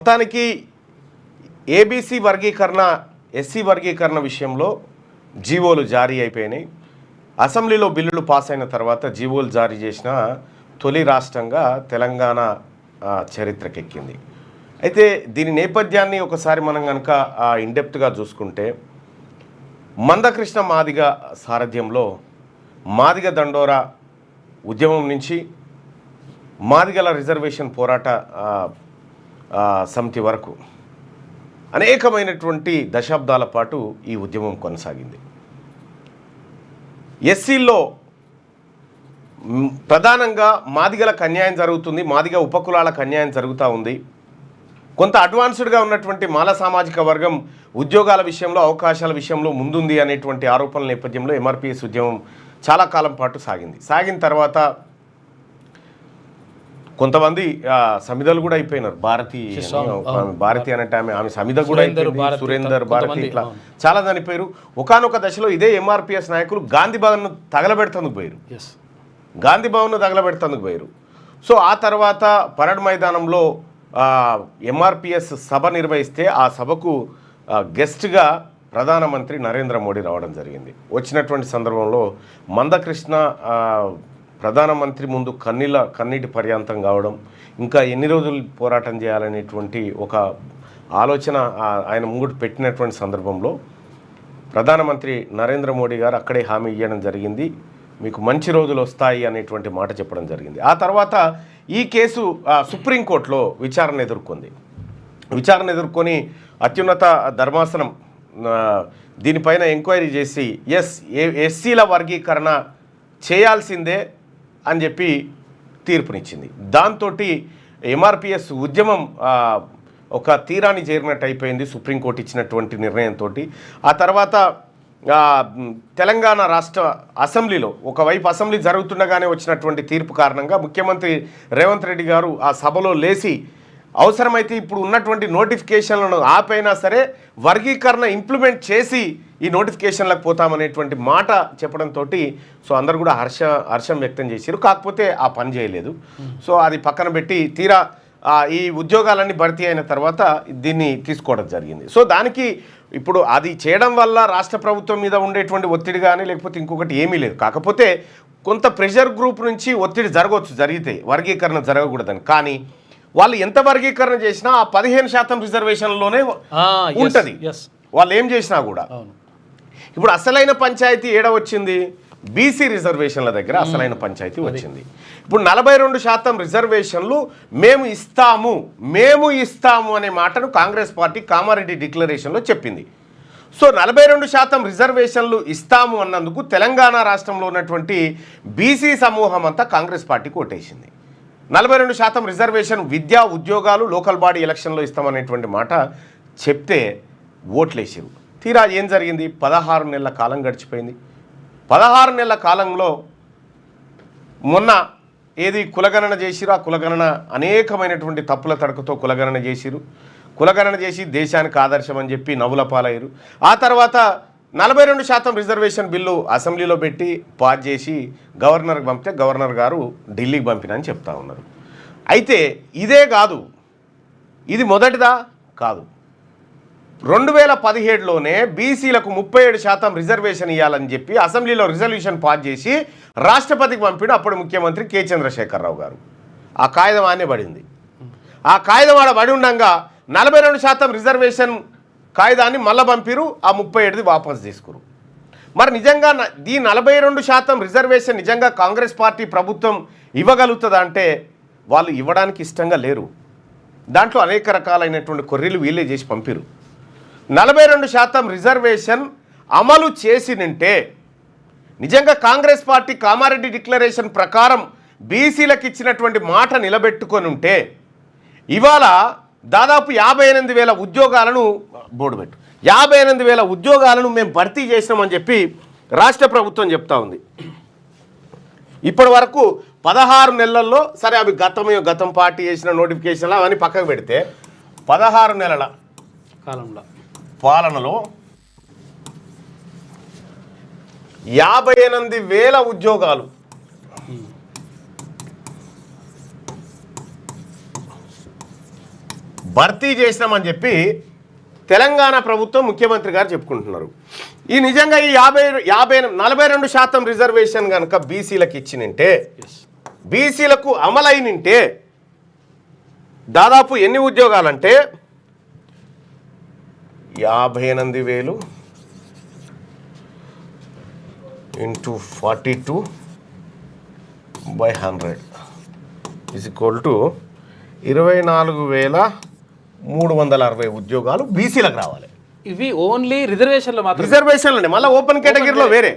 మొత్తానికి ఏబీసీ వర్గీకరణ ఎస్సీ వర్గీకరణ విషయంలో జీవోలు జారీ అయిపోయినాయి. అసెంబ్లీలో బిల్లులు పాస్ అయిన తర్వాత జీవోలు జారీ చేసిన తొలి రాష్ట్రంగా తెలంగాణ చరిత్రకెక్కింది. అయితే దీని నేపథ్యాన్ని ఒకసారి మనం కనుక ఇన్డెప్త్గా చూసుకుంటే మందకృష్ణ మాదిగ సారథ్యంలో మాదిగ దండోరా ఉద్యమం నుంచి మాదిగల రిజర్వేషన్ పోరాట సమితి వరకు అనేకమైనటువంటి దశాబ్దాల పాటు ఈ ఉద్యమం కొనసాగింది. ఎస్సీల్లో ప్రధానంగా మాదిగలకు అన్యాయం జరుగుతుంది, మాదిగ ఉపకులాలకు అన్యాయం జరుగుతూ ఉంది. కొంత అడ్వాన్స్డ్గా ఉన్నటువంటి మాల సామాజిక వర్గం ఉద్యోగాల విషయంలో అవకాశాల విషయంలో ముందుంది అనేటువంటి ఆరోపణల నేపథ్యంలో ఎంఆర్పిఎస్ ఉద్యమం చాలా కాలం పాటు సాగిన తర్వాత కొంతమంది సమిధలు కూడా అయిపోయినారు. భారతి అనే ఆమె సమిధ కూడా అయిపోయింది, సురేందర్ భారతి, ఇట్లా చాలా చనిపోయారు. ఒకానొక దశలో ఇదే ఎంఆర్పిఎస్ నాయకులు గాంధీ భవన్ను తగలబెడుతందుకు పోయారు. సో ఆ తర్వాత పరేడ్ మైదానంలో ఎంఆర్పిఎస్ సభ నిర్వహిస్తే ఆ సభకు గెస్ట్గా ప్రధానమంత్రి నరేంద్ర మోడీ రావడం జరిగింది. వచ్చినటువంటి సందర్భంలో మందకృష్ణ ప్రధానమంత్రి ముందు కన్నీటి పర్యాంతం కావడం, ఇంకా ఎన్ని రోజులు పోరాటం చేయాలనేటువంటి ఒక ఆలోచన ఆయన ముందు పెట్టినటువంటి సందర్భంలో ప్రధానమంత్రి నరేంద్ర మోడీ గారు అక్కడే హామీ ఇవ్వడం జరిగింది, మీకు మంచి రోజులు వస్తాయి అనేటువంటి మాట చెప్పడం జరిగింది. ఆ తర్వాత ఈ కేసు సుప్రీంకోర్టులో విచారణ ఎదుర్కొని అత్యున్నత ధర్మాసనం దీనిపైన ఎంక్వైరీ చేసి ఎస్సీల వర్గీకరణ చేయాల్సిందే అని చెప్పి తీర్పునిచ్చింది. దాంతో ఎంఆర్పిఎస్ ఉద్యమం ఒక తీరాన్ని చేరినట్టు అయిపోయింది సుప్రీంకోర్టు ఇచ్చినటువంటి నిర్ణయంతో. ఆ తర్వాత తెలంగాణ రాష్ట్ర అసెంబ్లీలో ఒకవైపు అసెంబ్లీ జరుగుతుండగానే వచ్చినటువంటి తీర్పు కారణంగా ముఖ్యమంత్రి రేవంత్ రెడ్డి గారు ఆ సభలో లేచి అవసరమైతే ఇప్పుడు ఉన్నటువంటి నోటిఫికేషన్లను ఆపైనా సరే వర్గీకరణ ఇంప్లిమెంట్ చేసి ఈ నోటిఫికేషన్లకు పోతామనేటువంటి మాట చెప్పడంతో సో అందరు కూడా హర్షం వ్యక్తం చేశారు. కాకపోతే ఆ పని చేయలేదు. సో అది పక్కన పెట్టి తీరా ఈ ఉద్యోగాలన్నీ భర్తీ అయిన తర్వాత దీన్ని తీసుకోవడం జరిగింది. సో దానికి ఇప్పుడు అది చేయడం వల్ల రాష్ట్ర ప్రభుత్వం మీద ఉండేటువంటి ఒత్తిడి కానీ లేకపోతే ఇంకొకటి ఏమీ లేదు. కాకపోతే కొంత ప్రెషర్ గ్రూప్ నుంచి ఒత్తిడి జరిగితే వర్గీకరణ జరగకూడదని. కానీ వాళ్ళు ఎంత వర్గీకరణ చేసినా ఆ 15% రిజర్వేషన్లోనే ఉంటుంది వాళ్ళు ఏం చేసినా కూడా. ఇప్పుడు అసలైన పంచాయతీ వచ్చింది బీసీ రిజర్వేషన్ల దగ్గర అసలైన పంచాయతీ వచ్చింది. ఇప్పుడు 42% రిజర్వేషన్లు మేము ఇస్తాము అనే మాటను కాంగ్రెస్ పార్టీ కామారెడ్డి డిక్లరేషన్లో చెప్పింది. సో 42% రిజర్వేషన్లు ఇస్తాము అన్నందుకు తెలంగాణ రాష్ట్రంలో ఉన్నటువంటి బీసీ సమూహం అంతా కాంగ్రెస్ పార్టీకి ఓటేసింది. 42% రిజర్వేషన్ విద్యా ఉద్యోగాలు లోకల్ బాడీ ఎలక్షన్లో ఇస్తామనేటువంటి మాట చెప్తే ఓట్లేసారు. తీరా ఏం జరిగింది? 16 నెలల కాలం గడిచిపోయింది. 16 నెలల కాలంలో మొన్న కులగణన చేసిరు. ఆ కులగణన అనేకమైనటువంటి తప్పుల తడకతో కులగణన చేసి దేశానికి ఆదర్శం అని చెప్పి నవ్వుల పాలయ్యారు. ఆ తర్వాత 42% రిజర్వేషన్ బిల్లు అసెంబ్లీలో పెట్టి పాస్ చేసి గవర్నర్కి పంపితే గవర్నర్ గారు ఢిల్లీకి పంపినని చెప్తా ఉన్నారు. అయితే ఇదే కాదు, ఇది మొదటిదా కాదు. 2017లోనే బీసీలకు 37% రిజర్వేషన్ ఇవ్వాలని చెప్పి అసెంబ్లీలో రిజల్యూషన్ పాస్ చేసి రాష్ట్రపతికి పంపిన అప్పుడు ముఖ్యమంత్రి కె చంద్రశేఖరరావు గారు. ఆ కాగితం ఆనే పడింది. ఆ కాగితం ఆడ పడి ఉండగా 42% రిజర్వేషన్ కాగితాన్ని మళ్ళా పంపిరు, ఆ 37ది వాపసు తీసుకురు. మరి నిజంగా ఈ 42% రిజర్వేషన్ నిజంగా కాంగ్రెస్ పార్టీ ప్రభుత్వం ఇవ్వగలుగుతుందా అంటే వాళ్ళు ఇవ్వడానికి ఇష్టంగా లేరు. దాంట్లో అనేక రకాలైనటువంటి కొర్రీలు వీళ్ళే చేసి పంపిరు. 42% రిజర్వేషన్ అమలు చేసినంటే నిజంగా కాంగ్రెస్ పార్టీ కామారెడ్డి డిక్లరేషన్ ప్రకారం బీసీలకు ఇచ్చినటువంటి మాట నిలబెట్టుకొని ఉంటే ఇవాళ దాదాపు 58,000 ఉద్యోగాలను బోర్డు పెట్టు 58,000 ఉద్యోగాలను మేము భర్తీ చేసినామని చెప్పి రాష్ట్ర ప్రభుత్వం చెప్తా ఉంది. ఇప్పటి వరకు 16 నెలల్లో సరే అవి గతం పార్టీ చేసిన నోటిఫికేషన్లు అవన్నీ పక్కకు పెడితే 16 నెలల పాలనలో 58,000 ఉద్యోగాలు భర్తీ చేసినామని చెప్పి తెలంగాణ ప్రభుత్వం ముఖ్యమంత్రి గారు చెప్పుకుంటున్నారు. ఈ నిజంగా ఈ 42% రిజర్వేషన్ కనుక బీసీలకు ఇచ్చినంటే, బీసీలకు అమలైనంటే దాదాపు ఎన్ని ఉద్యోగాలంటే 58,000 ఇంటూ 42/100 ఈజ్ ఈక్వల్ టు 24,360 ఉద్యోగాలు బీసీలకు రావాలి. ఇవి ఓన్లీ రిజర్వేషన్లో మాత్రం, రిజర్వేషన్లోనే, మళ్ళీ ఓపెన్ కేటగిరీలో వేరే.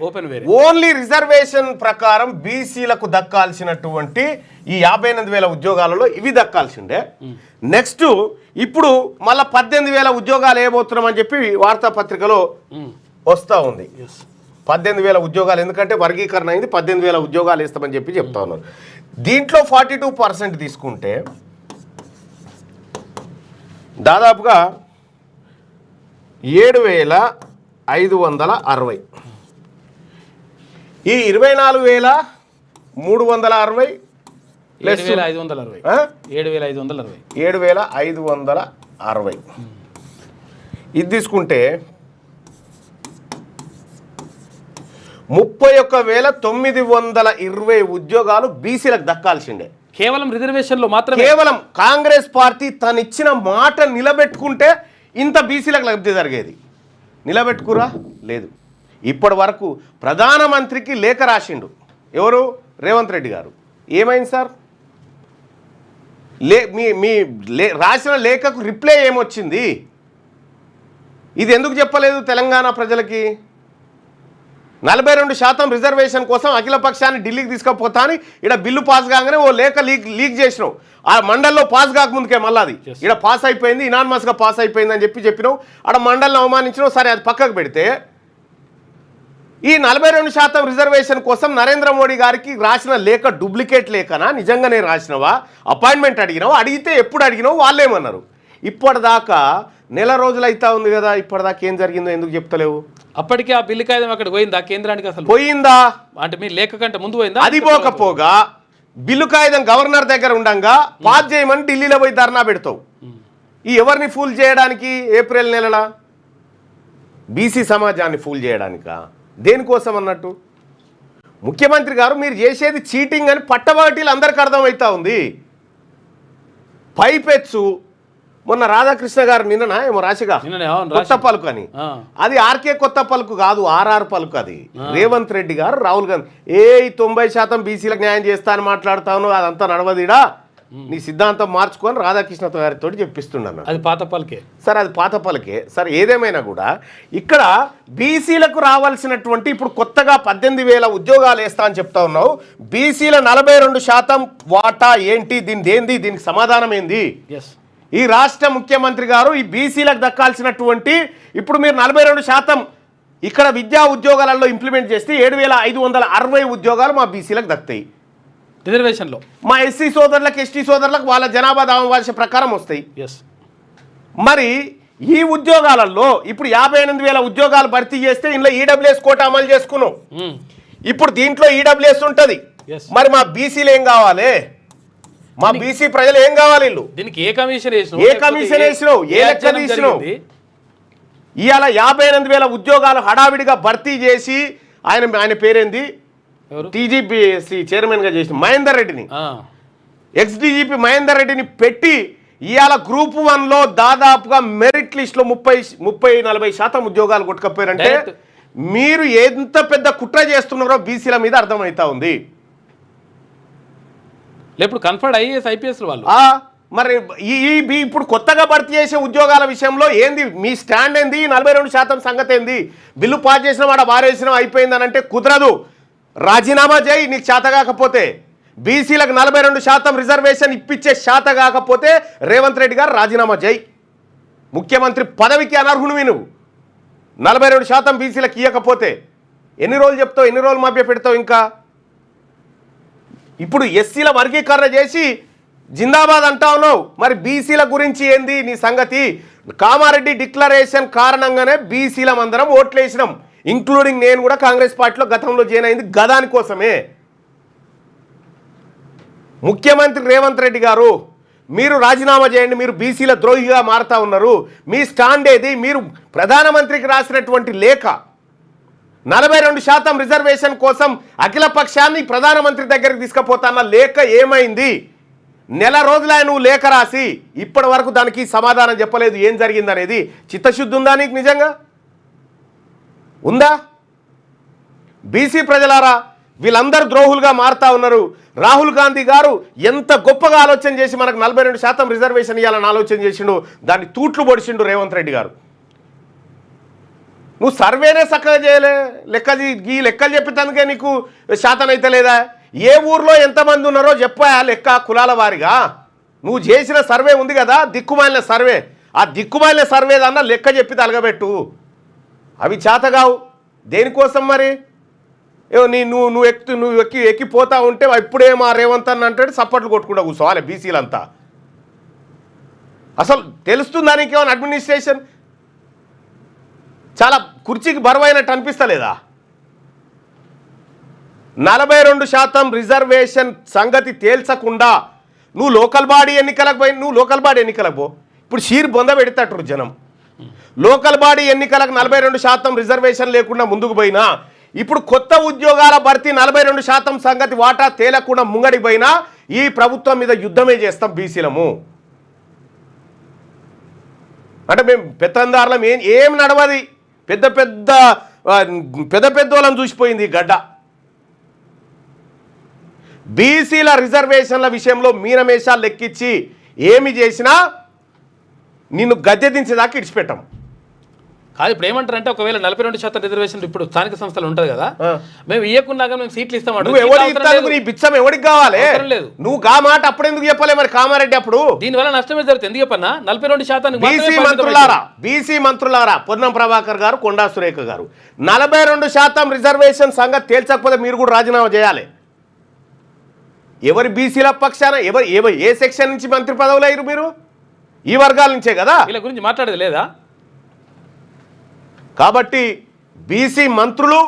ఓన్లీ రిజర్వేషన్ ప్రకారం బీసీలకు దక్కాల్సినటువంటి ఈ 58,000 ఉద్యోగాలలో ఇవి దక్కాల్సిండే. నెక్స్ట్ ఇప్పుడు మళ్ళీ 18,000 ఉద్యోగాలు వేయబోతున్నామని చెప్పి వార్తాపత్రికలో వస్తూ ఉంది. 18,000 ఉద్యోగాలు, ఎందుకంటే వర్గీకరణ అయింది, 18,000 ఉద్యోగాలు ఇస్తామని చెప్పి చెప్తా ఉన్నారు. దీంట్లో 42% తీసుకుంటే దాదాపుగా 7,560. ఈ 24,360 7,560 ఇది తీసుకుంటే 31,920 ఉద్యోగాలు బీసీలకు దక్కాల్సిండే. కేవలం రిజర్వేషన్లో మాత్రమే. కేవలం కాంగ్రెస్ పార్టీ తనిచ్చిన మాట నిలబెట్టుకుంటే ఇంత బీసీలకు లబ్ధి జరిగేది. నిలబెట్టుకురా లేదు. ఇప్పటి వరకు ప్రధానమంత్రికి లేఖ రాసిండు ఎవరు? రేవంత్ రెడ్డి గారు. ఏమైంది సార్? మీ రాసిన లేఖకు రిప్లై ఏమొచ్చింది? ఇది ఎందుకు చెప్పలేదు తెలంగాణ ప్రజలకి? 42% రిజర్వేషన్ కోసం అఖిల పక్షాన్ని ఢిల్లీకి తీసుకుపోతా అని ఇక్కడ బిల్లు పాస్ కాగానే ఓ లేఖ లీక్ చేసినావు. ఆ మండల్లో పాస్ కాకముందుకే మళ్ళీ అది ఇక్కడ పాస్ అయిపోయింది, ఇనాన్మస్గా పాస్ అయిపోయింది అని చెప్పినావు. ఆడ మండలిని అవమానించినావు. సరే, అది పక్కకు పెడితే ఈ 42% రిజర్వేషన్ కోసం నరేంద్ర మోడీ గారికి రాసిన లేఖ డూప్లికేట్ లేఖనా, నిజంగానే రాసినవా, అపాయింట్మెంట్ అడిగినావా, అడిగితే ఎప్పుడు అడిగినావు, వాళ్ళేమన్నారు? ఇప్పటిదాకా నెల రోజులు అవుతా ఉంది కదా, ఇప్పటిదాకా ఏం జరిగిందో ఎందుకు చెప్తలేవు? అప్పటికే ఆ బిల్లు కాగితం అక్కడికి పోయిందా కేంద్రానికి? అసలు పోయిందా అంటే మీ లేఖ కంటే ముందు పోయిందా? అది పోకపోగా బిల్లు కాగితం గవర్నర్ దగ్గర ఉండంగా పాస్ చేయమని ఢిల్లీలో పోయి ధర్నా పెడతావు. ఈ ఎవరిని ఫూల్ చేయడానికి? ఏప్రిల్ నెలలా బీసీ సమాజాన్ని ఫూల్ చేయడానికా? దేనికోసం అన్నట్టు? ముఖ్యమంత్రి గారు మీరు చేసేది చీటింగ్ అని పట్టబాటీలు అందరికి అర్థమవుతా ఉంది. పైపెచ్చు మొన్న రాధాకృష్ణ గారు నిన్న ఏమో రాసిగా కొత్త పలుకు అని, అది ఆర్కే కొత్త పలుకు కాదు, ఆర్ఆర్ పలుకు. అది రేవంత్ రెడ్డి గారు రాహుల్ గాంధీ 90% బీసీలకు న్యాయం చేస్తా అని మాట్లాడుతాను, అదంతా నడవదిడా, నీ సిద్ధాంతం మార్చుకొని రాధాకృష్ణ గారితో చెప్పిస్తున్నాను. అది పాత పలికే సార్, అది పాత పలికే సార్. ఏదేమైనా కూడా ఇక్కడ బీసీలకు రావాల్సినటువంటి ఇప్పుడు కొత్తగా 18,000 ఉద్యోగాలు వేస్తా అని చెప్తా ఉన్నావు. బీసీల 42% వాటా ఏంటి? దీనికి సమాధానం ఏంది? ఈ రాష్ట్ర ముఖ్యమంత్రి గారు ఈ బీసీలకు దక్కాల్సినటువంటి ఇప్పుడు మీరు 42% ఇక్కడ విద్యా ఉద్యోగాలలో ఇంప్లిమెంట్ చేస్తే 7,560 ఉద్యోగాలు మా బీసీలకు దక్కుతాయి రిజర్వేషన్లో. మా ఎస్సీ సోదరులకు, ఎస్టీ సోదరులకు వాళ్ళ జనాభా దామావాల్స ప్రకారం వస్తాయి. మరి ఈ ఉద్యోగాలలో ఇప్పుడు 58,000 ఉద్యోగాలు భర్తీ చేస్తే ఇందులో ఈడబ్ల్యూఎస్ కోట అమలు చేసుకున్నాం. ఇప్పుడు దీంట్లో ఈడబ్ల్యూఎస్ ఉంటుంది. మరి మా బీసీలు ఏం కావాలి? మా బీసీ ప్రజలు ఏం కావాలి? దీనికి ఏ కమిషన్ వేసినావు? ఏ లెక్క తీసినావు? ఇవాళ 58,000 ఉద్యోగాలు హడావిడిగా భర్తీ చేసి ఆయన పేరేంది, టీజీపీఎస్సీ చైర్మన్గా చేసిన మహేందర్ రెడ్డిని, ఎక్స్ డీజీపీ మహేందర్ రెడ్డిని పెట్టి ఇవాళ గ్రూప్ 1లో దాదాపుగా మెరిట్ లిస్ట్లో 30-40% ఉద్యోగాలు కొట్టుకపోయారంటే మీరు ఎంత పెద్ద కుట్ర చేస్తున్నారో బీసీల మీద అర్థమవుతా ఉంది. ఇప్పుడు కన్ఫర్డ్ ఐఏఎస్ ఐపీఎస్ వాళ్ళు మరి ఇప్పుడు కొత్తగా భర్తీ చేసే ఉద్యోగాల విషయంలో ఏంది మీ స్టాండ్? ఏంది 42% సంగతి ఏంది? బిల్లు పాస్ చేసిన వాడు వారేసినా అయిపోయిందని అంటే కుదరదు. రాజీనామా చేయి నీకు చేత కాకపోతే. బీసీలకు 42% రిజర్వేషన్ ఇప్పించే చేత కాకపోతే రేవంత్ రెడ్డి గారు రాజీనామా చేయి. ముఖ్యమంత్రి పదవికి అనర్హునివి నువ్వు. 42% బీసీలకు ఇవ్వకపోతే ఎన్ని రోజులు చెప్తావు? ఎన్ని రోజులు మభ్య పెడతావు? ఇంకా ఇప్పుడు ఎస్సీల వర్గీకరణ చేసి జిందాబాద్ అంటా ఉన్నావు. మరి బీసీల గురించి ఏంది నీ సంగతి? కామారెడ్డి డిక్లరేషన్ కారణంగానే బీసీలం అందరం ఓట్లు వేసినాం, ఇంక్లూడింగ్ నేను కూడా కాంగ్రెస్ పార్టీలో గతంలో జాయిన్ అయింది గదాని కోసమే. ముఖ్యమంత్రి రేవంత్ రెడ్డి గారు మీరు రాజీనామా చేయండి, మీరు బీసీల ద్రోహిగా మారుతా ఉన్నారు, మీ స్టాండ్ ఏది? మీరు ప్రధానమంత్రికి రాసినటువంటి లేఖ 42% రిజర్వేషన్ కోసం అఖిల పక్షాన్ని ప్రధానమంత్రి దగ్గరికి తీసుకుపోతాన్న లేఖ ఏమైంది? నెల రోజులే నువ్వు లేఖ రాసి ఇప్పటి వరకు దానికి సమాధానం చెప్పలేదు. ఏం జరిగిందనేది చిత్తశుద్ధి ఉందా నీకు? నిజంగా ఉందా? బీసీ ప్రజలారా, వీళ్ళందరూ ద్రోహులుగా మారుతా ఉన్నారు. రాహుల్ గాంధీ గారు ఎంత గొప్పగా ఆలోచన చేసి మనకు 42% రిజర్వేషన్ ఇవ్వాలని ఆలోచన చేసిండు, దాన్ని తూట్లు పొడిచిండు రేవంత్ రెడ్డి గారు. నువ్వు సర్వేనే చక్కగా చేయలే, ఈ లెక్కలు చెప్పేందుకే నీకు శాతం అయితే లేదా? ఏ ఊర్లో ఎంతమంది ఉన్నారో చెప్పా లెక్క కులాల వారిగా. నువ్వు చేసిన సర్వే ఉంది కదా, దిక్కుమాలిన సర్వే, ఆ దిక్కుమాలిన సర్వే దన్నా లెక్క చెప్పి తలగబెట్టు. అవి చేతగావు. దేనికోసం మరి? నువ్వు ఎక్కిపోతా ఉంటే ఇప్పుడే మా రేవంత్ అన్న అంటే సప్పట్లు కొట్టుకుంటా కూర్చోవాలి బీసీలంతా. అసలు తెలుస్తుందా నీకేమైనా? అడ్మినిస్ట్రేషన్ చాలా కుర్చీకి బరువైనట్టు అనిపిస్తలేదా? 42% రిజర్వేషన్ సంగతి తేల్చకుండా నువ్వు లోకల్ బాడీ ఎన్నికలకు పోయి, నువ్వు లోకల్ బాడీ ఎన్నికలకు పో. ఇప్పుడు షీర్ బొంద పెడతారు జనం. లోకల్ బాడీ ఎన్నికలకు 42% రిజర్వేషన్ లేకుండా ముందుకు పోయినా, ఇప్పుడు కొత్త ఉద్యోగాల భర్తీ 42% సంగతి వాటా తేలకుండా ముంగడి పోయినా ఈ ప్రభుత్వం మీద యుద్ధమే చేస్తాం బీసీలము. అంటే మేము పెత్తందారులం ఏం నడవది. పెద్ద పెద్దోళ్ళని చూసిపోయింది గడ్డ. బీసీల రిజర్వేషన్ల విషయంలో మీనమేషాలు లెక్కించి ఏమి చేసినా నిన్ను గద్దె దించేదాకా ఇడిచిపెట్టాం. కాదు, ఇప్పుడు ఏమంటారంటే ఒకవేళ 42% రిజర్వేషన్ ఇప్పుడు స్థానిక సంస్థలు ఉంటుంది కదా, మేము ఇవ్వకుండా మేము సీట్లు ఇస్తామంటే నీ బిచ్చం ఎవరికి కావాలి? నువ్వు గా మాట అప్పుడెందుకు చెప్పలే మరి కామారెడ్డి? అప్పుడు దీనివల్ల నష్టమే జరుగుతుంది. ఎందుకు చెప్పన్నా? 42% బీసీ మంత్రులారా, పొన్నం ప్రభాకర్ గారు, కొండా సురేఖ గారు, 42% రిజర్వేషన్ సంగతి తేల్చకపోతే మీరు కూడా రాజీనామా చేయాలి. ఎవరి బీసీల పక్షాన ఏ సెక్షన్ నుంచి మంత్రి పదవులు అయ్యారు మీరు? ఈ వర్గాల నుంచే కదా. వీళ్ళ గురించి మాట్లాడేది లేదా? కాబట్టి బీసీ మంత్రులు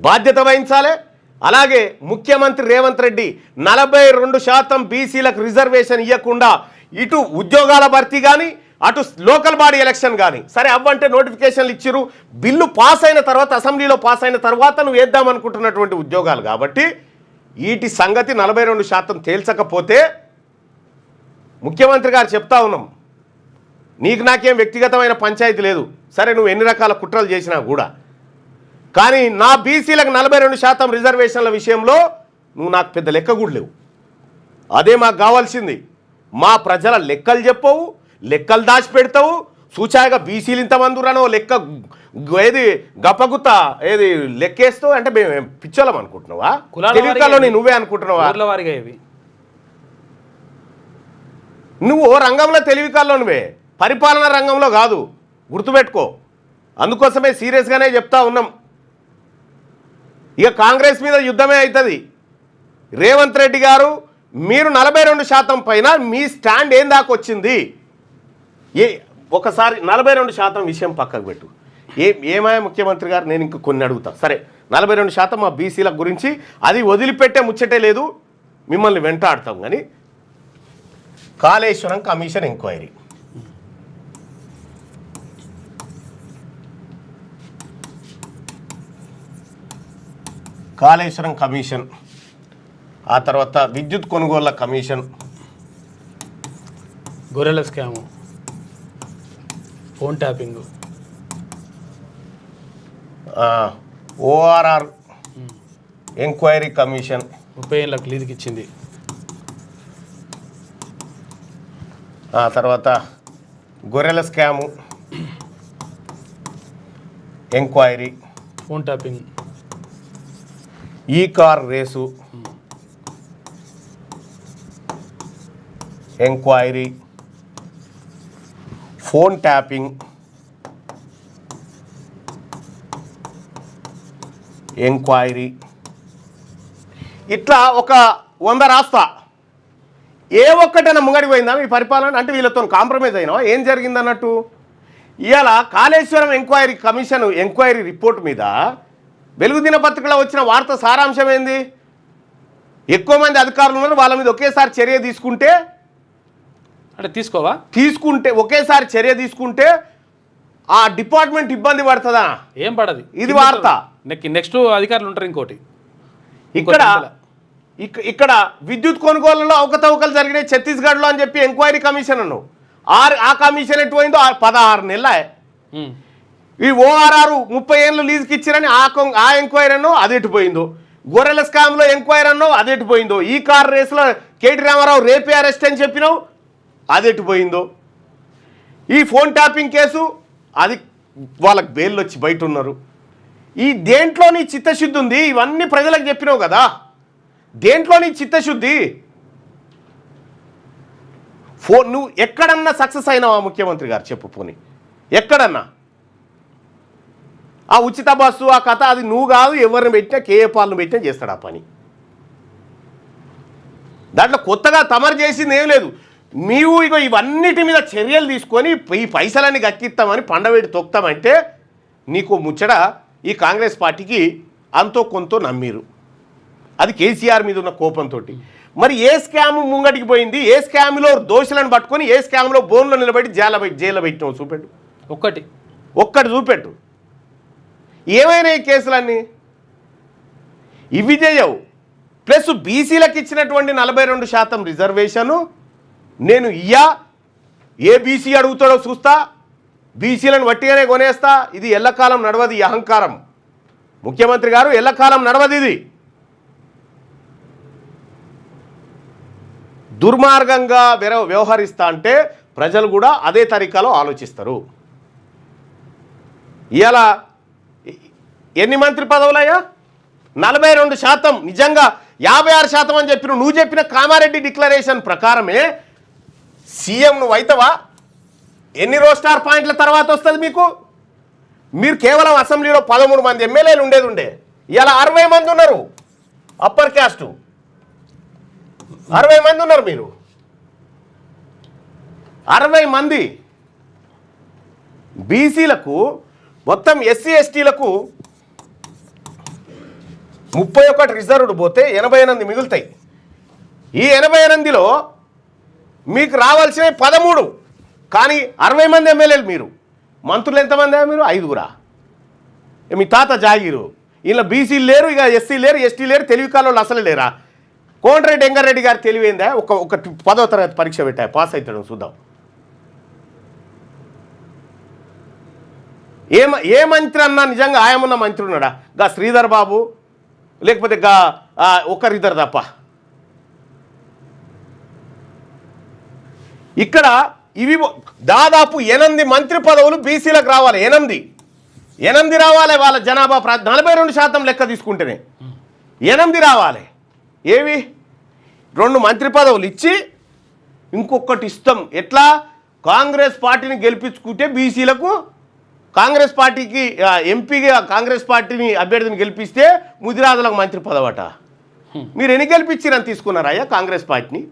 బాధ్యత వహించాలి. అలాగే ముఖ్యమంత్రి రేవంత్ రెడ్డి 42% బీసీలకు రిజర్వేషన్ ఇవ్వకుండా ఇటు ఉద్యోగాల భర్తీ కానీ అటు లోకల్ బాడీ ఎలక్షన్ కానీ సరే అవ్వంటే నోటిఫికేషన్లు ఇచ్చిరు. బిల్లు పాస్ అయిన తర్వాత, అసెంబ్లీలో పాస్ అయిన తర్వాత నువ్వు వేద్దామనుకుంటున్నటువంటి ఉద్యోగాలు కాబట్టి వీటి సంగతి 42% తేల్చకపోతే ముఖ్యమంత్రి గారు చెప్తా ఉన్నాం, నీకు నాకేం వ్యక్తిగతమైన పంచాయతీ లేదు, సరే నువ్వు ఎన్ని రకాల కుట్రలు చేసినా కూడా, కానీ నా బీసీలకు 42% రిజర్వేషన్ల విషయంలో నువ్వు నాకు పెద్ద లెక్క కూడా లేవు. అదే మాకు కావాల్సింది. మా ప్రజల లెక్కలు చెప్పవు, లెక్కలు దాచిపెడతావు. సూచాయగా బీసీలు ఇంతమంది ఉన్నానో లెక్క ఏది గప్పగుత్త ఏది లెక్కేస్తావు అంటే మేము పిచ్చోళం అనుకుంటున్నావా? తెలివికల్లోని నువ్వే అనుకుంటున్నావా? నువ్వు రంగంలో తెలివికల్లో నువ్వే, పరిపాలనా రంగంలో కాదు, గుర్తుపెట్టుకో. అందుకోసమే సీరియస్గానే చెప్తా ఉన్నాం. ఇక కాంగ్రెస్ మీద యుద్ధమే అవుతుంది. రేవంత్ రెడ్డి గారు, మీరు 42% పైన మీ స్టాండ్ ఏం దాకా వచ్చింది? ఒకసారి 42% విషయం పక్కకు పెట్టు. ఏమాయ ముఖ్యమంత్రి గారు, నేను ఇంక కొన్ని అడుగుతా. సరే 42% మా బీసీల గురించి అది వదిలిపెట్టే ముచ్చటే లేదు, మిమ్మల్ని వెంటాడతాం. కానీ Kaleshwaram commission enquiry, Kaleshwaram commission, ఆ తర్వాత విద్యుత్ కొనుగోళ్ల కమిషన్, గొర్రెల scam, phone tapping, ORR enquiry commission 30 ఏళ్ళకు లీజుకి ఇచ్చింది, ఆ తర్వాత గొర్రెల స్కాము ఎంక్వైరీ, ఫోన్ ట్యాపింగ్, ఈ car race enquiry, phone tapping enquiry, ఇట్లా ఒక 100 రాస్తా. ఏ ఒక్కటైనా ముంగడి పోయిందా మీ పరిపాలన? అంటే వీళ్ళతో కాంప్రమైజ్ అయినా ఏం జరిగింది అన్నట్టు. ఇవాళ Kaleshwaram enquiry commission enquiry report మీద వెలుగు దినపత్రికలో వచ్చిన వార్త సారాంశం ఏంది? ఎక్కువ మంది అధికారులు ఉన్నారు, వాళ్ళ మీద ఒకేసారి చర్య తీసుకుంటే అంటే తీసుకోవా? తీసుకుంటే ఒకేసారి చర్య తీసుకుంటే ఆ డిపార్ట్మెంట్ ఇబ్బంది పడుతుందా? ఏం పడదు. ఇది వార్త. నెక్స్ట్ అధికారులు ఉంటారు ఇంకోటి. ఇక్కడ విద్యుత్ కొనుగోలులో అవకతవకలు జరిగినాయి ఛత్తీస్గఢ్లో అని చెప్పి ఎంక్వైరీ కమిషన్ అన్నావు. ఆ కమిషన్ ఎటు పోయిందో 16 నెలల. ఈ ORR 30 ఏళ్ళు లీజుకి ఇచ్చారని ఆ ఎంక్వైరీ అన్నావు, అది ఎటు పోయిందో. గొర్రెల స్కామ్లో ఎంక్వైరీ అన్నావు, అది ఎటు పోయిందో. ఈ కార్ రేసులో కేటీ రామారావు రేపే అరెస్ట్ అని చెప్పినావు, అది ఎటు పోయిందో. ఈ ఫోన్ ట్యాపింగ్ కేసు, అది వాళ్ళకి బెయిల్ వచ్చి బయట ఉన్నారు. ఈ దేంట్లో నీ చిత్తశుద్ధి ఉంది? ఇవన్నీ ప్రజలకు చెప్పినావు కదా, దేంట్లో నీ చిత్తశుద్ధి? నువ్వు ఎక్కడన్నా సక్సెస్ అయినావా ముఖ్యమంత్రి గారు? చెప్పు పోనీ ఎక్కడన్నా. ఆ ఉచిత బస్సు ఆ కథ అది నువ్వు కాదు, ఎవరిని పెట్టినా కేఏ పాలను పెట్టినా చేస్తాడు ఆ పని. దాంట్లో కొత్తగా తమరు చేసింది ఏం లేదు. నీవు ఇగో ఇవన్నిటి మీద చర్యలు తీసుకొని ఈ పైసలన్నీ గక్కిస్తామని పండవేడి తొక్తామంటే నీకు ముచ్చట ఈ కాంగ్రెస్ పార్టీకి అంతో కొంత నమ్మిరు. అది కేసీఆర్ మీద ఉన్న కోపంతో. మరి ఏ స్కామ్ ముంగటికి పోయింది? ఏ స్కామ్లో దోషులను పట్టుకొని ఏ స్కామ్లో బోన్లో నిలబెట్టి జైల్లో పెట్టినావు చూపెట్టు. ఒక్కటి చూపెట్టు. ఏమైనా ఈ కేసులన్నీ ఇవి చేయవు. ప్లస్ బీసీలకు ఇచ్చినటువంటి 42% రిజర్వేషను నేను ఏ బీసీ అడుగుతాడో చూస్తా, బీసీలను వట్టిగానే కొనేస్తా. ఇది ఎల్లకాలం నడవది, ఈ అహంకారం. ముఖ్యమంత్రి గారు ఎల్లకాలం నడవది. ఇది దుర్మార్గంగా వ్యవహరిస్తా అంటే ప్రజలు కూడా అదే తరీకాలో ఆలోచిస్తారు. ఇవాళ ఎన్ని మంత్రి పదవులయ్యా? 42%. నిజంగా 56% అని చెప్పిన నువ్వు చెప్పిన కామారెడ్డి డిక్లరేషన్ ప్రకారమే సీఎం నువ్వు అవుతావా? ఎన్ని రోస్టార్ పాయింట్ల తర్వాత వస్తుంది మీకు? మీరు కేవలం అసెంబ్లీలో 13 మంది ఎమ్మెల్యేలు ఉండే ఇలా 60 మంది ఉన్నారు. అప్పర్ క్యాస్టు 60 మంది ఉన్నారు. మీరు 60 మంది. బీసీలకు మొత్తం ఎస్సీ ఎస్టీలకు 31 రిజర్వ్డ్ పోతే 88 మిగులుతాయి. ఈ 88లో మీకు రావాల్సినవి 13. కానీ 60 మంది ఎమ్మెల్యేలు. మీరు మంత్రులు ఎంతమంది? మీరు 5గురా. మీ తాత జాగీరు. ఇలా బీసీలు లేరు, ఇక ఎస్సీ లేరు, ఎస్టీ లేరు, తెలివి కాలంలో అసలు లేరా? కోమటిరెడ్డి వెంకటరెడ్డి గారు తెలివైందా? ఒక 10వ తరగతి పరీక్ష పెట్టా, పాస్ అవుతాడు చూద్దాం. ఏ మంత్రి అన్నా నిజంగా ఆయమున్న మంత్రి ఉన్నాడా? గా శ్రీధర్ బాబు లేకపోతే గా ఒకరిద్దరు తప్ప. ఇక్కడ ఇవి దాదాపు 8 మంత్రి పదవులు బీసీలకు రావాలి. 8 రావాలి. వాళ్ళ జనాభా 42% లెక్క తీసుకుంటేనే 8 రావాలి. ఏవి? 2 మంత్రి పదవులు ఇచ్చి ఇంకొకటి ఇస్తాం. ఎట్లా? కాంగ్రెస్ పార్టీని గెలిపించుకుంటే బీసీలకు, కాంగ్రెస్ పార్టీకి ఎంపీగా కాంగ్రెస్ పార్టీని అభ్యర్థిని గెలిపిస్తే ముదిరాజులకు మంత్రి పదవట. మీరు ఎన్ని గెలిపించారని తీసుకున్నారా అయ్యా కాంగ్రెస్ పార్టీని?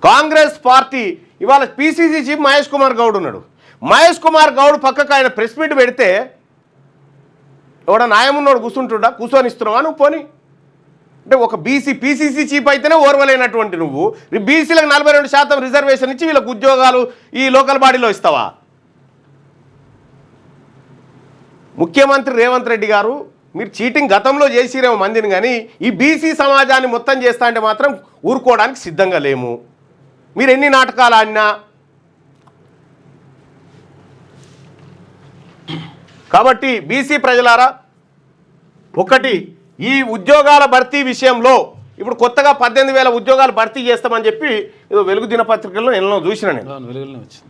కాంగ్రెస్ పార్టీ ఇవాళ పిసిసి చీఫ్ మహేష్ కుమార్ గౌడ్ ఉన్నాడు. మహేష్ కుమార్ గౌడ్ పక్కకు ఆయన ప్రెస్ మీట్ పెడితే ఎవడ న్యాయమున్నోడు కూర్చుంటుడా? కూర్చొని ఇస్తున్నావా నువ్వు? పోని అంటే ఒక పిసిసి చీఫ్ అయితేనే ఓర్వలేనటువంటి నువ్వు బీసీలకు 42% రిజర్వేషన్ ఇచ్చి వీళ్ళకి ఉద్యోగాలు ఈ లోకల్ బాడీలో ఇస్తావా? ముఖ్యమంత్రి రేవంత్ రెడ్డి గారు మీరు చీటింగ్ గతంలో చేసిరేమో మందిని, కానీ ఈ బీసీ సమాజాన్ని మొత్తం చేస్తా అంటే మాత్రం ఊరుకోవడానికి సిద్ధంగా లేము. మీరు ఎన్ని నాటకాలు ఆడినా. కాబట్టి బీసీ ప్రజలారా, ఒకటి ఈ ఉద్యోగాల భర్తీ విషయంలో ఇప్పుడు కొత్తగా 18,000 ఉద్యోగాలు భర్తీ చేస్తామని చెప్పి ఏదో వెలుగు దినపత్రికల్లో ఎన్నో చూసిన నేను. వెలుగులో వచ్చింది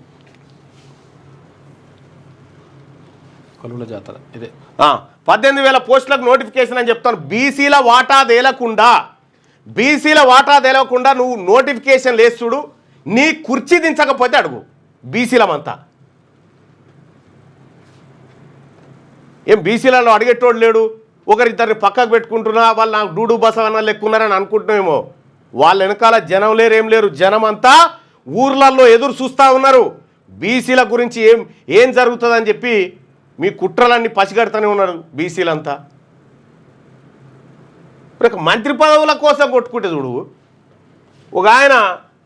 కొలువుల జాతర ఇదే. 18,000 పోస్టులకు నోటిఫికేషన్ అని చెప్తాను. బీసీల వాటా తేలకుండా నువ్వు నోటిఫికేషన్ లేస్తుడు. నీ కుర్చీ దించకపోతే అడుగు బీసీలమంతా. ఏం బీసీలలో అడిగేటోడు లేడు? ఒకరిద్దరిని పక్కకు పెట్టుకుంటున్నా, వాళ్ళు నాకు డూడు బసవన్న లెక్కున్నారని అనుకుంటున్నామేమో. వాళ్ళ వెనకాల జనం లేరు, ఏం లేరు. జనం అంతా ఊర్లలో ఎదురు చూస్తూ ఉన్నారు. బీసీల గురించి ఏం జరుగుతుందని చెప్పి మీ కుట్రలన్నీ పసిగడుతూనే ఉన్నారు బీసీలంతా. మంత్రి పదవుల కోసం కొట్టుకుంటే చూడు, ఒక ఆయన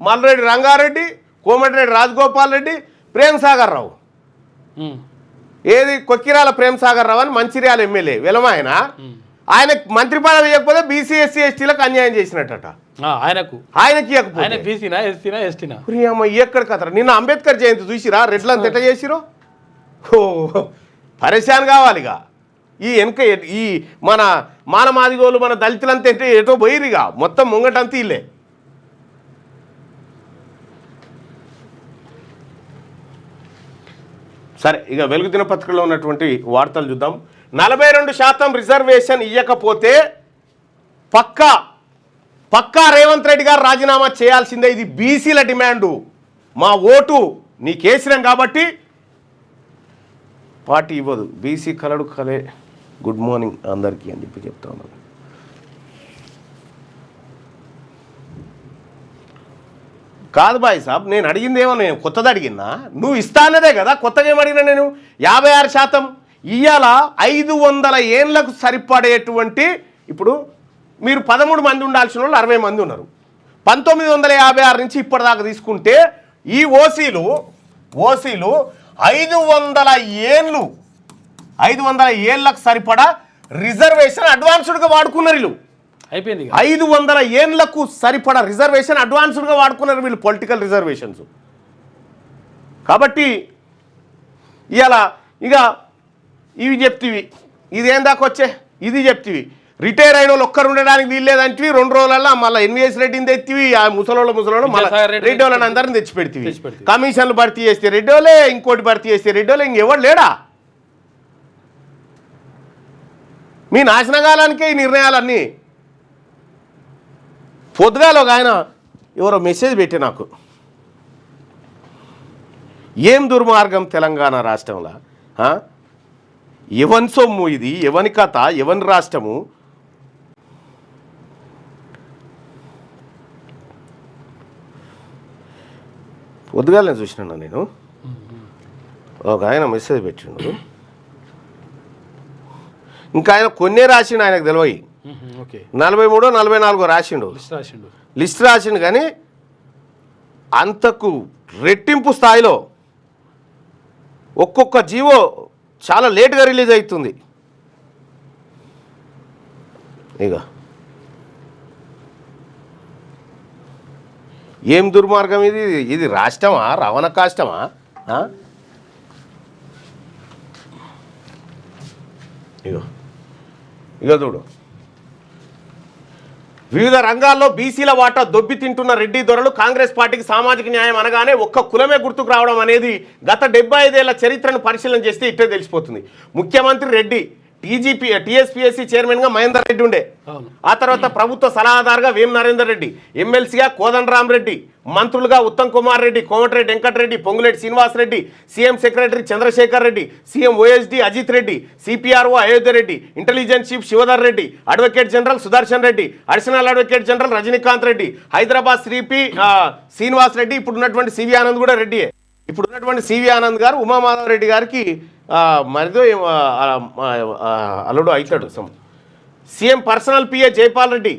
మల్రెడ్డి రంగారెడ్డి, కోమటిరెడ్డి రాజగోపాల్ రెడ్డి, ప్రేమ్ సాగర్ రావు. ఏది కొక్కిరాల ప్రేమ్ సాగర్ రావు అని మంచిర్యాల ఎమ్మెల్యే వెలమాయన. ఆయన మంత్రి పదవి ఇవ్వకపోతే బీసీ ఎస్సీ ఎస్టీలకు అన్యాయం చేసినట్ట. ఆయనకి ఎక్కడ కథ. నిన్న అంబేద్కర్ జయంతి చూసిరా, రెడ్లంతా ఎట్లా చేసిరో. ఓ పరేషాన్ కావాలిగా. ఈ వెనుక ఈ మన మానమాదిగోలు మన దళితులంతా ఎటో పోయిరిగా, మొత్తం ముంగటంతా ఇల్లే. సరే, ఇక వెలుగు దినపత్రికలో ఉన్నటువంటి వార్తలు చూద్దాం. 42% రిజర్వేషన్ ఇవ్వకపోతే పక్కా రేవంత్ రెడ్డి గారు రాజీనామా చేయాల్సిందే. ఇది బీసీల డిమాండు. మా ఓటు నీకేసినాం కాబట్టి పార్టీ ఇవ్వదు. బీసీ కలడు కలే. గుడ్ మార్నింగ్ అందరికీ అని చెప్పి చెప్తా ఉన్నాను. కాదు బాయ్ సాబ్, నేను అడిగిందేమో, నేను కొత్తది అడిగినా, నువ్వు ఇస్తా అన్నదే కదా. కొత్తగా ఏమడిగినా నేను 56% ఇవాళ 500 ఏళ్ళకు సరిపడేటువంటి, ఇప్పుడు మీరు 13 మంది ఉండాల్సిన వాళ్ళు 60 మంది ఉన్నారు. 1956 నుంచి ఇప్పటిదాకా తీసుకుంటే ఈ ఓసీలు 500 ఏళ్ళకు సరిపడా రిజర్వేషన్ అడ్వాన్స్డ్గా వాడుకున్నారు వీళ్ళు. అయిపోయింది. 500 ఏళ్ళకు సరిపడా రిజర్వేషన్ అడ్వాన్స్డ్గా వాడుకున్నారు వీళ్ళు, పొలిటికల్ రిజర్వేషన్స్. కాబట్టి ఇవాళ ఇక ఇవి చెప్తివి, ఇదేం దాకా వచ్చే ఇది చెప్తివి. రిటైర్ అయిన వాళ్ళు ఒక్కరు ఉండడానికి వీల్లేదంటివి. 2 రోజులలో మళ్ళీ ఎన్వీఎస్ రెడ్డిని తెచ్చివి, ఆ ముసలోళ్ళు మళ్ళీ రెడ్డి వాళ్ళని అందరిని తెచ్చి పెడితివి. కమిషన్లు భర్తీ చేస్తే రెడ్డి వాళ్ళే, ఇంకోటి భర్తీ చేస్తే రెడ్డి వాళ్ళే, ఇంకెవరు లేడా? మీ నాశనకాలానికే ఈ నిర్ణయాలన్నీ. పొద్దుగాలో ఒక ఆయన ఎవరో మెసేజ్ పెట్టి నాకు, ఏం దుర్మార్గం తెలంగాణ రాష్ట్రంలో, ఎవని సొమ్ము ఇది, ఎవని కథ, ఎవని రాష్ట్రము. పొద్దుగాలనే చూసినా నేను, ఒక ఆయన మెసేజ్ పెట్టిండు. ఇంకా ఆయన కొన్నే రాసిండు, ఆయనకు తెలియదు. 43 44 రాసిండు, లిస్ట్ రాసిండు. కానీ అంతకు రెట్టింపు స్థాయిలో ఒక్కొక్క జీవో చాలా లేట్గా రిలీజ్ అవుతుంది. ఇక ఏం దుర్మార్గం ఇది. ఇది రాష్ట్రమా, రవణ కాష్టమా? ఇక చూడు, వివిధ రంగాల్లో బీసీల వాటా దొబ్బి తింటున్న రెడ్డి దొరలు. కాంగ్రెస్ పార్టీకి సామాజిక న్యాయం అనగానే ఒక్క కులమే గుర్తుకు రావడం అనేది గత 75 ఏళ్ల చరిత్రను పరిశీలన చేస్తే ఇట్టే తెలిసిపోతుంది. ముఖ్యమంత్రి రెడ్డి, టీఎస్పీఎస్సీ చైర్మన్గా మహేందర్ రెడ్డి ఉండే, ఆ తర్వాత ప్రభుత్వ సలహాదారుగా వేం నరేందర్ రెడ్డి, ఎమ్మెల్సీగా కోదండరామ్ రెడ్డి, మంత్రులుగా Uttam Kumar Reddy, Komatireddy Venkatreddy, Ponguleti Srinivas Reddy, CM secretary Chandrasekhar Reddy, CM OSD Ajith Reddy, CPRO Ayodhya Reddy, intelligence chief Shivadhar Reddy, advocate general Sudarshan Reddy, additional advocate general Rajinikanth Reddy, Hyderabad CP Srinivas Reddy, ఇప్పుడు ఉన్నటువంటి సివి ఆనంద్ కూడా రెడ్డియే. ఇప్పుడు ఉన్నటువంటి సివి ఆనంద్ గారు ఉమామాధవ్ రెడ్డి గారికి మరిదో అల్లుడు అవుతాడు. CM personal PA Jaipal Reddy,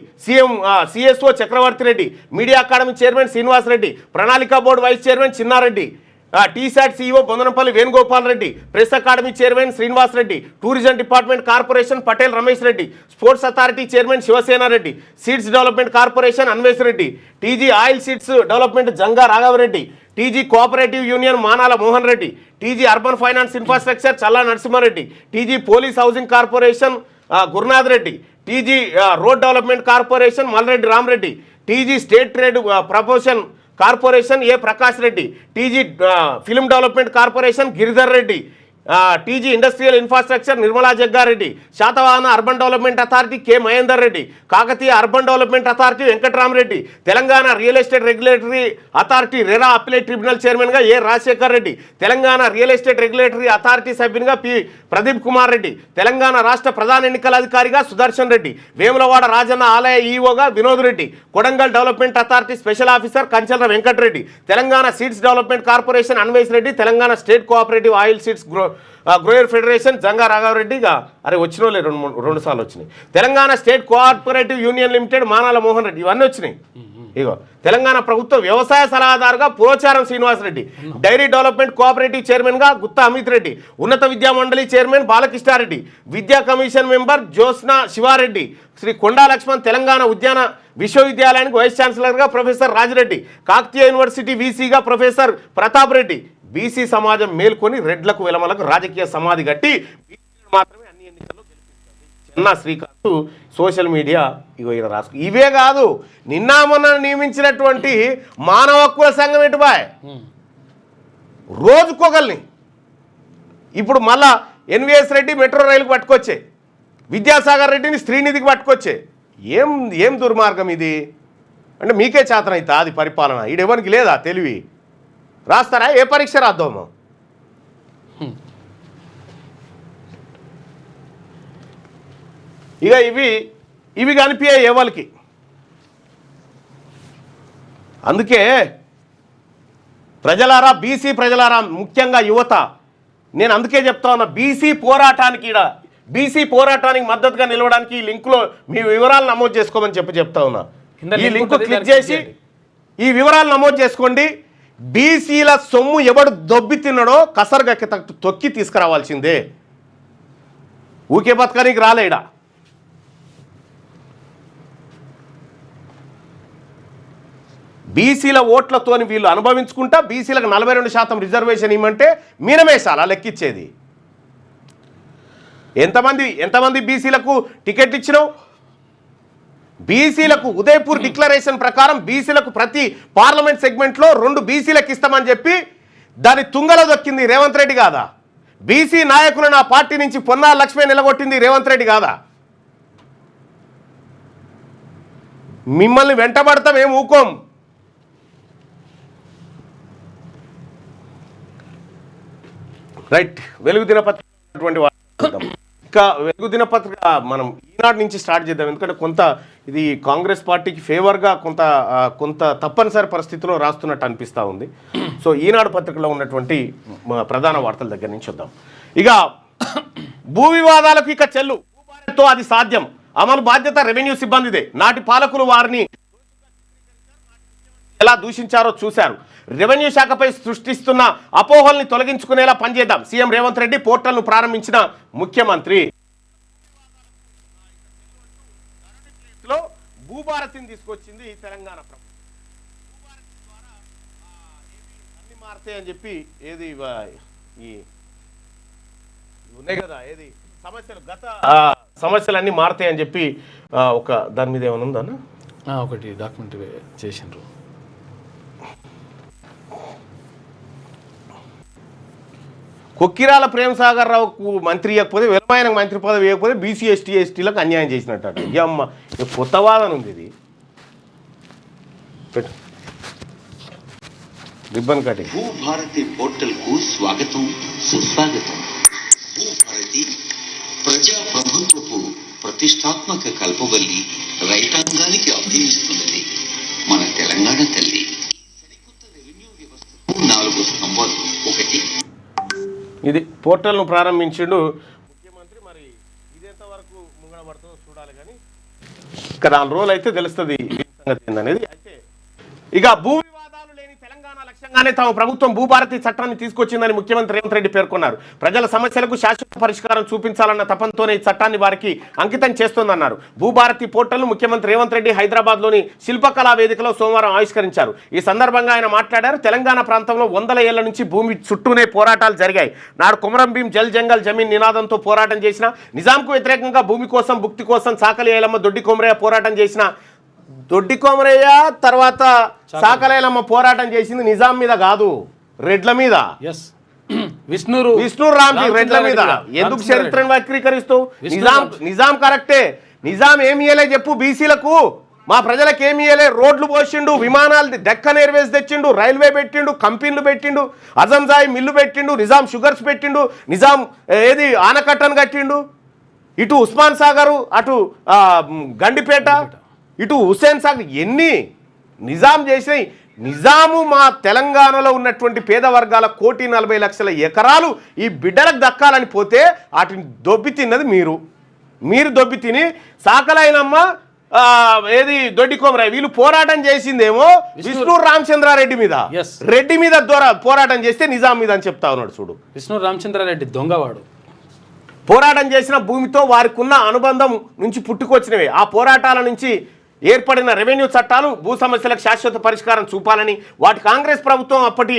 CSO Chakravarthy Reddy, media academy chairman Srinivas Reddy, ప్రణాళికా board vice chairman Chinnareddy, T SAT CEO Bondanapalli Venugopal Reddy, press academy chairman Srinivas Reddy, tourism department corporation Patel Ramesh Reddy, sports authority chairman Shivasena Reddy, seeds development corporation Anvesh Reddy, TG oil seeds development Janga Raghavareddy, TG cooperative union Manala Mohan Reddy, TG urban finance infrastructure Challa Narasimhareddy, TG police housing corporation Gurunath Reddy, TG road development corporation Malreddy Ramareddy, TG state trade promotion corporation A Prakash Reddy, TG film development corporation Giridhar Reddy, TG industrial infrastructure Nirmala Jaggareddy, Satavahana urban development authority K Mahender Reddy, Kakatiya urban development authority Venkataramareddy, Telangana real estate regulatory authority RERA appellate tribunal చైర్మన్గా A Rajasekhar Reddy, Telangana real estate regulatory authority సభ్యునిగా P Pradeep Kumar Reddy, Telangana రాష్ట్ర ప్రధాన ఎన్నికల అధికారిగా సుదర్శన్ రెడ్డి, వేములవాడ రాజన్న ఆలయ ఈఓగా Vinod Reddy, Kodangal development authority special officer Kanchala Venkatreddy, Telangana seeds development corporation Anvesh Reddy, Telangana state cooperative oil seeds grower federation Janga రాఘవరెడ్డిగా అరే వచ్చినోలే 2 సార్లు వచ్చినాయి, Telangana state cooperative union limited Manala Mohan Reddy, ఇవన్నీ వచ్చినాయి. ఇగో తెలంగాణ ప్రభుత్వ వ్యవసాయ సలహాదారుగా Pocharam Srinivasareddy, dairy development cooperative చైర్మన్గా గుత్తా అమిత్ రెడ్డి, ఉన్నత విద్యా మండలి చైర్మన్ బాలకృష్ణారెడ్డి, విద్యా కమిషన్ మెంబర్ జ్యోత్స్న శివారెడ్డి, శ్రీ కొండా లక్ష్మణ్ తెలంగాణ ఉద్యాన విశ్వవిద్యాలయానికి వైస్ ఛాన్సలర్గా ప్రొఫెసర్ రాజిరెడ్డి, కాకతీయ యూనివర్సిటీ వీసీగా ప్రొఫెసర్ ప్రతాప్ రెడ్డి. బీసీ సమాజం మేల్కొని రెడ్లకు వెలమలకు రాజకీయ సమాధి కట్టి మాత్రమే అన్ని ఎన్నికల్లో గెలిపించాలి. చెన్నా శ్రీకాంత్ సోషల్ మీడియా ఇగో ఇలా రాసుకు. ఇవే కాదు, నిన్న మొన్న నియమించినటువంటి మానవ హక్కుల సంఘం ఏంటి బాయ్, రోజుకొకల్ని ఇప్పుడు మళ్ళా ఎన్విఎస్ రెడ్డి మెట్రో రైలుకు పట్టుకొచ్చే, విద్యాసాగర్ రెడ్డిని శ్రీనిధికి పట్టుకొచ్చే. ఏం దుర్మార్గం ఇది అంటే మీకే చేతనైతా అది పరిపాలన? ఈడెవరికి లేదా తెలివి? రాస్తారా? ఏ పరీక్ష రాద్దాము? ఇక ఇవి కనిపించాయి ఎవరికి. అందుకే ప్రజలారా, బీసీ ప్రజలారా, ముఖ్యంగా యువత, నేను అందుకే చెప్తా ఉన్నా, బీసీ పోరాటానికి మద్దతుగా నిలవడానికి ఈ లింకులో మీ వివరాలు నమోదు చేసుకోమని చెప్తా ఉన్నా. ఈ లింకు క్లిక్ చేసి ఈ వివరాలు నమోదు చేసుకోండి. బీసీల సొమ్ము ఎవడు దొబ్బి తిన్నాడో కసరుగా తొక్కి తీసుకురావాల్సిందే. ఊకే బతకానికి రాలేడా. బీసీల ఓట్లతోని వీళ్ళు అనుభవించుకుంటా బీసీలకు 42% రిజర్వేషన్ ఇవ్వమంటే మీనమేసాలా లెక్కిచ్చేది? ఎంతమంది బీసీలకు టికెట్ ఇచ్చినావు? బీసీలకు ఉదయపూర్ డిక్లరేషన్ ప్రకారం బీసీలకు ప్రతి పార్లమెంట్ సెగ్మెంట్లో 2 బీసీలకు ఇస్తామని చెప్పి దాని తుంగలో దొక్కింది రేవంత్ రెడ్డి కాదా? బీసీ నాయకులను ఆ పార్టీ నుంచి పొన్నాల లక్ష్మి నిలగొట్టింది రేవంత్ రెడ్డి కాదా? మిమ్మల్ని వెంటబడతాం, ఏం ఊకోం. రైట్, వెలుగు దినపత్రిక ఇంకా వెలుగు దినపత్రిక మనం ఈనాడు నుంచి స్టార్ట్ చేద్దాం. ఎందుకంటే ఇది కాంగ్రెస్ పార్టీకి ఫేవర్గా కొంత తప్పనిసరి పరిస్థితిలో రాస్తున్నట్టు అనిపిస్తూ ఉంది. సో ఈనాడు పత్రికలో ఉన్నటువంటి ప్రధాన వార్తల దగ్గర నుంచి వద్దాం. ఇక భూ వివాదాలకు ఇక చెల్లు, భూభారత్తో అది సాధ్యం, అమలు బాధ్యత రెవెన్యూ సిబ్బందిదే. నాటి పాలకులు వారిని ఎలా దూషించారో చూశారు. రెవెన్యూ శాఖపై సృష్టిస్తున్న అపోహల్ని తొలగించుకునేలా పనిచేద్దాం. సీఎం రేవంత్ రెడ్డి పోర్టల్ను ప్రారంభించిన ముఖ్యమంత్రి. భూభారతిని తీసుకొచ్చింది తెలంగాణ ప్రభుత్వం. భూభారతి ద్వారా అన్ని మారుతాయి అని చెప్పి ఏది ఉన్నాయి కదా, ఏది సమస్యలు గత సమస్యలన్నీ మారుతాయి అని చెప్పి ఒక దాని మీద ఏమైనా ఉందా? ఒకటి డాక్యుమెంట్ చేసిండ్రు. కొక్కిరాల ప్రేమసాగర్ రావుకు మంత్రి ఇవ్వకపోతే, వెలమాయనకు మంత్రి పదవి ఇవ్వకపోతే బీసీ ఎస్టీలకు అన్యాయం చేసినట్టు. అమ్మ కొత్త వాదన ఉంది ఇది. Ribbon cutting. భూభారతి పోర్టల్ కు స్వాగతం, సుస్వాగతం. భూభారతి ప్రజా ప్రభుత్వపు ప్రతిష్టాత్మక కల్పవల్లి, రైతాంగానికి అభ్యయిస్తున్నది మన తెలంగాణ తల్లి. సరికొత్త రెవెన్యూ వ్యవస్థకు 4 స్తంభాలు. ఒకటి, ఇది పోర్టల్ను ప్రారంభించిండు ముఖ్యమంత్రి. మరి ఇదెంత వరకు ముంగడ పడుతుందో చూడాలి, కానీ ఇక్కడ 4 రోజులు అయితే తెలుస్తుంది సంగతి ఏందనేది. అయితే ఇక భూ వివాదాలు లేని తెలంగాణ లక్ష్యంగానే తమ ప్రభుత్వం భూభారతి చట్టాన్ని తీసుకొచ్చిందని ముఖ్యమంత్రి రేవంత్ రెడ్డి పేర్కొన్నారు. ప్రజల సమస్యలకు శాశ్వత పరిష్కారం చూపించాలన్న తపంతోనే ఈ చట్టాన్ని వారికి అంకితం చేస్తోందన్నారు. భూభారతి పోర్టల్ను ముఖ్యమంత్రి రేవంత్ రెడ్డి హైదరాబాద్లోని శిల్పకళా వేదికలో సోమవారం ఆవిష్కరించారు. ఈ సందర్భంగా ఆయన మాట్లాడారు. తెలంగాణ ప్రాంతంలో 100 ఏళ్ల నుంచి భూమి చుట్టూనే పోరాటాలు జరిగాయి. నాడు కొమరం భీం జల్ జంగల్ జమీన్ నినాదంతో పోరాటం చేసిన, నిజాంకు వ్యతిరేకంగా భూమి కోసం భుక్తి కోసం సాకలి ఏలమ్మ దొడ్డి కొమరయ్య పోరాటం చేసిన, దొడ్డి కొమరయ్య తర్వాత సాకలేలమ్మ పోరాటం చేసింది నిజాం మీద కాదు, రెడ్ల మీద. విష్ణు రామ్జీ రెడ్ల మీద. ఎందుకు చరిత్రను వక్రీకరిస్తూ? నిజాం కరెక్టే. నిజాం ఏమి ఇయ్యలే చెప్పు బీసీలకు? మా ప్రజలకు ఏమి ఇయ్యలే? రోడ్లు పోసిండు, విమానాలు డెక్కన్ ఎయిర్వేస్ తెచ్చిండు, రైల్వే పెట్టిండు, కంపెనీలు పెట్టిండు, అజంజాయి మిల్లు పెట్టిండు, నిజాం షుగర్స్ పెట్టిండు, నిజాం ఏది ఆనకట్టను కట్టిండు. ఇటు ఉస్మాన్ సాగరు, అటు గండిపేట, ఇటు హుస్సేన్ సాగర్. ఎన్ని నిజాం చేసినాయి? నిజాము మా తెలంగాణలో ఉన్నటువంటి పేద వర్గాల 1,40,00,000 ఎకరాలు ఈ బిడ్డలకు దక్కాలని పోతే వాటిని దొబ్బి తిన్నది మీరు దొబ్బి తిని సాకలైనమ్మ ఏది దొడ్డి కొమరాయి వీళ్ళు పోరాటం చేసిందేమో విష్ణు రామచంద్రారెడ్డి మీద, Yes. రెడ్డి మీద ద్వారా పోరాటం చేస్తే నిజాం మీద అని చెప్తా ఉన్నాడు చూడు. విష్ణు రామచంద్రారెడ్డి దొంగవాడు. పోరాటం చేసిన భూమితో వారికి ఉన్న అనుబంధం నుంచి పుట్టుకొచ్చినవి. ఆ పోరాటాల నుంచి ఏర్పడిన రెవెన్యూ చట్టాలు భూ సమస్యలకు శాశ్వత పరిష్కారం చూపాలని వాటి కాంగ్రెస్ ప్రభుత్వం అప్పటి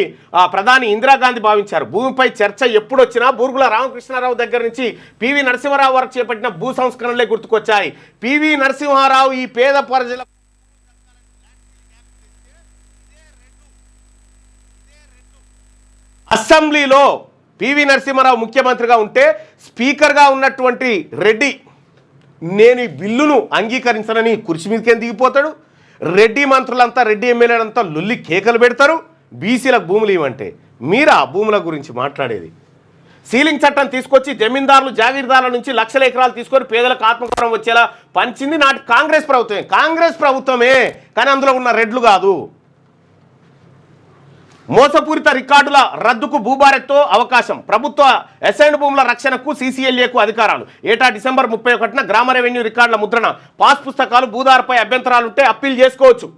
ప్రధాని ఇందిరాగాంధీ భావించారు. భూమిపై చర్చ ఎప్పుడొచ్చినా బూరుగుల రామకృష్ణారావు దగ్గర నుంచి పివి నరసింహారావు వరకు చేపట్టిన భూ సంస్కరణలే గుర్తుకొచ్చాయి. పివి నరసింహారావు ఈ పేద ప్రజల అసెంబ్లీలో పివి నరసింహారావు ముఖ్యమంత్రిగా ఉంటే స్పీకర్గా ఉన్నటువంటి రెడ్డి నేను ఈ బిల్లును అంగీకరించనని కుర్చీ మీదకి దిగిపోతాడు. రెడ్డి మంత్రులంతా రెడ్డి ఎమ్మెల్యేలంతా లొల్లి కేకలు పెడతారు. బీసీలకు భూములు ఇవ్వంటే మీరా భూముల గురించి మాట్లాడేది? సీలింగ్ చట్టం తీసుకొచ్చి జమీందారులు జాగీర్దారుల నుంచి లక్షల ఎకరాలు తీసుకొని పేదలకు ఆత్మగౌరవం వచ్చేలా పంచింది నాటి కాంగ్రెస్ ప్రభుత్వమే కానీ అందులో ఉన్న రెడ్లు కాదు. మోసపూరిత రికార్డుల రద్దుకు భూభారత్తో అవకాశం. ప్రభుత్వ అసైన్డ్ భూముల రక్షణకు సీసీఎల్ఏకు అధికారాలు. ఏటా డిసెంబర్ 31న గ్రామ రెవెన్యూ రికార్డుల ముద్రణ. పాస్ పుస్తకాలు భూదారుపై అభ్యంతరాలుంటే అప్పీల్ చేసుకోవచ్చు.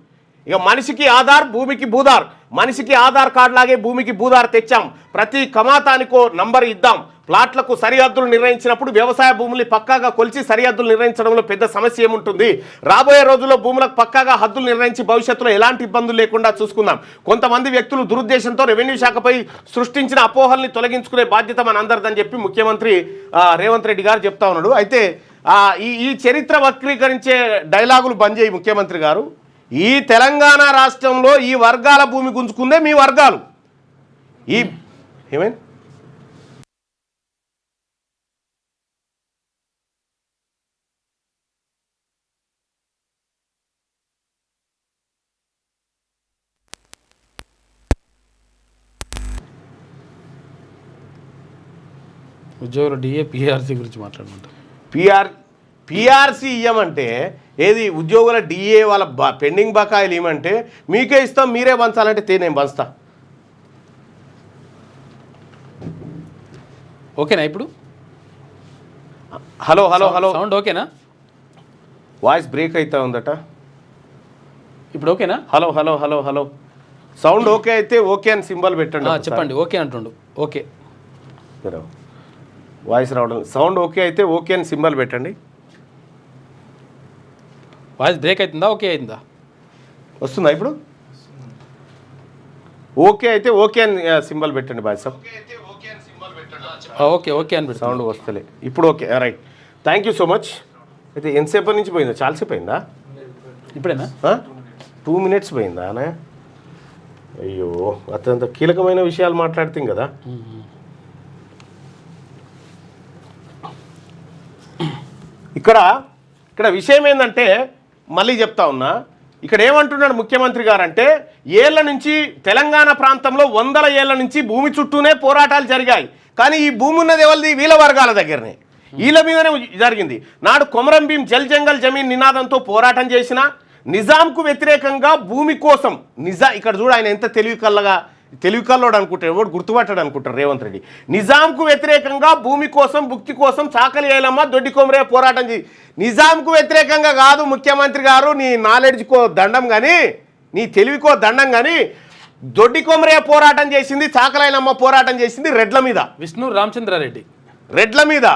ఇక మనిషికి ఆధార్ భూమికి భూదార్. మనిషికి ఆధార్ కార్డు లాగే భూమికి భూదార్ తెచ్చాం. ప్రతి కమాతానికో నంబర్ ఇద్దాం. ప్లాట్లకు సరిహద్దులు నిర్ణయించినప్పుడు వ్యవసాయ భూముల్ని పక్కాగా కొలిచి సరిహద్దులు నిర్ణయించడంలో పెద్ద సమస్య ఏముంటుంది? రాబోయే రోజుల్లో భూములకు పక్కాగా హద్దులు నిర్ణయించి భవిష్యత్తులో ఎలాంటి ఇబ్బందులు లేకుండా చూసుకుందాం. కొంతమంది వ్యక్తులు దురుద్దేశంతో రెవెన్యూ శాఖపై సృష్టించిన అపోహల్ని తొలగించుకునే బాధ్యత మనందరిదని చెప్పి ముఖ్యమంత్రి రేవంత్ రెడ్డి గారు చెప్తా ఉన్నాడు. అయితే ఈ చరిత్ర వక్రీకరించే డైలాగులు బంద్ చేయి ముఖ్యమంత్రి గారు. ఈ తెలంగాణ రాష్ట్రంలో ఈ వర్గాల భూమి గుంజుకుందే మీ వర్గాలు. ఏమైంది? ఉద్యోగుల డిఏ పిఆర్సీ గురించి మాట్లాడుకుంటారు. పిఆర్సీ ఇవ్వమంటే ఏది ఉద్యోగుల డిఏ వాళ్ళ పెండింగ్ బకాయిలు ఇవ్వమంటే మీకే ఇస్తాం మీరే పంచాలంటే నేను పంచుతా. ఓకేనా ఇప్పుడు? హలో హలో హలో సౌండ్ ఓకేనా? వాయిస్ బ్రేక్ అవుతా ఉందట. ఇప్పుడు ఓకేనా? Hello hello hello hello sound okay అయితే ఓకే అని సింబల్ పెట్టండి. చెప్పండి. ఓకే అంటుండు. ఓకే వాయిస్ రావడం. సౌండ్ ఓకే అయితే ఓకే అని సింబల్ పెట్టండి. వాయిస్ బ్రేక్ అవుతుందా? ఓకే అయిందా? వస్తుందా ఇప్పుడు? ఓకే అయితే ఓకే అని సింబల్ పెట్టండి బాయ్ సార్. ఓకే ఓకే అని సౌండ్ వస్తలే ఇప్పుడు. Okay right. Thank you so much. అయితే ఎంతసేపటి నుంచి పోయిందా? చాలాసేపు అయిందా? ఇప్పుడేనా? 2 minutes పోయిందా? అయ్యో అత్యంత కీలకమైన విషయాలు మాట్లాడుతాం కదా. ఇక్కడ విషయం ఏంటంటే మళ్ళీ చెప్తా ఉన్నా. ఇక్కడ ఏమంటున్నాడు ముఖ్యమంత్రి గారు అంటే ఏళ్ల నుంచి తెలంగాణ ప్రాంతంలో 100 ఏళ్ల నుంచి భూమి చుట్టూనే పోరాటాలు జరిగాయి. కానీ ఈ భూమి ఉన్నది ఎవరిది? వీళ్ళ వర్గాల దగ్గరనే, వీళ్ళ మీదనే జరిగింది. నాడు కొమరం భీం జల్ జంగల్ జమీన్ నినాదంతో పోరాటం చేసిన నిజాంకు వ్యతిరేకంగా భూమి కోసం ఇక్కడ చూడు ఆయన ఎంత తెలివి కల్లోడు అనుకుంటాడు, ఎవడు గుర్తుపట్టాడు అనుకుంటారు రేవంత్ రెడ్డి. నిజాంకు వ్యతిరేకంగా భూమి కోసం భుక్తి కోసం చాకలి ఏలమ్మ దొడ్డి కొమరే పోరాటం చేసి నిజాంకు వ్యతిరేకంగా కాదు ముఖ్యమంత్రి గారు. నీ నాలెడ్జ్కో దండం కానీ నీ తెలివికో దండం కానీ దొడ్డి కొమరే పోరాటం చేసింది, చాకలైనమ్మ పోరాటం చేసింది రెడ్ల మీద. విష్ణు రామచంద్రారెడ్డి రెడ్ల మీద.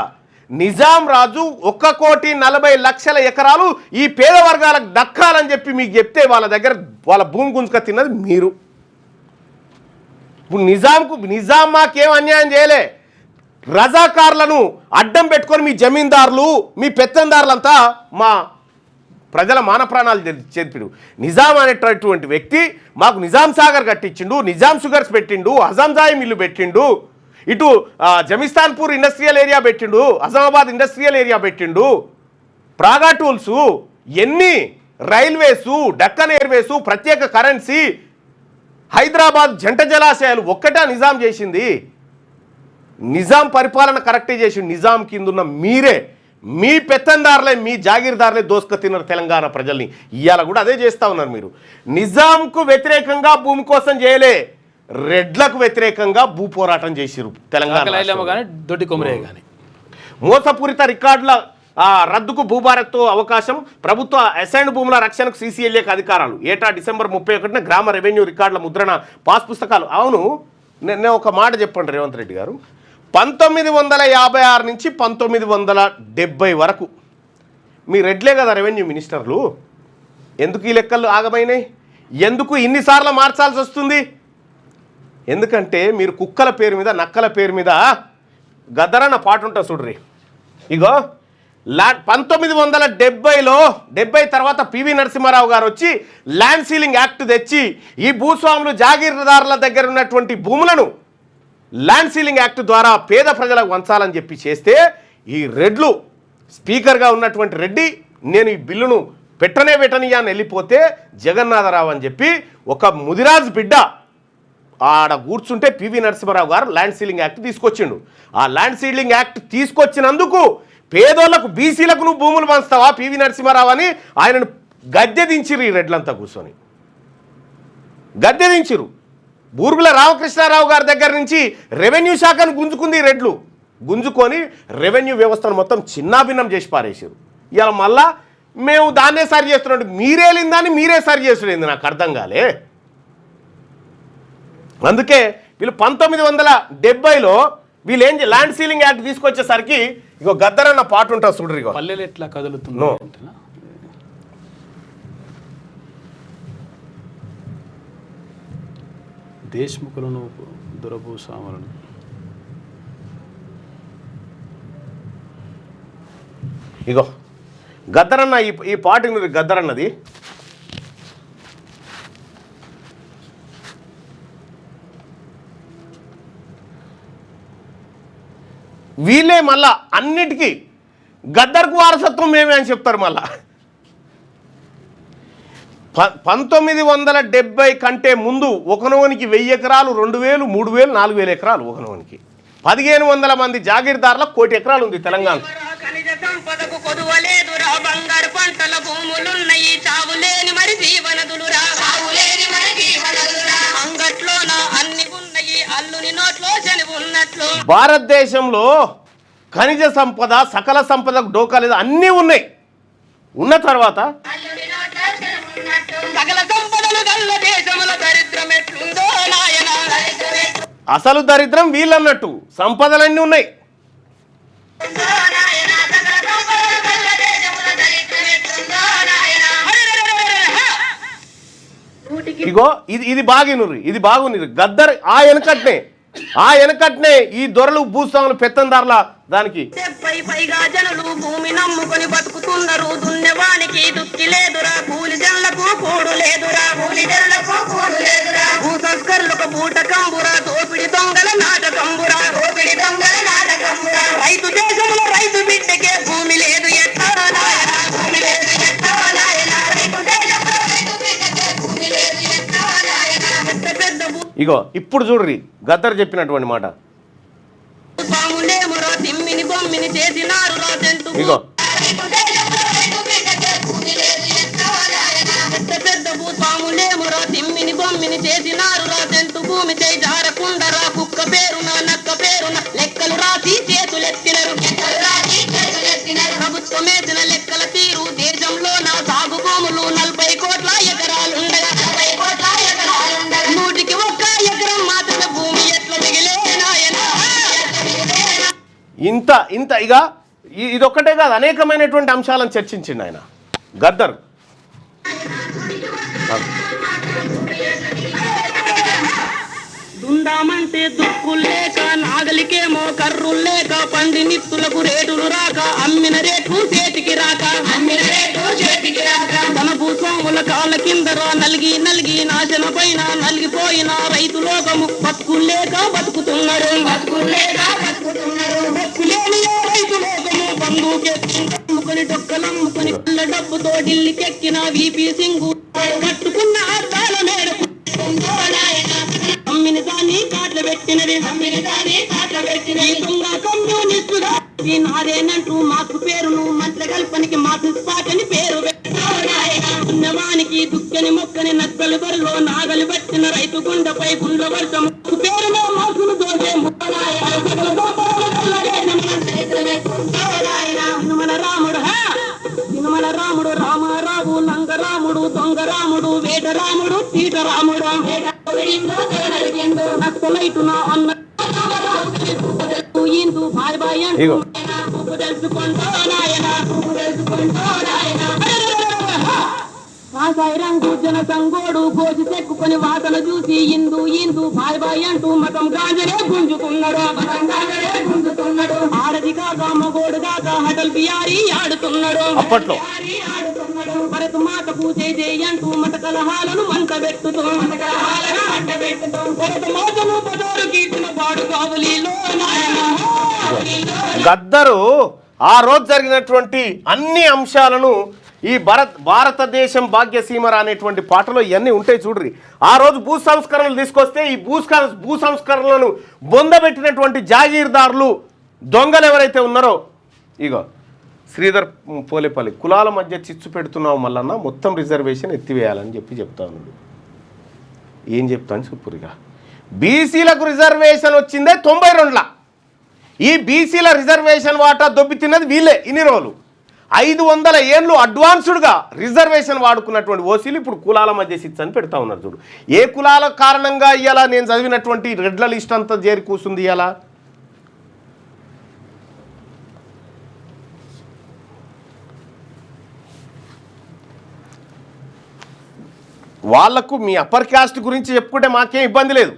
నిజాం రాజు 1,40,00,000 ఎకరాలు ఈ పేద వర్గాలకు దక్కాలని చెప్పి మీకు చెప్తే వాళ్ళ దగ్గర వాళ్ళ భూమి గుంజుక తిన్నది మీరు. ఇప్పుడు నిజాం మాకేం అన్యాయం చేయలే. రజాకార్లను అడ్డం పెట్టుకొని మీ జమీందారులు మీ పెత్తందారులంతా మా ప్రజల మానప్రాణాలు చేర్పిడు. నిజాం అనేటటువంటి వ్యక్తి మాకు నిజాం సాగర్ కట్టించిండు, నిజాం షుగర్స్ పెట్టిండు, హజంజాయి మిల్లు పెట్టిండు, ఇటు జమిస్తాన్పూర్ ఇండస్ట్రియల్ ఏరియా పెట్టిండు, అజామాబాద్ ఇండస్ట్రియల్ ఏరియా పెట్టిండు, ప్రాగా టూల్స్, ఎన్ని రైల్వేసు, డక్కన్ ఎయిర్వేసు, ప్రత్యేక కరెన్సీ, హైదరాబాద్ జంట జలాశయాలు ఒక్కటే నిజాం చేసింది. నిజాం పరిపాలన కరెక్టే చేసిండు. నిజాం కిందున్న మీరే మీ పెత్తందారులే మీ జాగీర్దారులే దోసుక తిన్నారు తెలంగాణ ప్రజల్ని. ఇవాళ కూడా అదే చేస్తూ ఉన్నారు మీరు. నిజాంకు వ్యతిరేకంగా భూమి కోసం చేయలే, రెడ్లకు వ్యతిరేకంగా భూ పోరాటం చేసిరు తెలంగాణ. దొడ్డి కొమరే కానీ మోసపూరిత రికార్డుల రద్దుకు భూభారత్తో అవకాశం, ప్రభుత్వ అసైన్డ్ భూముల రక్షణకు సీసీఎల్ఏకి అధికారాలు, ఏటా డిసెంబర్ 31న గ్రామ రెవెన్యూ రికార్డుల ముద్రణ పాస్ పుస్తకాలు. అవును, నేను ఒక మాట చెప్పండి రేవంత్ రెడ్డి గారు, 1956 నుంచి 1970 వరకు మీ రెడ్లే కదా రెవెన్యూ మినిస్టర్లు, ఎందుకు ఈ లెక్కలు ఆగమైనాయి? ఎందుకు ఇన్నిసార్లు మార్చాల్సి వస్తుంది? ఎందుకంటే మీరు కుక్కల పేరు మీద నక్కల పేరు మీద గద్దరన్న పాట ఉంటుంది చూడ్రి. ఇగో 1970లో 70 తర్వాత పివి నరసింహారావు గారు వచ్చి ల్యాండ్ సీలింగ్ యాక్ట్ తెచ్చి ఈ భూస్వాములు జాగీర్దారుల దగ్గర ఉన్నటువంటి భూములను ల్యాండ్ సీలింగ్ యాక్ట్ ద్వారా పేద ప్రజలకు వంచాలని చెప్పి చేస్తే ఈ రెడ్లు స్పీకర్గా ఉన్నటువంటి రెడ్డి నేను ఈ బిల్లును పెట్టనియా అని వెళ్ళిపోతే జగన్నాథరావు అని చెప్పి ఒక ముదిరాజు బిడ్డ ఆడ కూర్చుంటే పివి నరసింహారావు గారు ల్యాండ్ సీలింగ్ యాక్ట్ తీసుకొచ్చిండు. ఆ ల్యాండ్ సీలింగ్ యాక్ట్ తీసుకొచ్చినందుకు పేదోళ్లకు బీసీలకు నువ్వు భూములు పంచుతావా పివి నరసింహారావు అని ఆయనను గద్దె దించిరు. ఈ రెడ్లంతా కూర్చొని గద్దె దించిరు. బూరుగుల రామకృష్ణారావు గారి దగ్గర నుంచి రెవెన్యూ శాఖను గుంజుకుంది ఈ రెడ్లు. గుంజుకొని రెవెన్యూ వ్యవస్థను మొత్తం చిన్నాభిన్నం చేసి పారేసారు. ఇలా మళ్ళా మేము దాన్నే సరి చేస్తున్నాం, మీరేలిందని మీరే సరి చేసుడేంది నాకు అర్థం కాలే. అందుకే వీళ్ళు 1970లో వీళ్ళు ఏం ల్యాండ్ సీలింగ్ యాక్ట్ తీసుకొచ్చేసరికి ఇగో గద్దరన్న పాట ఉంటుంది చూడరు. ఇగో పల్లెలు ఎట్లా కదులుతుందో దేశముఖులను దురభూషాములను ఇగో గద్దరన్న ఈ పాట గద్దరన్నది. వీళ్ళే మళ్ళా అన్నిటికీ గద్దర్కు వారసత్వం మేమే అని చెప్తారు. మళ్ళా 1970 కంటే ముందు ఒకనోనికి 1000 ఎకరాలు, 2000, 3000, 4000 ఎకరాలు ఒకనోనికి. 1500 మంది జాగీర్దారుల 1 కోటి ఎకరాలు ఉంది తెలంగాణ. భారతదేశంలో ఖనిజ సంపద సకల సంపదకు డోకా లేదు, అన్నీ ఉన్నాయి. ఉన్న తర్వాత అసలు దరిద్రం వీళ్ళన్నట్టు సంపదలన్నీ ఉన్నాయి. ఇగో ఇది బాగినురు, ఇది బాగున్నారు. గద్దర్ ఆ వెనకట్నే ఈ దొరలు భూస్వాములు పెత్తందారుల దానికి పైగా జనులు భూమి నమ్ముకొని బతుకుతున్నారు. దున్నవానికి దుక్కి లేదురా, కూలి జనులకు కూడు లేదురా, భూ సంస్కరణలకు బూటకంబురా, దోపిడి దొంగల నాటకంబురా, రైతు దేశంలో రైతు బిడ్డకే భూమి లేదు ఎట్లా నాయనా, భూమి లేదు ఎట్లా నాయనా, రైతు దేశంలో రైతు బిడ్డకే భూమి లేదు ఎట్లా నాయనా. పెద్ద ఇగో ఇప్పుడు చూడ్రి గద్దర్ చెప్పినటువంటి మాట. ఇగో పెద్ద భూస్వాములేమురో తిమ్మిని బొమ్మిని చేసినారు రా, తెంతు భూమి చేయి జారకుండరా, కుక్క పేరున నక్క పేరున లెక్కలు రాసి చేతులెత్తినరు. ప్రభుత్వం వేసిన లెక్కల తీరు దేశంలో నా సాగు భూములు 40 కోట్ల ఎకరాలు ఉండగా, 100కి 1 ఎకరం మాత్రమే భూమి ఎట్లా మిగిలే నాయనా. ఇంత ఇక ఇదొక్కటే కాదు, అనేకమైనటువంటి అంశాలను చర్చించిండు ఆయన గద్దర్. దుందామంటే దుక్కులు లేక, నాగలికేమో కర్రులు లేక, పండి నిత్తులకు రేటులు రాక, అమ్మిన రేటు చేతికి రాక, తన భూస్వాముల కాళ్ళ కిందరా నలిగి నాశన పైన నలిగిపోయిన రైతు లోకము బతుకులు లేక బతుకుతున్నారు. బతుకులేని రైతు లోకము బంధువుకెత్తుకొని డొక్కలమ్ముకొని పిల్ల డబ్బుతో ఢిల్లీకెక్కిన వీపీ సింగు కట్టుకున్న అద్దాల మేరకు అమ్మిని దాన్ని కాట్ల పెట్టినది, కమ్యూనిస్టుగా నాదేనంటూ మాకు పేరును మంత్ర కల్పనికి మార్క్సిస్ట్ పార్టీని పేరు ఉన్నవానికి దుక్కని మొక్కని నక్కలు బరిలో నాగలి పట్టిన రైతు గుండెపై గుండ్ల వర్షం పేరులో మార్కులు దోసే మన రాముడు బాయ్ ఇగో నువ్వు తెలుసుకుంటో నాయన నువ్వు తెలుసుకుంటో నాయన కాసాయి రంగు జన సంగోడు కోసి చెక్కుకొని వాసన చూసి ఇందు ఇందు బాయ్ బాయ్ అంటూ మతం గాజనే గుంజుకున్నాడు మతం గాజనే గుంజుతున్నాడు ఆడది కాక మగోడు కాక హటల్ బియారి ఆడుతున్నాడు అప్పట్లో భరత మాత పూజే అంటూ మత కలహాలను మంట పెట్టుతూ భరత మాతను పదోరు కీర్తిన పాడు కావలిలో గద్దరు ఆ రోజు జరిగినటువంటి అన్ని అంశాలను ఈ భారతదేశం భాగ్యసీమర అనేటువంటి పాటలో ఇవన్నీ ఉంటాయి చూడ్రి. ఆ రోజు భూ సంస్కరణలు తీసుకొస్తే ఈ భూ సంస్కరణలను బొందబెట్టినటువంటి జాగీర్దారులు దొంగలు ఎవరైతే ఉన్నారో ఇగో శ్రీధర్ పోలేపల్లి కులాల మధ్య చిచ్చు పెడుతున్నావు మల్లన్న మొత్తం రిజర్వేషన్ ఎత్తివేయాలని చెప్తా ఉన్నాడు. ఏం చెప్తాను చెప్పురిగా బీసీలకు రిజర్వేషన్ వచ్చిందే 92ల. ఈ బీసీల రిజర్వేషన్ వాటా దొబ్బి తిన్నది వీళ్ళే ఇన్ని రోజులు. 500 ఏళ్ళు అడ్వాన్స్డ్గా రిజర్వేషన్ వాడుకున్నటువంటి ఓసీలు ఇప్పుడు కులాల మధ్య చిచ్చు అని పెడతా ఉన్నారు చూడు. ఏ కులాల కారణంగా ఇవాళ నేను చదివినటువంటి రెడ్ల లిస్ట్ అంతా చేరి కూర్చుంది ఇవాళ? వాళ్లకు మీ అప్పర్ క్యాస్ట్ గురించి చెప్పుకుంటే మాకేం ఇబ్బంది లేదు.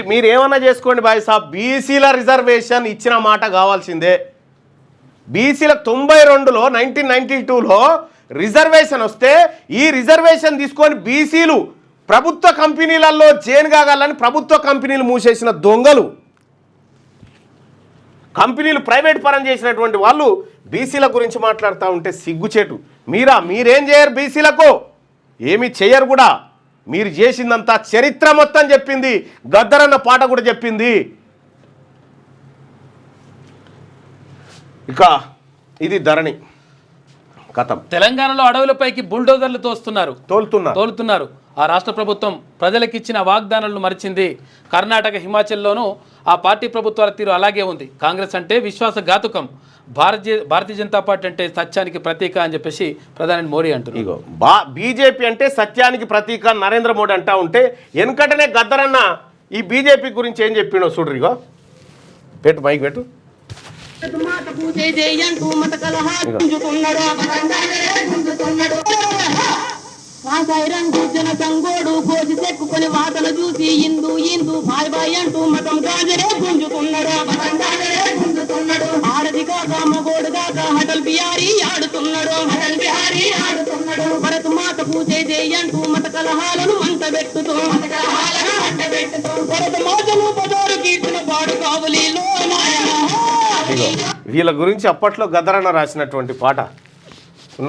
మీరు ఏమన్నా చేసుకోండి బాయ్ సాబ్, బీసీల రిజర్వేషన్ ఇచ్చిన మాట కావాల్సిందే. బీసీలకు 92లో 1992లో రిజర్వేషన్ వస్తే ఈ రిజర్వేషన్ తీసుకొని బీసీలు ప్రభుత్వ కంపెనీలలో జైన్ కాగాలని ప్రభుత్వ కంపెనీలు మూసేసిన దొంగలు, కంపెనీలు ప్రైవేట్ పరం చేసినటువంటి వాళ్ళు బీసీల గురించి మాట్లాడుతూ ఉంటే సిగ్గుచేటు. మీరేం చేయరు, బీసీలకు ఏమీ చేయరు కూడా. మీరు చేసిందంతా చరిత్ర మొత్తం చెప్పింది, గద్దరన్న పాట కూడా చెప్పింది. ఇక ఇది ధరణి కథం. తెలంగాణలో అడవులపైకి బుల్డోజర్లు తోలుతున్నారు. ఆ రాష్ట్ర ప్రభుత్వం ప్రజలకు ఇచ్చిన వాగ్దానాలను మరిచింది. కర్ణాటక, హిమాచల్లోనూ ఆ పార్టీ ప్రభుత్వాల తీరు అలాగే ఉంది. కాంగ్రెస్ అంటే విశ్వాసఘాతుకం, భారతీయ జనతా పార్టీ అంటే సత్యానికి ప్రతీక అని చెప్పేసి ప్రధాని మోడీ అంటున్నారు. ఇగో బీజేపీ అంటే సత్యానికి ప్రతీక నరేంద్ర మోడీ అంటా ఉంటే వెనుకటనే గద్దరన్న ఈ బీజేపీ గురించి ఏం చెప్పిండో చూడ్రు. ఇగో పెట్టు, మైక్ పెట్టు. సంగోడు కోసి చెక్కుకొని వాసన చూసి ఇందు ఇందు బాయ్ బాయ్ అంటూ మతం గాజనే గుంజుతున్నాడు ఆడది కాక మగోడు కాక హటల్ బియారి ఆడుతున్నాడు భరత మాత పూజే అంటూ మత కలహాలను మంట పెట్టుతూ భరత మాతను పదోరు కీర్తిన పాడు కావలిలో. వీళ్ళ గురించి అప్పట్లో గద్దరన్న రాసినటువంటి పాట,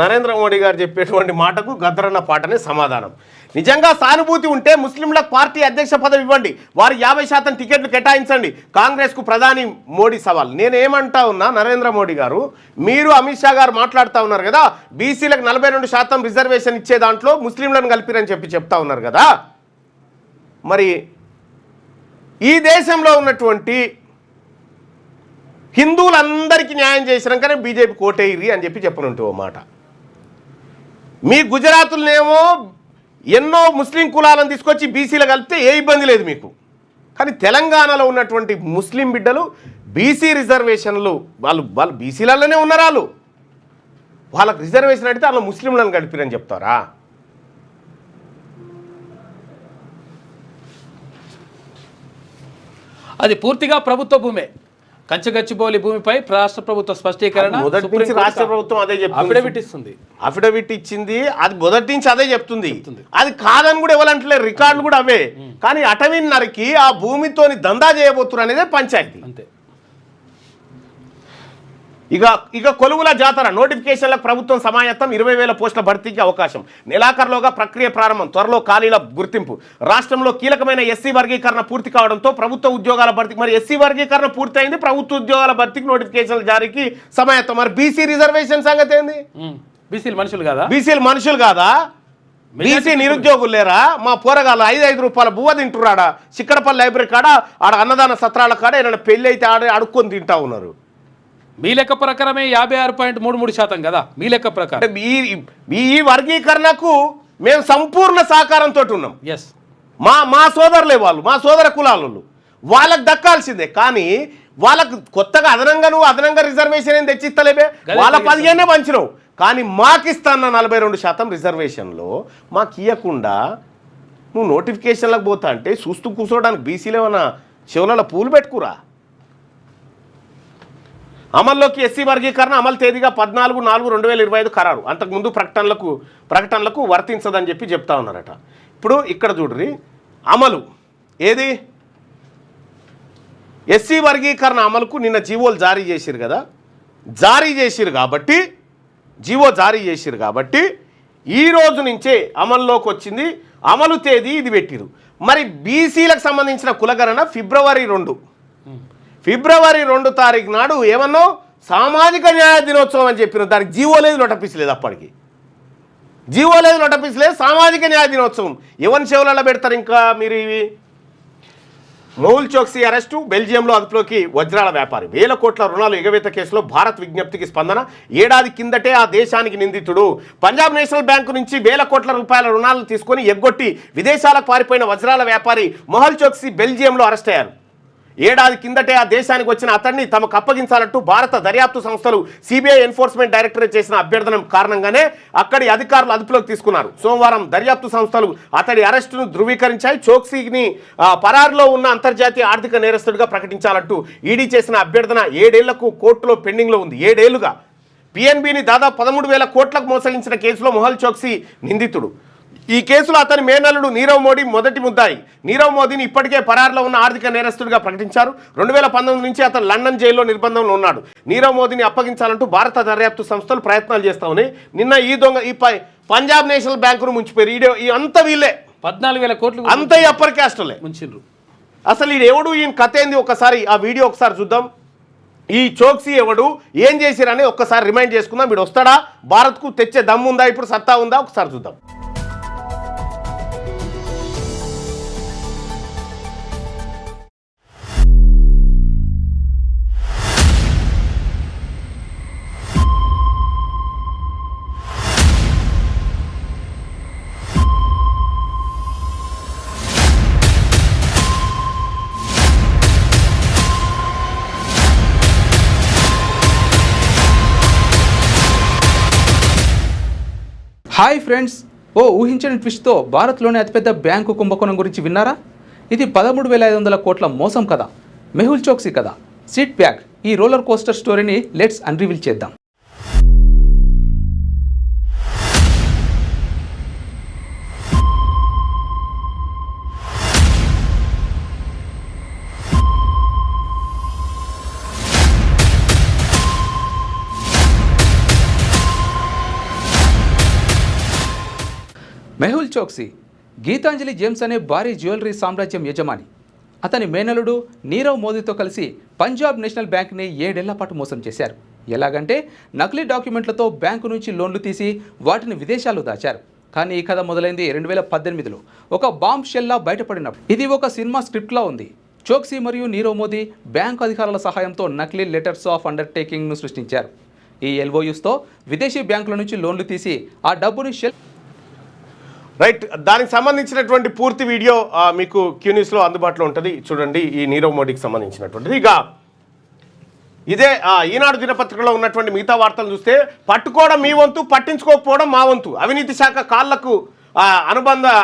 నరేంద్ర మోడీ గారు చెప్పేటువంటి మాటకు గద్దరన్న పాటనే సమాధానం. నిజంగా సానుభూతి ఉంటే ముస్లింలకు పార్టీ అధ్యక్ష పదవి ఇవ్వండి, వారు 50% టికెట్లు కేటాయించండి. కాంగ్రెస్కు ప్రధాని మోడీ సవాల్. నేనేమంటా ఉన్నా, నరేంద్ర మోడీ గారు, మీరు అమిత్ షా గారు మాట్లాడుతూ ఉన్నారు కదా, బీసీలకు 42% రిజర్వేషన్ ఇచ్చే దాంట్లో ముస్లింలను కలిపిరని చెప్తా ఉన్నారు కదా. మరి ఈ దేశంలో ఉన్నటువంటి హిందువులందరికీ న్యాయం చేసినాకనే బీజేపీ కోటేయిరి అని చెప్పనుంటే ఓ మాట. మీ గుజరాత్లోనేమో ఎన్నో ముస్లిం కులాలను తీసుకొచ్చి బీసీలు కలిపితే ఏ ఇబ్బంది లేదు మీకు. కానీ తెలంగాణలో ఉన్నటువంటి ముస్లిం బిడ్డలు బీసీ రిజర్వేషన్లు వాళ్ళు బీసీలలోనే ఉన్నారు. వాళ్ళకు రిజర్వేషన్ అడిగితే అలా ముస్లింలను కలిపిరని చెప్తారా? అది పూర్తిగా ప్రభుత్వ భూమే. కంచగచ్చిబౌలి భూమిపై రాష్ట్ర ప్రభుత్వ స్పష్టీకరణ మొదటి నుంచి రాష్ట్ర ప్రభుత్వం అదే చెప్తుంది, అఫిడవిట్ ఇచ్చింది. అది మొదటి నుంచి అదే చెప్తుంది. అది కాదని కూడా ఎవరంటలేరు, రికార్డులు కూడా అవే. కానీ అటవీన్నరకి ఆ భూమితోని దందా చేయబోతున్నారు అనేదే పంచాయతీ. అంతే. ఇక కొలువుల జాతర నోటిఫికేషన్లకు ప్రభుత్వం సమాయత్తం. 20,000 పోస్టుల భర్తీకి అవకాశం. నెలాఖరులోగా ప్రక్రియ ప్రారంభం. త్వరలో ఖాళీల గుర్తింపు. రాష్ట్రంలో కీలకమైన ఎస్సీ వర్గీకరణ పూర్తి కావడంతో ప్రభుత్వ ఉద్యోగాల భర్తీ. మరి ఎస్సీ వర్గీకరణ పూర్తయింది, ప్రభుత్వ ఉద్యోగాల భర్తీకి నోటిఫికేషన్ల జారీకి సమాయత్తం. మరి బీసీ రిజర్వేషన్ సంగతి ఏంది? బీసీలు మనుషులు కాదా? బీసీ నిరుద్యోగులు లేరా? మా పోరగాళ్ళు 5 రూపాయల బువ్వ తింటున్నాడా? చిక్కడపల్లి లైబ్రరీ కాడ, ఆడ అన్నదాన సత్రాల కాడ ఏమైనా పెళ్ళి అయితే అడుక్కొని తింటా ఉన్నారు. మీ లెక్క ప్రకారమే 56.33% కదా మీ లెక్క ప్రకారం. ఈ వర్గీకరణకు మేము సంపూర్ణ సహకారంతో ఉన్నాం. ఎస్, మా సోదరులే వాళ్ళు, మా సోదర కులాలు, వాళ్ళకి దక్కాల్సిందే. కానీ వాళ్ళకు కొత్తగా అదనంగా రిజర్వేషన్ ఏం తెచ్చిస్తలేవే, వాళ్ళ 15 పంచినావు. కానీ మాకిస్తాన్న 42% రిజర్వేషన్లో మాకు ఇవ్వకుండా నువ్వు నోటిఫికేషన్లకు పోతా అంటే చూస్తూ కూర్చోవడానికి బీసీలు ఏమన్నా చెవులలో పూలు పెట్టుకురా. అమల్లోకి ఎస్సీ వర్గీకరణ అమలు తేదీగా 14/4/2025 ఖరారు. అంతకుముందు ప్రకటనలకు వర్తించదని చెప్పి చెప్తా ఉన్నారట. ఇప్పుడు ఇక్కడ చూడ్రి అమలు ఏది, ఎస్సీ వర్గీకరణ అమలుకు నిన్న జీవోలు జారీ చేసిరు కదా, జీవో జారీ చేసిరు కాబట్టి ఈ రోజు నుంచే అమల్లోకి వచ్చింది. అమలు తేదీ ఇది పెట్టిరు. మరి బీసీలకు సంబంధించిన కులగణన ఫిబ్రవరి 2 తారీఖు నాడు ఏమన్నా సామాజిక న్యాయ దినోత్సవం అని చెప్పిన, దానికి జీవో లేదు, నోటపీస్ లేదు. అప్పటికి జీవో లేదు, నోటపీస్ లేదు, సామాజిక న్యాయ దినోత్సవం. ఎవరి చెవులలో పెడతారు ఇంకా మీరు ఇవి? మెహుల్ చోక్సీ అరెస్టు, బెల్జియంలో అదుపులోకి వజ్రాల వ్యాపారి, 1000 కోట్ల రుణాలు ఎగవేత కేసులో భారత్ విజ్ఞప్తికి స్పందన. ఏడాది కిందటే ఆ దేశానికి నిందితుడు. పంజాబ్ నేషనల్ బ్యాంకు నుంచి 1000 కోట్ల రూపాయల రుణాలను తీసుకొని ఎగ్గొట్టి విదేశాలకు పారిపోయిన వజ్రాల వ్యాపారి మెహుల్ చోక్సీ బెల్జియంలో అరెస్ట్ అయ్యారు. ఏడాది కిందటే ఆ దేశానికి వచ్చిన అతన్ని తమకు అప్పగించాలంటూ భారత దర్యాప్తు సంస్థలు సిబిఐ ఎన్ఫోర్స్మెంట్ డైరెక్టరేట్ చేసిన అభ్యర్థన కారణంగానే అక్కడి అధికారులు అదుపులోకి తీసుకున్నారు. సోమవారం దర్యాప్తు సంస్థలు అతడి అరెస్టును ధృవీకరించాయి. చోక్సీని పరారులో ఉన్న అంతర్జాతీయ ఆర్థిక నేరస్తుడిగా ప్రకటించాలంటూ ఈడీ చేసిన అభ్యర్థన 7 ఏళ్లకు కోర్టులో పెండింగ్లో ఉంది. 7 ఏళ్లుగా పిఎన్బిని దాదాపు 13,000 కోట్లకు మోసగించిన కేసులో మెహుల్ చోక్సీ నిందితుడు. ఈ కేసులో అతని మేనల్లుడు నీరవ్ మోడీ మొదటి ముద్దాయి. నీరవ్ మోదీని ఇప్పటికే పరారులో ఉన్న ఆర్థిక నేరస్తుడిగా ప్రకటించారు. 2019 నుంచి అతను లండన్ జైల్లో నిర్బంధంలో ఉన్నాడు. నీరవ్ మోదీని అప్పగించాలంటూ భారత దర్యాప్తు సంస్థలు ప్రయత్నాలు చేస్తా ఉన్నాయి. నిన్న ఈ పంజాబ్ నేషనల్ బ్యాంకును ముంచిపోయారు. ఈ అంత వీళ్ళే 14,000 కోట్లు అంత అప్పర్ క్యాస్ట్లే ముంచిండ్రు. అసలు ఈ ఎవడు ఈయన కథ ఏంది? ఒకసారి ఆ వీడియో ఒకసారి చూద్దాం. ఈ చోక్సీ ఎవడు, ఏం చేసిరని ఒక్కసారి రిమైండ్ చేసుకుందాం. వీడు వస్తాడా, భారత్కు తెచ్చే దమ్ము ఉందా, ఇప్పుడు సత్తా ఉందా, ఒకసారి చూద్దాం. హాయ్ ఫ్రెండ్స్, ఊహించని ట్విస్ట్తో భారత్లోని అతిపెద్ద బ్యాంకు కుంభకోణం గురించి విన్నారా? ఇది 13,500 కోట్ల మోసం కదా, మెహుల్ చోక్సీ కదా. సిట్ బ్యాక్, ఈ రోలర్ కోస్టర్ స్టోరీని లెట్స్ అన్రివీల్ చేద్దాం. మెహుల్ చోక్సీ గీతాంజలి జేమ్స్ అనే భారీ జ్యువెలరీ సామ్రాజ్యం యజమాని. అతని మేనలుడు నీరవ్ మోదీతో కలిసి పంజాబ్ నేషనల్ బ్యాంక్ని 7 ఏళ్ల పాటు మోసం చేశారు. ఎలాగంటే నకిలీ డాక్యుమెంట్లతో బ్యాంకు నుంచి లోన్లు తీసి వాటిని విదేశాల్లో దాచారు. కానీ ఈ కథ మొదలైంది 2018లో ఒక బాంబ్ షెల్లా బయటపడినప్పుడు. ఇది ఒక సినిమా స్క్రిప్ట్లా ఉంది. చోక్సీ మరియు నీరవ్ మోదీ బ్యాంకు అధికారుల సహాయంతో నకిలీ లెటర్స్ ఆఫ్ అండర్టేకింగ్ను సృష్టించారు. ఈ ఎల్ఓయూస్తో విదేశీ బ్యాంకుల నుంచి లోన్లు తీసి ఆ డబ్బుని రైట్, దానికి సంబంధించినటువంటి పూర్తి వీడియో మీకు క్యూన్యూస్లో అందుబాటులో ఉంటుంది, చూడండి. ఈ నీరవ్ మోడీకి సంబంధించినటువంటిది. ఇక ఇదే ఈనాడు దినపత్రికలో ఉన్నటువంటి మిగతా వార్తలు చూస్తే, పట్టుకోవడం మీ వంతు, పట్టించుకోకపోవడం మా వంతు. అవినీతి శాఖ కాళ్లకు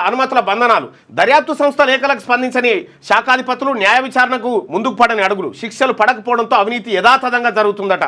అనుమతుల బంధనాలు. దర్యాప్తు సంస్థ లేఖలకు స్పందించని శాఖాధిపతులు, న్యాయ విచారణకు ముందుకు పడని అడుగులు. శిక్షలు పడకపోవడంతో అవినీతి యథాతథంగా జరుగుతుందట.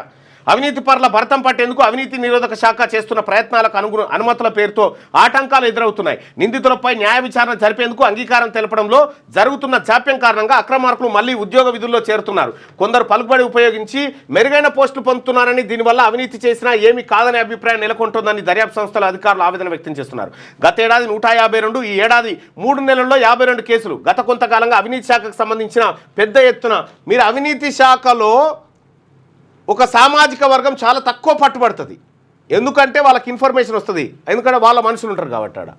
అవినీతి పరుల భరతం పట్టేందుకు అవినీతి నిరోధక శాఖ చేస్తున్న ప్రయత్నాలకు అనుమతుల పేరుతో ఆటంకాలు ఎదురవుతున్నాయి. నిందితులపై న్యాయ విచారణ జరిపేందుకు అంగీకారం తెలపడంలో జరుగుతున్న జాప్యం కారణంగా అక్రమార్కులు మళ్లీ ఉద్యోగ విధుల్లో చేరుతున్నారు. కొందరు పలుకుబడి ఉపయోగించి మెరుగైన పోస్టులు పొందుతున్నారని, దీనివల్ల అవినీతి చేసినా ఏమీ కాదనే అభిప్రాయం నెలకొంటోందని దర్యాప్తు సంస్థల అధికారులు ఆవేదన వ్యక్తం చేస్తున్నారు. గతేడాది 152, ఈ ఏడాది 3 నెలల్లో 52 కేసులు. గత కొంతకాలంగా అవినీతి శాఖకు సంబంధించిన పెద్ద ఎత్తున మీరు అవినీతి శాఖలో ఒక సామాజిక వర్గం చాలా తక్కువ పట్టుబడుతుంది. ఎందుకంటే వాళ్ళకి ఇన్ఫర్మేషన్ వస్తుంది, ఎందుకంటే వాళ్ళ మనుషులు ఉంటారు కాబట్టి.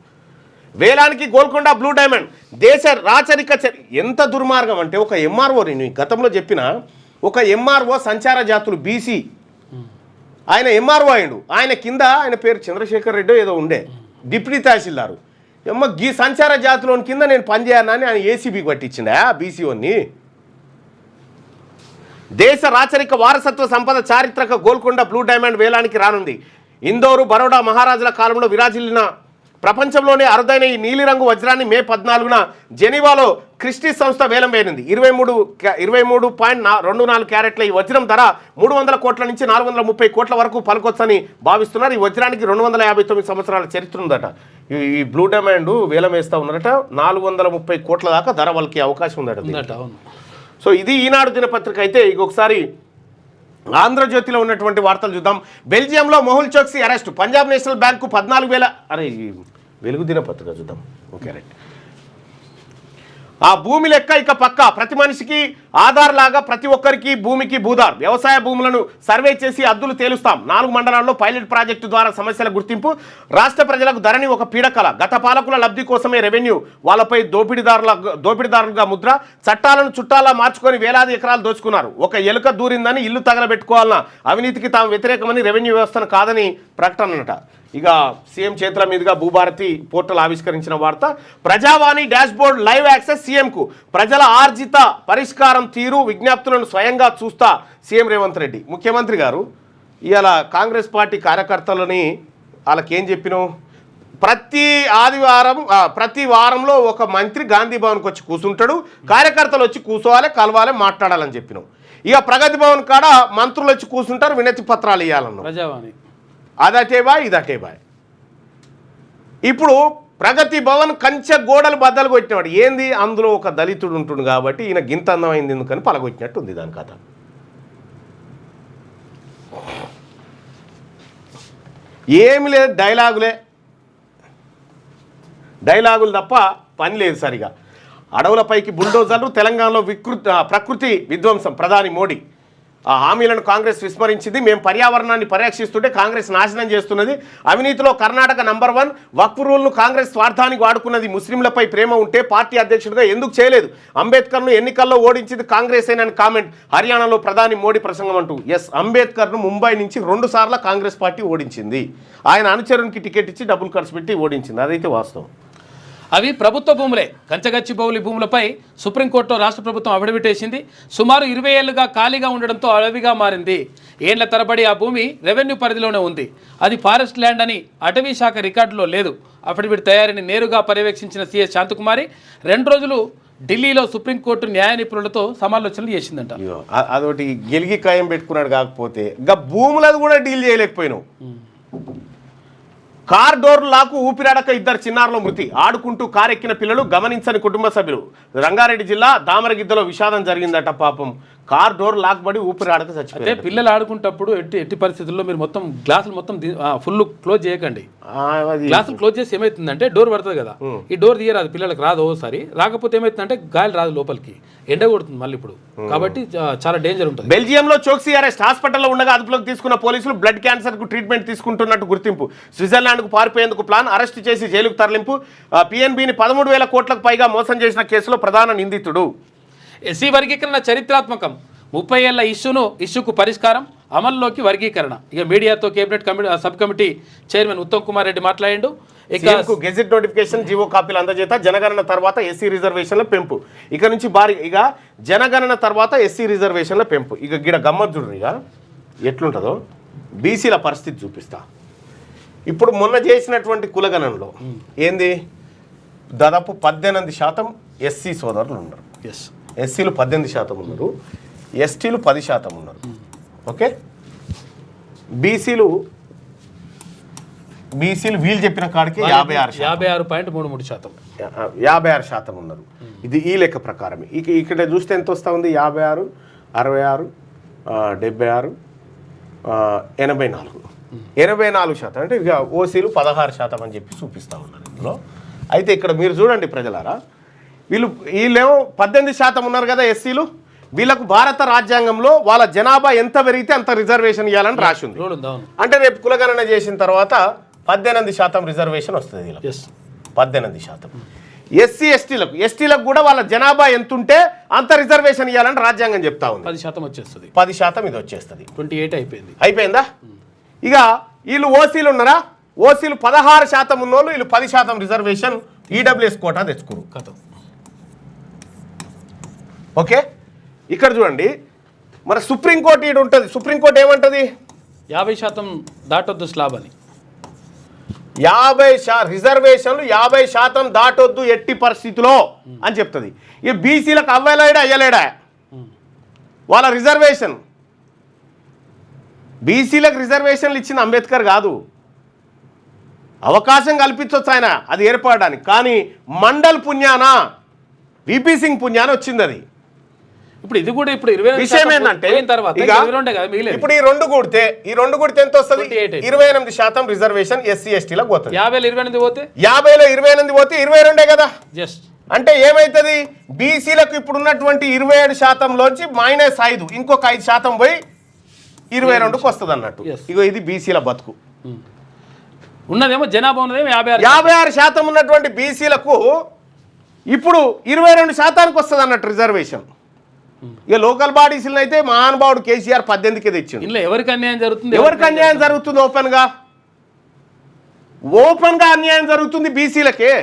వేలానికి గోల్కొండ బ్లూ డైమండ్ దేశ రాచరిక ఎంత దుర్మార్గం అంటే, ఒక ఎంఆర్ఓ, నేను గతంలో చెప్పిన ఒక ఎంఆర్ఓ సంచార జాతులు బీసీ, ఆయన ఎంఆర్ఓ అయ్యిండు. ఆయన కింద ఆయన పేరు చంద్రశేఖర్ రెడ్డి ఏదో ఉండే, డిప్యూటీ తహసీల్దారు. ఏమో గీ సంచార జాతిలోని కింద నేను పనిచేయనని ఆయన ఏసీబీకి పట్టించిండా బీసీఓని. దేశ రాచరిక వారసత్వ సంపద చారిత్రక గోల్కొండ బ్లూ డైమండ్ వేలానికి రానుంది. ఇందోరు, బరోడా మహారాజుల కాలంలో విరాజిల్లిన ప్రపంచంలోనే అరుదైన ఈ నీలిరంగు వజ్రాన్ని మే 14న జెనీవాలో క్రిస్టీస్ సంస్థ వేలం వేయనుంది. 23.24 క్యారెట్ల ఈ వజ్రం ధర 300 కోట్ల నుంచి 430 కోట్ల వరకు పలుకొచ్చని భావిస్తున్నారు. ఈ వజ్రానికి 259 సంవత్సరాల చరిత్ర ఉందట. ఈ బ్లూ డైమండ్ వేలం వేస్తూ ఉన్నారట. 430 కోట్ల దాకా ధర వాళ్ళకి అవకాశం ఉందట. సో ఇది ఈనాడు దినపత్రిక. అయితే ఇంకొకసారి ఆంధ్రజ్యోతిలో ఉన్నటువంటి వార్తలు చూద్దాం. బెల్జియంలో Mehul Choksi arrest, Punjab national bank 14,000. అరే వెలుగు దినపత్రిక చూద్దాం. Okay right. ఆ భూమి లెక్క ఇక పక్క, ప్రతి మనిషికి ఆధార్ లాగా ప్రతి ఒక్కరికి భూమికి భూదార్. వ్యవసాయ భూములను సర్వే చేసి అద్దులు తేలుస్తాం. 4 మండలాల్లో పైలట్ ప్రాజెక్టు ద్వారా సమస్యల గుర్తింపు. రాష్ట్ర ప్రజలకు ధరణి ఒక పీడకల. గత పాలకుల లబ్ధి కోసమే రెవెన్యూ, వాళ్ళపై దోపిడీదారులుగా ముద్ర. చట్టాలను చుట్టాలా మార్చుకొని వేలాది ఎకరాలు దోచుకున్నారు. ఒక ఎలుక దూరిందని ఇల్లు తగలబెట్టుకోవాలన్న అవినీతికి తాము వ్యతిరేకమని రెవెన్యూ వ్యవస్థను కాదని ప్రకటనట. ఇక సీఎం చేతుల మీదుగా భూభారతి పోర్టల్ ఆవిష్కరించిన వార్త. ప్రజావాణి డాష్బోర్డ్ లైవ్ యాక్సెస్ సీఎంకు. ప్రజల ఆర్జిత పరిష్కారం తీరు విజ్ఞప్తులను స్వయంగా చూస్తా సీఎం రేవంత్ రెడ్డి. ముఖ్యమంత్రి గారు ఇవాళ కాంగ్రెస్ పార్టీ కార్యకర్తలని వాళ్ళకేం చెప్పినాం, ప్రతి వారంలో ఒక మంత్రి గాంధీ భవన్కి వచ్చి కూర్చుంటాడు, కార్యకర్తలు వచ్చి కూర్చోవాలి, కలవాలి, మాట్లాడాలని చెప్పినాం. ఇక ప్రగతి భవన్ కాడ మంత్రులు వచ్చి కూర్చుంటారు, వినతి పత్రాలు ఇవ్వాలన్నాం. ప్రజావాణి అదటే బాయ్ ఇదటే బాయ్. ఇప్పుడు ప్రగతి భవన్ కంచె గోడలు బద్దలు కొట్టినాడు. ఏంది, అందులో ఒక దళితుడు ఉంటుండు కాబట్టి ఈయన గింత అందమైంది ఎందుకని పలగొట్టినట్టు ఉంది దాని కథ. ఏమి లేదు, డైలాగులు తప్ప పని లేదు సరిగా. అడవులపైకి బుల్డోజర్లు, తెలంగాణలో ప్రకృతి విధ్వంసం. ప్రధాని మోడీ ఆ హామీలను కాంగ్రెస్ విస్మరించింది. మేము పర్యావరణాన్ని పరిరక్షిస్తుంటే కాంగ్రెస్ నాశనం చేస్తున్నది. అవినీతిలో కర్ణాటక నంబర్ 1. వక్ఫ్ రూల్ను కాంగ్రెస్ స్వార్థానికి వాడుకున్నది. ముస్లింలపై ప్రేమ ఉంటే పార్టీ అధ్యక్షుడిగా ఎందుకు చేయలేదు? అంబేద్కర్ను ఎన్నికల్లో ఓడించింది కాంగ్రెసేనని కామెంట్. హర్యానాలో ప్రధాని మోడీ ప్రసంగం అంటూ. ఎస్, అంబేద్కర్ను ముంబై నుంచి 2 సార్లు కాంగ్రెస్ పార్టీ ఓడించింది. ఆయన అనుచరునికి టికెట్ ఇచ్చి డబ్బులు ఖర్చు పెట్టి ఓడించింది. అదైతే వాస్తవం. అవి ప్రభుత్వ భూములే. కంచగచ్చిబౌలి భూములపై సుప్రీంకోర్టులో రాష్ట్ర ప్రభుత్వం అఫిడవిట్ వేసింది. సుమారు 20 ఏళ్లుగా ఖాళీగా ఉండడంతో అడవిగా మారింది. ఏళ్ల తరబడి ఆ భూమి రెవెన్యూ పరిధిలోనే ఉంది. అది ఫారెస్ట్ ల్యాండ్ అని అటవీ శాఖ రికార్డులో లేదు. అఫిడవిట్ తయారీని నేరుగా పర్యవేక్షించిన సీఎస్ శాంతకుమారి 2 రోజులు ఢిల్లీలో సుప్రీంకోర్టు న్యాయ నిపుణులతో సమాలోచనలు చేసిందంట. అదొకటి గెలిగి ఖాయం పెట్టుకున్నాడు. కాకపోతే ఇంకా భూములది కూడా డీల్ చేయలేకపోయినావు. కార్ డోర్ లాకు ఊపిరాడక 2 చిన్నారుల మృతి. ఆడుకుంటూ కారు ఎక్కిన పిల్లలు, గమనించని కుటుంబ సభ్యులు. రంగారెడ్డి జిల్లా దామరగిద్దలో విషాదం జరిగిందట. పాపం కార్ డోర్ లాక్ పడి ఊపిరాడక చచ్చిపోయారు. అంటే పిల్లలు ఆడుకుంటప్పుడు ఎట్టి పరిస్థితుల్లో మీరు మొత్తం గ్లాసులు మొత్తం ఫుల్ క్లోజ్ చేయకండి. గ్లాసులు క్లోజ్ చేసి ఏమవుతుందంటే డోర్ పడుతుంది కదా, ఈ డోర్ తీయరాదు, పిల్లలకు రాదు. ఓసారి రాకపోతే ఏమవుతుందంటే గాలి రాదు లోపలికి, ఎండ కొడుతుంది మళ్ళీ ఇప్పుడు. కాబట్టి చాలా డేంజర్ ఉంటుంది. బెల్జియంలో చోక్సీ అరెస్ట్. హాస్పిటల్లో ఉండగా అదుపులోకి తీసుకున్న పోలీసులు బ్లడ్ క్యాన్సర్ కు ట్రీట్మెంట్ తీసుకుంటున్నట్టు గుర్తింపు. స్విట్జర్లాండ్ కు పారిపోయేందుకు ప్లాన్. అరెస్ట్ చేసి జైలుకు తరలింపు. పిఎన్బిని 13,000 కోట్లకు పైగా మోసం చేసిన కేసులో ప్రధాన నిందితుడు. ఎస్సీ వర్గీకరణ చరిత్రాత్మకం. 30 ఏళ్ల ఇష్యూకు పరిష్కారం, అమల్లోకి వర్గీకరణ. ఇక మీడియాతో cabinet sub committee chairman Uttam Kumar Reddy మాట్లాడిండు. ఇక గెజెట్ నోటిఫికేషన్, జీవో కాపీలు అందజేత. జనగణన తర్వాత ఎస్సీ రిజర్వేషన్ల పెంపు. ఇక నుంచి ఇక జనగణన తర్వాత ఎస్సీ రిజర్వేషన్ల పెంపు. ఇక గిడ గమ్మత్ చూడండి ఇక ఎట్లుంటుందో. బీసీల పరిస్థితి చూపిస్తా. ఇప్పుడు మొన్న చేసినటువంటి కులగణనలో ఏంది, దాదాపు 18% ఎస్సీ సోదరులు ఉన్నారు. ఎస్సీలు 18% ఉన్నారు, ఎస్టీలు 10% ఉన్నారు. ఓకే, బీసీలు వీళ్ళు చెప్పిన కాడికి 56% ఉన్నారు. ఇది ఈ లెక్క ప్రకారం. ఇక్కడ చూస్తే ఎంత వస్తూ ఉంది, 56, 66, 76, 84% అంటే ఇక ఓసీలు 16% అని చెప్పి చూపిస్తూ ఉన్నారు ఇందులో. అయితే ఇక్కడ మీరు చూడండి ప్రజలారా, వీళ్ళేమో 18% ఉన్నారు కదా ఎస్సీలు. వీళ్ళకు భారత రాజ్యాంగంలో వాళ్ళ జనాభా ఎంత పెరిగితే అంత రిజర్వేషన్ ఇవ్వాలని రాసి ఉంది. అంటే రేపు కులగణన చేసిన తర్వాత 18% రిజర్వేషన్ వస్తుంది. 18%. ఎస్టీలకు కూడా వాళ్ళ జనాభా ఎంత ఉంటే అంత రిజర్వేషన్ ఇవ్వాలని రాజ్యాంగం చెప్తా ఉంది. 10% వచ్చేస్తుంది. 10% ఇది వచ్చేస్తుంది. 28 అయిపోయిందా? ఇక వీళ్ళు ఓసీలు ఉన్నారా, ఓసీలు 16% ఉన్నోళ్ళు వీళ్ళు 10% రిజర్వేషన్ ఈడబ్ల్యూఎస్ కోటా తెచ్చుకోరు. ఓకే, ఇక్కడ చూడండి మరి సుప్రీంకోర్టు ఈడు ఉంటుంది. సుప్రీంకోర్టు ఏమంటుంది? 50% దాటొద్దు స్లాబ్ అని. 50% రిజర్వేషన్లు 50% దాటొద్దు ఎట్టి పరిస్థితిలో అని చెప్తుంది. ఈ బీసీలకు అవ్వలేడా అయ్యలేడా వాళ్ళ రిజర్వేషన్? బీసీలకు రిజర్వేషన్లు ఇచ్చిన అంబేద్కర్ కాదు, అవకాశం కల్పించవచ్చు ఆయన అది ఏర్పడడానికి. కానీ మండల్ పుణ్యాన విపి సింగ్ పుణ్యాన వచ్చింది అది. ఇప్పుడు ఇది కూడా ఇప్పుడు 20 విషయం ఏంటంటే ఇప్పుడు ఈ రెండు కూడితే ఎంత వస్తుంది? 28% రిజర్వేషన్ ఎస్సీ ఎస్టీలకు పోతుంది. 50లో 28 పోతే 50లో 28 పోతే 22 కదా. జస్ట్ అంటే ఏమైతుంది? బీసీలకు ఇప్పుడు ఉన్నటువంటి 27%లోంచి -5 ఇంకొక 5% పోయి 22కు వస్తుంది అన్నట్టు. ఇగో ఇది బీసీల బతుకు. ఉన్నదేమో జనాభా ఉన్నదేమో 56% ఉన్నటువంటి బీసీలకు ఇప్పుడు 22% వస్తుంది అన్నట్టు రిజర్వేషన్. ఇక లోకల్ బాడీస్లో అయితే మహానుభావుడు కేసీఆర్ 18కే తెచ్చిండు. ఇంట్లో ఎవరికి అన్యాయం జరుగుతుంది? ఎవరికి అన్యాయం జరుగుతుంది? ఓపెన్గా అన్యాయం జరుగుతుంది బీసీలకే.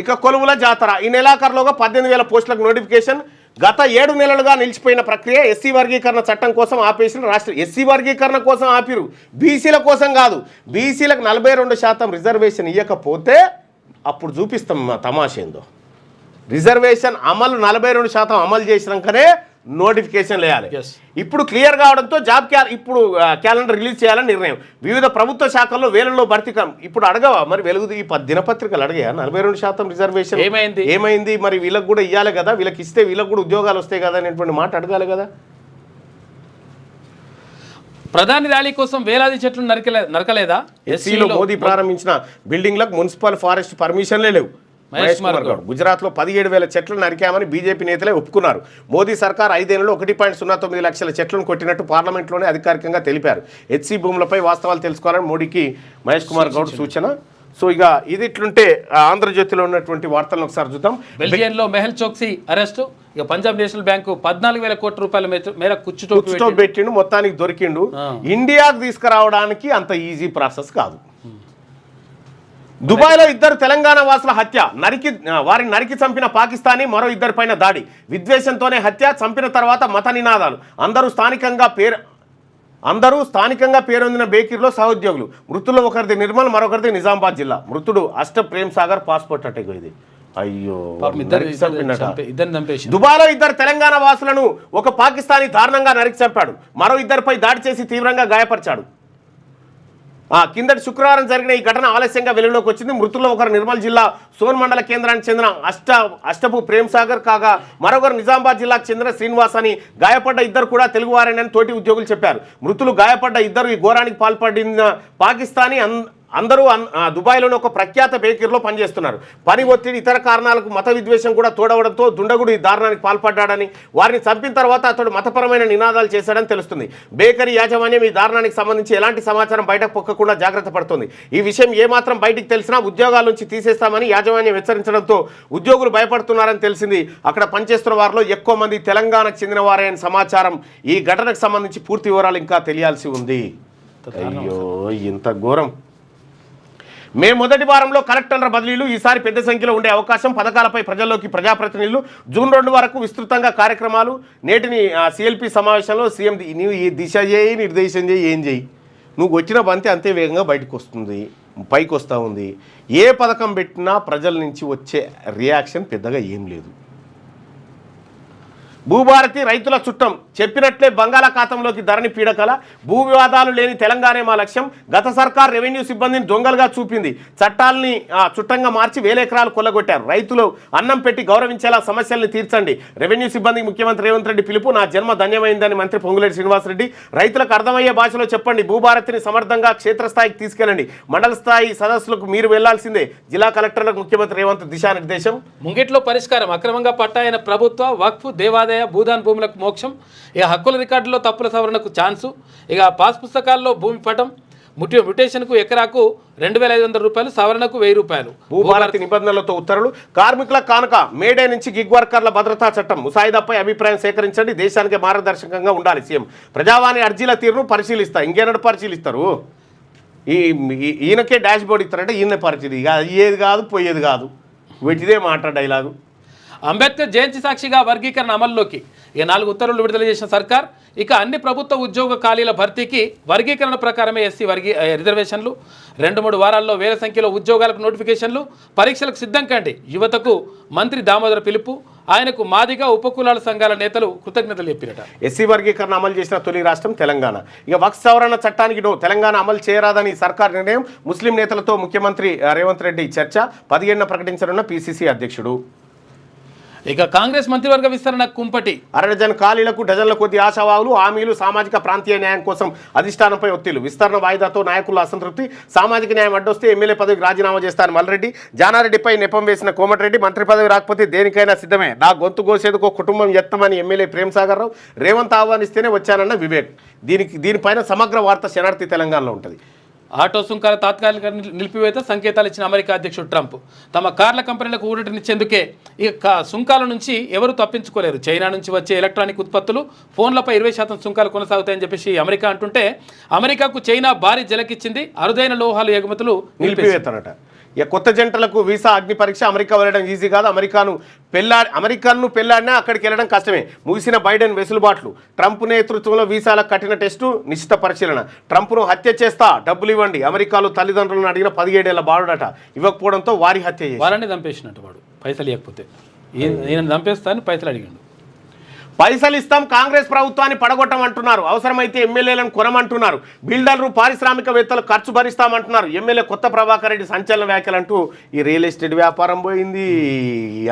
ఇక కొలువుల జాతర ఈ నెలాఖరులోగా 18,000 పోస్టులకు నోటిఫికేషన్. గత 7 నెలలుగా నిలిచిపోయిన ప్రక్రియ. ఎస్సీ వర్గీకరణ చట్టం కోసం ఆపేసిన రాష్ట్ర ఎస్సీ వర్గీకరణ కోసం ఆపిరు, బీసీల కోసం కాదు. బీసీలకు 42% రిజర్వేషన్ ఇవ్వకపోతే అప్పుడు చూపిస్తాం మా తమాషేందో. రిజర్వేషన్ అమలు 42% అమలు చేసినాకనే నోటిఫికేషన్ వేయాలి. ఇప్పుడు క్లియర్ కావడంతో జాబ్ ఇప్పుడు క్యాలెండర్ రిలీజ్ చేయాలని నిర్ణయం. వివిధ ప్రభుత్వ శాఖల్లో వేలల్లో భర్తీ. ఇప్పుడు అడగవా మరి వెలుగు ఈ దినపత్రికలు అడిగా 42% రిజర్వేషన్ ఏమైంది మరి వీళ్ళకి కూడా ఇవ్వాలి కదా, వీళ్ళకి ఇస్తే వీళ్ళకి కూడా ఉద్యోగాలు వస్తాయి కదా అనేటువంటి మాట అడగాలి కదా. ప్రధాని ర్యాలీ కోసం వేలాది చెట్లు నరకలేదా? ఎస్సీలో మోదీ ప్రారంభించిన బిల్డింగ్లకు మున్సిపల్ ఫారెస్ట్ పర్మిషన్లే లేవు. మహేష్ కుమార్ గౌడ్ గుజరాత్లో 17,000 చెట్లు నరికామని బీజేపీ నేతలే ఒప్పుకున్నారు. మోదీ సర్కార్ 5 ఏళ్లలో 1.09 లక్షల చెట్లను కొట్టినట్టు పార్లమెంట్లోనే అధికారికంగా తెలిపారు. హెచ్సీ భూములపై వాస్తవాలు తెలుసుకోవాలని మోడీకి మహేష్ కుమార్ గౌడ్ సూచన. సో ఇక ఇది ఇట్లుంటే ఆంధ్రజ్యోతిలో ఉన్నటువంటి వార్తలను ఒకసారి చూద్దాం. బెల్జియంలో మెహల్ చోక్సీ అరెస్టు. ఇక పంజాబ్ నేషనల్ బ్యాంకు 14,000 కోట్ల రూపాయల మేర కుచ్చుటో పెట్టిండు, మొత్తానికి దొరికిండు. ఇండియాకు తీసుకురావడానికి అంత ఈజీ ప్రాసెస్ కాదు. దుబాయ్లో 2 తెలంగాణ వాసుల హత్య. వారిని నరికి చంపిన పాకిస్తానీ, మరో 2 పైన దాడి. విద్వేషంతోనే హత్య, చంపిన తర్వాత మత నినాదాలు. అందరూ స్థానికంగా పేరొందిన బేకరీలో సహోద్యోగులు. మృతుల్లో ఒకరిది నిర్మల్, మరొకరిది నిజామాబాద్ జిల్లా. మృతుడు అష్ట ప్రేమ్ సాగర్ పాస్పోర్ట్ అటెగో ఇది. అయ్యో, దుబాయ్లో 2 తెలంగాణ వాసులను ఒక పాకిస్తానీ దారుణంగా నరికి చంపాడు. మరో 2పై దాడి చేసి తీవ్రంగా గాయపరిచాడు. కిందటి శుక్రవారం జరిగిన ఈ ఘటన ఆలస్యంగా వెలుగులోకి వచ్చింది. మృతుల్లో ఒకరు నిర్మల్ జిల్లా సోన్ మండల కేంద్రానికి చెందిన అష్టపు ప్రేమ్ సాగర్ కాగా మరొకరు నిజామాబాద్ జిల్లాకు చెందిన శ్రీనివాస్ అని. గాయపడ్డ 2 కూడా తెలుగువారేనని తోటి ఉద్యోగులు చెప్పారు. మృతులు గాయపడ్డ 2 ఈ ఘోరానికి పాల్పడిన పాకిస్తానీ. అందరూ దుబాయ్లోని ఒక ప్రఖ్యాత బేకరీలో పనిచేస్తున్నారు. పని ఒత్తిడి, ఇతర కారణాలకు మత విద్వేషం కూడా తోడవడంతో దుండగుడు ఈ దారుణానికి పాల్పడ్డాడని, వారిని చంపిన తర్వాత అతడు మతపరమైన నినాదాలు చేశాడని తెలుస్తుంది. బేకరీ యాజమాన్యం ఈ దారుణానికి సంబంధించి ఎలాంటి సమాచారం బయటకు పొక్కకుండా జాగ్రత్త పడుతుంది. ఈ విషయం ఏమాత్రం బయటికి తెలిసినా ఉద్యోగాల నుంచి తీసేస్తామని యాజమాన్యం హెచ్చరించడంతో ఉద్యోగులు భయపడుతున్నారని తెలిసింది. అక్కడ పనిచేస్తున్న వారిలో ఎక్కువ మంది తెలంగాణకు చెందిన వారే అని సమాచారం. ఈ ఘటనకు సంబంధించి పూర్తి వివరాలు ఇంకా తెలియాల్సి ఉంది. అయ్యో, ఇంత ఘోరం. మే మొదటి వారంలో కలెక్టర్ల బదిలీలు. ఈసారి పెద్ద సంఖ్యలో ఉండే అవకాశం. పథకాలపై ప్రజల్లోకి ప్రజాప్రతినిధులు. జూన్ 2 వరకు విస్తృతంగా కార్యక్రమాలు. నేటిని సిఎల్పి సమావేశంలో సీఎం నీవు ఈ దిశ చేయి, నిర్దేశం చేయి, ఏం చేయి, నువ్వు వచ్చిన బంతి అంతే వేగంగా బయటకు వస్తుంది, పైకి వస్తూ ఉంది. ఏ పథకం పెట్టినా ప్రజల నుంచి వచ్చే రియాక్షన్ పెద్దగా ఏం లేదు. భూభారతి రైతుల చుట్టం. చెప్పినట్లే బంగాళాఖాతంలోకి ధరణి పీడకల. భూ వివాదాలు లేని తెలంగాణే మా లక్ష్యం. గత సర్కార్ రెవెన్యూ సిబ్బందిని దొంగలుగా చూపింది. చట్టాలని చుట్టంగా మార్చి 1000 ఎకరాలు కొల్లగొట్టారు. రైతులు అన్నం పెట్టి గౌరవించేలా సమస్యల్ని తీర్చండి. రెవెన్యూ సిబ్బందికి ముఖ్యమంత్రి రేవంత్ రెడ్డి పిలుపు. నా జన్మ ధన్యమైందని మంత్రి పొంగులేటి శ్రీనివాసరెడ్డి. రైతులకు అర్థమయ్యే భాషలో చెప్పండి. భూభారతిని సమర్థంగా క్షేత్రస్థాయికి తీసుకెళ్లండి. మండల స్థాయి సదస్సులకు మీరు వెళ్లాల్సిందే. జిల్లా కలెక్టర్లకు ముఖ్యమంత్రి రేవంత్ దిశానిర్దేశం. ముంగిట్లో పరిష్కారం. అక్రమంగా పట్టాయన ప్రభుత్వ వక్ఫ్ దేవాదాయ భూదాన్ భూములకు మోక్షం. ఇక హక్కుల రికార్డులో తప్పుల సవరణకు ఛాన్సు. ఇక పాస్ పుస్తకాల్లో భూమి పటం. మ్యుటేషన్కు ఎకరాకు 2,500 రూపాయలు, సవరణకు 1,000 రూపాయలు. భూభారతి నిబంధనలతో ఉత్తర్వులు. కార్మికుల కానుక. మేడే నుంచి గిగ్ వర్కర్ల భద్రతా చట్టం ముసాయిదాపై అభిప్రాయం సేకరించండి, దేశానికి మార్గదర్శకంగా ఉండాలి సీఎం. ప్రజావాణి అర్జీల తీరును పరిశీలిస్తా. ఇంకేనాడు పరిశీలిస్తారు? ఈయనకే డాష్ బోర్డు ఇస్తారంటే ఈయన పరిస్థితి ఇక అయ్యేది కాదు పోయేది కాదు, వీటిదే మాట డైలాగు. అంబేద్కర్ జయంతి సాక్షిగా వర్గీకరణ అమల్లోకి. ఇక 4 ఉత్తర్వులు విడుదల చేసిన సర్కార్. ఇక అన్ని ప్రభుత్వ ఉద్యోగ ఖాళీల భర్తీకి వర్గీకరణ ప్రకారమే ఎస్సీ రిజర్వేషన్లు. 2-3 వారాల్లో వేల సంఖ్యలో ఉద్యోగాలకు నోటిఫికేషన్లు. పరీక్షలకు సిద్ధం కండి. యువతకు మంత్రి దామోదర పిలుపు. ఆయనకు మాదిగా ఉపకులాల సంఘాల నేతలు కృతజ్ఞతలు చెప్పినట. ఎస్సీ వర్గీకరణ అమలు చేసిన తొలి రాష్ట్రం తెలంగాణ. ఇక వక్ఫ్ సవరణ చట్టానికి తెలంగాణ అమలు చేయరాదని సర్కార్ నిర్ణయం. ముస్లిం నేతలతో ముఖ్యమంత్రి రేవంత్ రెడ్డి చర్చ. 17న ప్రకటించనున్న పిసిసి అధ్యక్షుడు. ఇక కాంగ్రెస్ మంత్రివర్గ విస్తరణ కుంపటి. అరడజన్ ఖాళీలకు డజన్ల కొద్ది ఆశావాహులు, హామీలు. సామాజిక ప్రాంతీయ న్యాయం కోసం అధిష్టానంపై ఒత్తిళ్లు. విస్తరణ వాయిదాతో నాయకుల అసంతృప్తి. సామాజిక న్యాయం అడ్డొస్తే ఎమ్మెల్యే పదవికి రాజీనామా చేస్తారని మల్రెడ్డి. జానారెడ్డిపై నెపం వేసిన కోమటిరెడ్డి. మంత్రి పదవి రాకపోతే దేనికైనా సిద్ధమే, నా గొంతు కోసేందుకు కుటుంబం ఎత్తమని ఎమ్మెల్యే ప్రేమ్సాగర్ రావు. రేవంత్ ఆహ్వానిస్తేనే వచ్చానన్న వివేక్. దీనిపైన సమగ్ర వార్త శనార్థి తెలంగాణలో ఉంటుంది. ఆటో సుంకాల తాత్కాలిక నిలిపివేత సంకేతాలు ఇచ్చిన అమెరికా అధ్యక్షుడు ట్రంప్. తమ కార్ల కంపెనీలకు ఊరటనిచ్చేందుకే ఇక సుంకాల నుంచి ఎవరు తప్పించుకోలేరు. చైనా నుంచి వచ్చే ఎలక్ట్రానిక్ ఉత్పత్తులు, ఫోన్లపై 20% సుంకాలు కొనసాగుతాయని చెప్పేసి అమెరికా అంటుంటే, అమెరికాకు చైనా భారీ జలకిచ్చింది. అరుదైన లోహాలు ఎగుమతులు నిలిపివేతనట. ఇక కొత్త జంటలకు వీసా అగ్ని పరీక్ష. అమెరికా వెళ్ళడం ఈజీ కాదు. అమెరికాను పెళ్లాడినా అక్కడికి వెళ్ళడం కష్టమే. ముగిసిన బైడెన్ వెసులుబాట్లు. ట్రంప్ నేతృత్వంలో వీసాలకు కఠిన టెస్టు, నిశ్చిత పరిశీలన. ట్రంప్ను హత్య చేస్తా, డబ్బులు ఇవ్వండి. అమెరికాలో తల్లిదండ్రులను అడిగిన 17 ఏళ్ల బాలుడట. ఇవ్వకపోవడంతో వారి హత్య చేసి వారిని చంపేసినట్టు. వాడు పైసలు ఇవ్వకపోతే ఈయన చంపేస్తాను పైసలు అడిగాడు. పైసలు ఇస్తాం, కాంగ్రెస్ ప్రభుత్వాన్ని పడగొట్టమంటున్నారు. అవసరమైతే ఎమ్మెల్యేలను కొనమంటున్నారు. బిల్డర్లు, పారిశ్రామికవేత్తలు ఖర్చు భరిస్తామంటున్నారు. ఎమ్మెల్యే కొత్త ప్రభాకర్ రెడ్డి సంచలన వ్యాఖ్యలంటూ ఈ రియల్ ఎస్టేట్ వ్యాపారం పోయింది,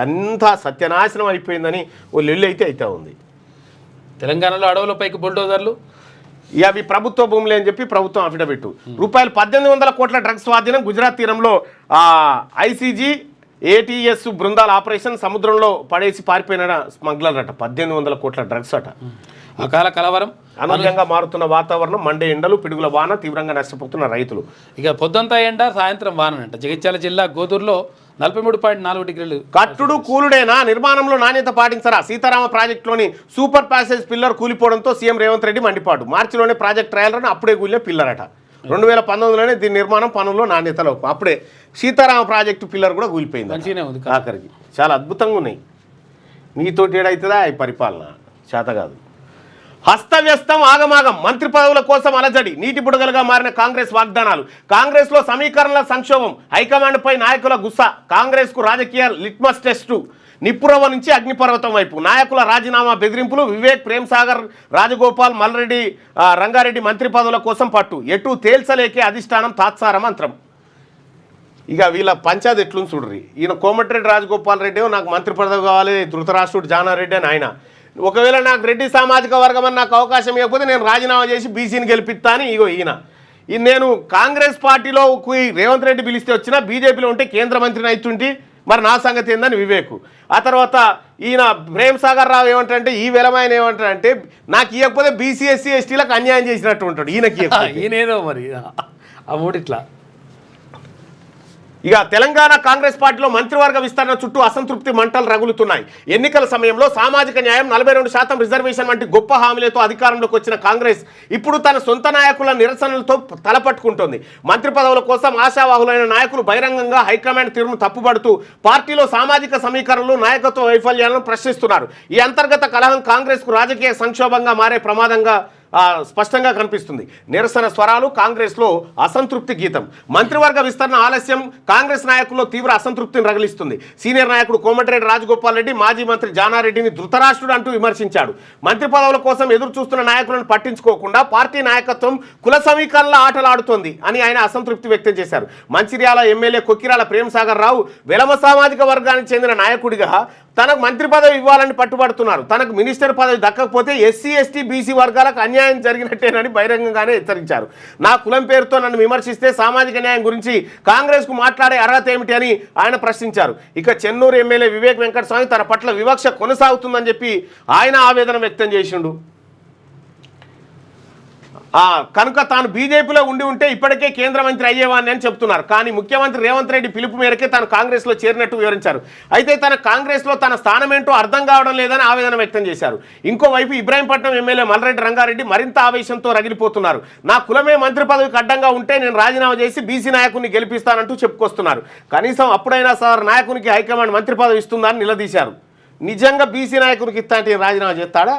అంతా సత్యనాశనం అయిపోయిందని ఓ లెల్లు అయితే ఉంది. తెలంగాణలో అడవులపైకి బుల్డోజర్లు. ఇక అవి ప్రభుత్వ భూములే అని చెప్పి ప్రభుత్వం అఫిడవిట్. రూపాయలు 1800 కోట్ల డ్రగ్స్ స్వాధీనం. గుజరాత్ తీరంలో ఐసీజీ ఏటీఎస్ బృందాల ఆపరేషన్. సముద్రంలో పడేసి పారిపోయిన స్మగ్లర్ అట. 1800 కోట్ల డ్రగ్స్ అట. అకాల కలవరం. అనూహ్యంగా మారుతున్న వాతావరణం. మండే ఎండలు, పిడుగుల వాన. తీవ్రంగా నష్టపోతున్న రైతులు. ఇక పొద్దంతా ఎండ, సాయంత్రం వానంట. జగిత్యాల జిల్లా గోదూరులో 43.4 డిగ్రీలు. కట్టుడు కూలుడేనా? నిర్మాణంలో నాణ్యత పాటించరా? సీతారామ ప్రాజెక్టులోని సూపర్ ప్యాసేజ్ పిల్లర్ కూలిపోవడంతో సీఎం రేవంత్ రెడ్డి మండిపాటు. మార్చిలోనే ప్రాజెక్ట్ ట్రయల్ రన్, అప్పుడే కూలిన పిల్లర్ అట. 2019లోనే దీని నిర్మాణం పనుల్లో నాణ్యతలో అప్పుడే సీతారామ ప్రాజెక్టు పిల్లర్ కూడా కూలిపోయింది. మంచిగానే ఉంది ఆఖరికి. చాలా అద్భుతంగా ఉన్నాయి. మీతోటి ఏడవుతుందా ఈ పరిపాలన? చేత కాదు. హస్తవ్యస్తం, ఆగమాగం. మంత్రి పదవుల కోసం అలజడి. నీటి బుడగలుగా మారిన కాంగ్రెస్ వాగ్దానాలు. కాంగ్రెస్లో సమీకరణల సంక్షోభం. హైకమాండ్పై నాయకుల గుస్సా. కాంగ్రెస్కు రాజకీయ లిట్మస్ టెస్టు. నిప్పురవ్వ నుంచి అగ్నిపర్వతం వైపు. నాయకుల రాజీనామా బెదిరింపులు. వివేక్, ప్రేమ్సాగర్, రాజగోపాల్, మల్రెడ్డి, రంగారెడ్డి మంత్రి పదవుల కోసం పట్టు. ఎటు తేల్చలేకే అధిష్టానం తాత్సార మంత్రం. ఇక వీళ్ళ పంచాయతీ ఎట్లుంది చూడ్రి. ఈయన కోమటిరెడ్డి రాజగోపాల్ రెడ్డి నాకు మంత్రి పదవి కావాలి, ధృతరాష్ట్రుడు జానారెడ్డి అని ఆయన. ఒకవేళ నాకు రెడ్డి సామాజిక వర్గం అని నాకు అవకాశం ఇవ్వకపోతే నేను రాజీనామా చేసి బీసీని గెలిపిస్తా అని ఇగో ఈయన. నేను కాంగ్రెస్ పార్టీలో రేవంత్ రెడ్డి పిలిస్తే వచ్చినా, బీజేపీలో ఉంటే కేంద్ర మంత్రిని అవుతుంటే మరి నా సంగతి ఏందని వివేక్. ఆ తర్వాత ఈయన ప్రేమ్సాగర్ రావు ఏమంటారంటే, ఈ వెలమైన ఏమంటారంటే, నాకు ఇవ్వకపోతే బీసీ ఎస్సీ ఎస్టీలకు అన్యాయం చేసినట్టు ఉంటాడు ఈయనకి. ఈయనేదో మరి ఆ మూడిట్లా. ఇక తెలంగాణ కాంగ్రెస్ పార్టీలో మంత్రివర్గ విస్తరణ చుట్టూ అసంతృప్తి మంటలు రగులుతున్నాయి. ఎన్నికల సమయంలో సామాజిక న్యాయం, 42% రిజర్వేషన్ వంటి గొప్ప హామీలతో అధికారంలోకి వచ్చిన కాంగ్రెస్ ఇప్పుడు తన సొంత నాయకుల నిరసనలతో తలపట్టుకుంటోంది. మంత్రి పదవుల కోసం ఆశావాహులైన నాయకులు బహిరంగంగా హైకమాండ్ తీరును తప్పుపడుతూ పార్టీలో సామాజిక సమీకరణలు, నాయకత్వ వైఫల్యాలను ప్రశ్నిస్తున్నారు. ఈ అంతర్గత కలహం కాంగ్రెస్కు రాజకీయ సంక్షోభంగా మారే ప్రమాదంగా స్పష్టంగా కనిపిస్తుంది. నిరసన స్వరాలు, కాంగ్రెస్లో అసంతృప్తి గీతం. మంత్రివర్గ విస్తరణ ఆలస్యం కాంగ్రెస్ నాయకుల్లో తీవ్ర అసంతృప్తిని రగిలిస్తుంది. సీనియర్ నాయకుడు కోమటిరెడ్డి రాజగోపాల్ రెడ్డి మాజీ మంత్రి జానారెడ్డిని ధృతరాష్ట్రుడు అంటూ విమర్శించాడు. మంత్రి పదవుల కోసం ఎదురు చూస్తున్న నాయకులను పట్టించుకోకుండా పార్టీ నాయకత్వం కుల సమీకరణల ఆటలాడుతోంది అని ఆయన అసంతృప్తి వ్యక్తం చేశారు. మంచిర్యాల ఎమ్మెల్యే కొక్కిరాల ప్రేమ్సాగర్ రావు వెలమ సామాజిక వర్గానికి చెందిన నాయకుడిగా తనకు మంత్రి పదవి ఇవ్వాలని పట్టుబడుతున్నారు. తనకు మినిస్టర్ పదవి దక్కకపోతే ఎస్సీ ఎస్టీ బీసీ వర్గాలకు అన్యాయం జరిగినట్టేనని బహిరంగంగానే హెచ్చరించారు. నా కులం పేరుతో నన్ను విమర్శిస్తే సామాజిక న్యాయం గురించి కాంగ్రెస్కు మాట్లాడే అర్హత ఏమిటి అని ఆయన ప్రశ్నించారు. ఇక చెన్నూరు ఎమ్మెల్యే వివేక్ వెంకటస్వామి తన పట్ల వివక్ష కొనసాగుతుందని చెప్పి ఆయన ఆవేదన వ్యక్తం చేసిండు. కనుక తాను బీజేపీలో ఉండి ఉంటే ఇప్పటికే కేంద్ర మంత్రి అయ్యేవాడిని అని చెప్తున్నారు. కానీ ముఖ్యమంత్రి రేవంత్ రెడ్డి పిలుపు మేరకే తాను కాంగ్రెస్లో చేరినట్టు వివరించారు. అయితే తన కాంగ్రెస్లో తన స్థానం ఏంటో అర్థం కావడం లేదని ఆవేదన వ్యక్తం చేశారు. ఇంకోవైపు ఇబ్రాహీంపట్నం ఎమ్మెల్యే మల్రెడ్డి రంగారెడ్డి మరింత ఆవేశంతో రగిలిపోతున్నారు. నా కులమే మంత్రి పదవికి అడ్డంగా ఉంటే నేను రాజీనామా చేసి బీసీ నాయకుడిని గెలిపిస్తానంటూ చెప్పుకొస్తున్నారు. కనీసం అప్పుడైనా సార్ నాయకునికి హైకమాండ్ మంత్రి పదవి ఇస్తుందని నిలదీశారు. నిజంగా బీసీ నాయకునికి ఇస్తాంటి రాజీనామా చేస్తాడా?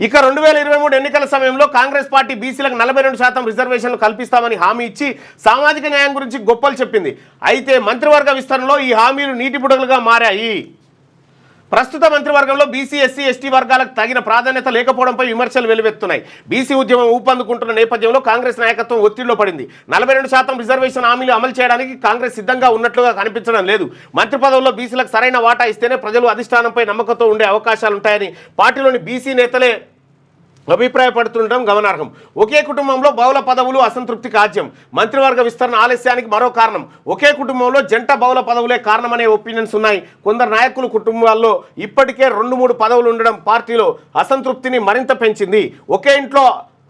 ఇక 2023 ఎన్నికల సమయంలో కాంగ్రెస్ పార్టీ బీసీలకు 42% రిజర్వేషన్లు కల్పిస్తామని హామీ ఇచ్చి సామాజిక న్యాయం గురించి గొప్పలు చెప్పింది. అయితే మంత్రివర్గ విస్తరణలో ఈ హామీలు నీటి బుడగలుగా మారాయి. ప్రస్తుత మంత్రివర్గంలో బీసీ, ఎస్సీ, ఎస్టీ వర్గాలకు తగిన ప్రాధాన్యత లేకపోవడంపై విమర్శలు వెలువెత్తున్నాయి. బీసీ ఉద్యమం ఊపందుకుంటున్న నేపథ్యంలో కాంగ్రెస్ నాయకత్వం ఒత్తిడిలో పడింది. 42% రిజర్వేషన్ హామీలు అమలు చేయడానికి కాంగ్రెస్ సిద్ధంగా ఉన్నట్లుగా కనిపించడం లేదు. మంత్రి పదవుల్లో బీసీలకు సరైన వాటా ఇస్తేనే ప్రజలు అధిష్టానంపై నమ్మకంతో ఉండే అవకాశాలుంటాయని పార్టీలోని బీసీ నేతలే అభిప్రాయపడుతుండడం గమనార్హం. ఒకే కుటుంబంలో బహుళ పదవులు అసంతృప్తి కాజ్యం. మంత్రివర్గ విస్తరణ ఆలస్యానికి మరో కారణం. ఒకే కుటుంబంలో జంట బహుళ పదవులే కారణమనే ఒపీనియన్స్ ఉన్నాయి. కొందరు నాయకులు కుటుంబాల్లో ఇప్పటికే 2-3 పదవులు ఉండడం పార్టీలో అసంతృప్తిని మరింత పెంచింది. ఒకే ఇంట్లో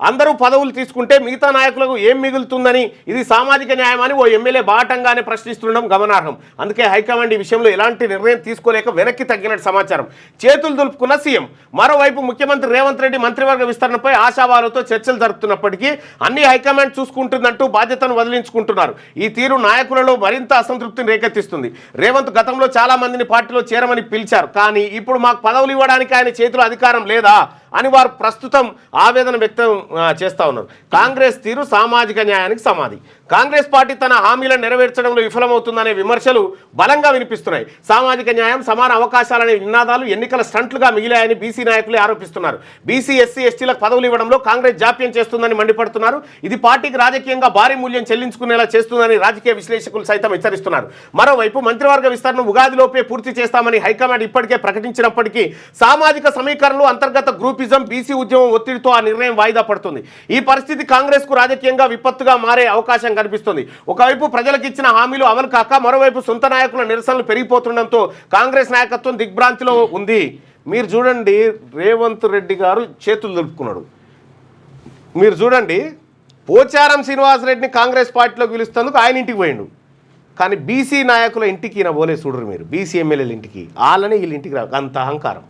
అందరూ పదవులు తీసుకుంటే మిగతా నాయకులకు ఏం మిగులుతుందని, ఇది సామాజిక న్యాయమని ఓ ఎమ్మెల్యే బాటంగానే ప్రశ్నిస్తుండడం గమనార్హం. అందుకే హైకమాండ్ ఈ విషయంలో ఎలాంటి నిర్ణయం తీసుకోలేక వెనక్కి తగ్గినట్టు సమాచారం. చేతులు దులుపుకున్న సీఎం. మరోవైపు ముఖ్యమంత్రి రేవంత్ రెడ్డి మంత్రివర్గ విస్తరణపై ఆశావాలతో చర్చలు జరుపుతున్నప్పటికీ అన్ని హైకమాండ్ చూసుకుంటుందంటూ బాధ్యతను వదిలించుకుంటున్నారు. ఈ తీరు నాయకులలో మరింత అసంతృప్తిని రేకెత్తిస్తుంది. రేవంత్ గతంలో చాలా మందిని పార్టీలో చేరమని పిలిచారు. కానీ ఇప్పుడు మాకు పదవులు ఇవ్వడానికి ఆయన చేతిలో అధికారం లేదా అని వారు ప్రస్తుతం ఆవేదన వ్యక్తం చేస్తూ ఉన్నారు. కాంగ్రెస్ తీరు సామాజిక న్యాయానికి సమాధి. కాంగ్రెస్ పార్టీ తన హామీలను నెరవేర్చడంలో విఫలమవుతుందనే విమర్శలు బలంగా వినిపిస్తున్నాయి. సామాజిక న్యాయం, సమాన అవకాశాలనే నినాదాలు ఎన్నికల స్టంట్లుగా మిగిలాయని బీసీ నాయకులే ఆరోపిస్తున్నారు. బీసీ, ఎస్సీ, ఎస్టీలకు పదవులు ఇవ్వడంలో కాంగ్రెస్ జాప్యం చేస్తుందని మండిపడుతున్నారు. ఇది పార్టీకి రాజకీయంగా భారీ మూల్యం చెల్లించుకునేలా చేస్తుందని రాజకీయ విశ్లేషకులు సైతం హెచ్చరిస్తున్నారు. మరోవైపు మంత్రివర్గ విస్తరణ ఉగాదిలోపే పూర్తి చేస్తామని హైకమాండ్ ఇప్పటికే ప్రకటించినప్పటికీ సామాజిక సమీకరణలు, అంతర్గత గ్రూపిజం, బీసీ ఉద్యమం ఒత్తిడితో ఆ నిర్ణయం వాయిదా పడుతుంది. ఈ పరిస్థితి కాంగ్రెస్ కు రాజకీయంగా విపత్తుగా మారే అవకాశం కనిపిస్తుంది. ఒకవైపు ప్రజలకు ఇచ్చిన హామీలు అమలు కాక మరోవైపు సొంత నాయకుల నిరసనలు పెరిగిపోతుండడంతో కాంగ్రెస్ నాయకత్వం దిగ్భ్రాంతిలో ఉంది. మీరు చూడండి, రేవంత్ రెడ్డి గారు చేతులు దులుపుకున్నాడు. మీరు చూడండి, పోచారం శ్రీనివాసరెడ్డిని కాంగ్రెస్ పార్టీలోకి పిలుస్తేందుకు ఆయన ఇంటికి పోయిండు. కానీ బీసీ నాయకుల ఇంటికి ఈయన పోలే. చూడరు మీరు, బీసీ ఎమ్మెల్యేల ఇంటికి, వాళ్ళని వీళ్ళ ఇంటికి రా. అంత అహంకారం.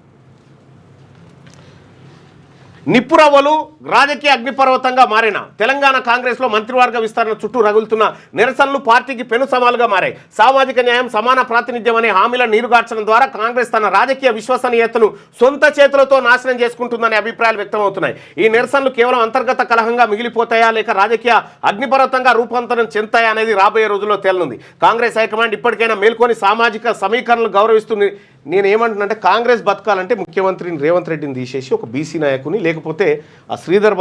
నిప్పురవ్వలు రాజకీయ అగ్నిపర్వతంగా మారిన తెలంగాణ కాంగ్రెస్లో మంత్రివర్గ విస్తరణ చుట్టూ రగులుతున్న నిరసనలు పార్టీకి పెను సవాలుగా మారాయి. సామాజిక న్యాయం, సమాన ప్రాతినిధ్యం అనే హామీలను నీరుగార్చడం ద్వారా కాంగ్రెస్ తన రాజకీయ విశ్వసనీయతను సొంత చేతులతో నాశనం చేసుకుంటుందనే అభిప్రాయాలు వ్యక్తమవుతున్నాయి. ఈ నిరసనలు కేవలం అంతర్గత కలహంగా మిగిలిపోతాయా లేక రాజకీయ అగ్నిపర్వతంగా రూపాంతరం చెందుతాయా అనేది రాబోయే రోజుల్లో తేలనుంది. కాంగ్రెస్ హైకమాండ్ ఇప్పటికైనా మేల్కొని సామాజిక సమీకరణలు గౌరవిస్తుంది. నేను ఏమంటున్నానంటే, కాంగ్రెస్ బతకాలంటే ముఖ్యమంత్రిని రేవంత్ రెడ్డిని తీసేసి ఒక బీసీ నాయకుని, లేకపోతే ఆ శ్రీధర్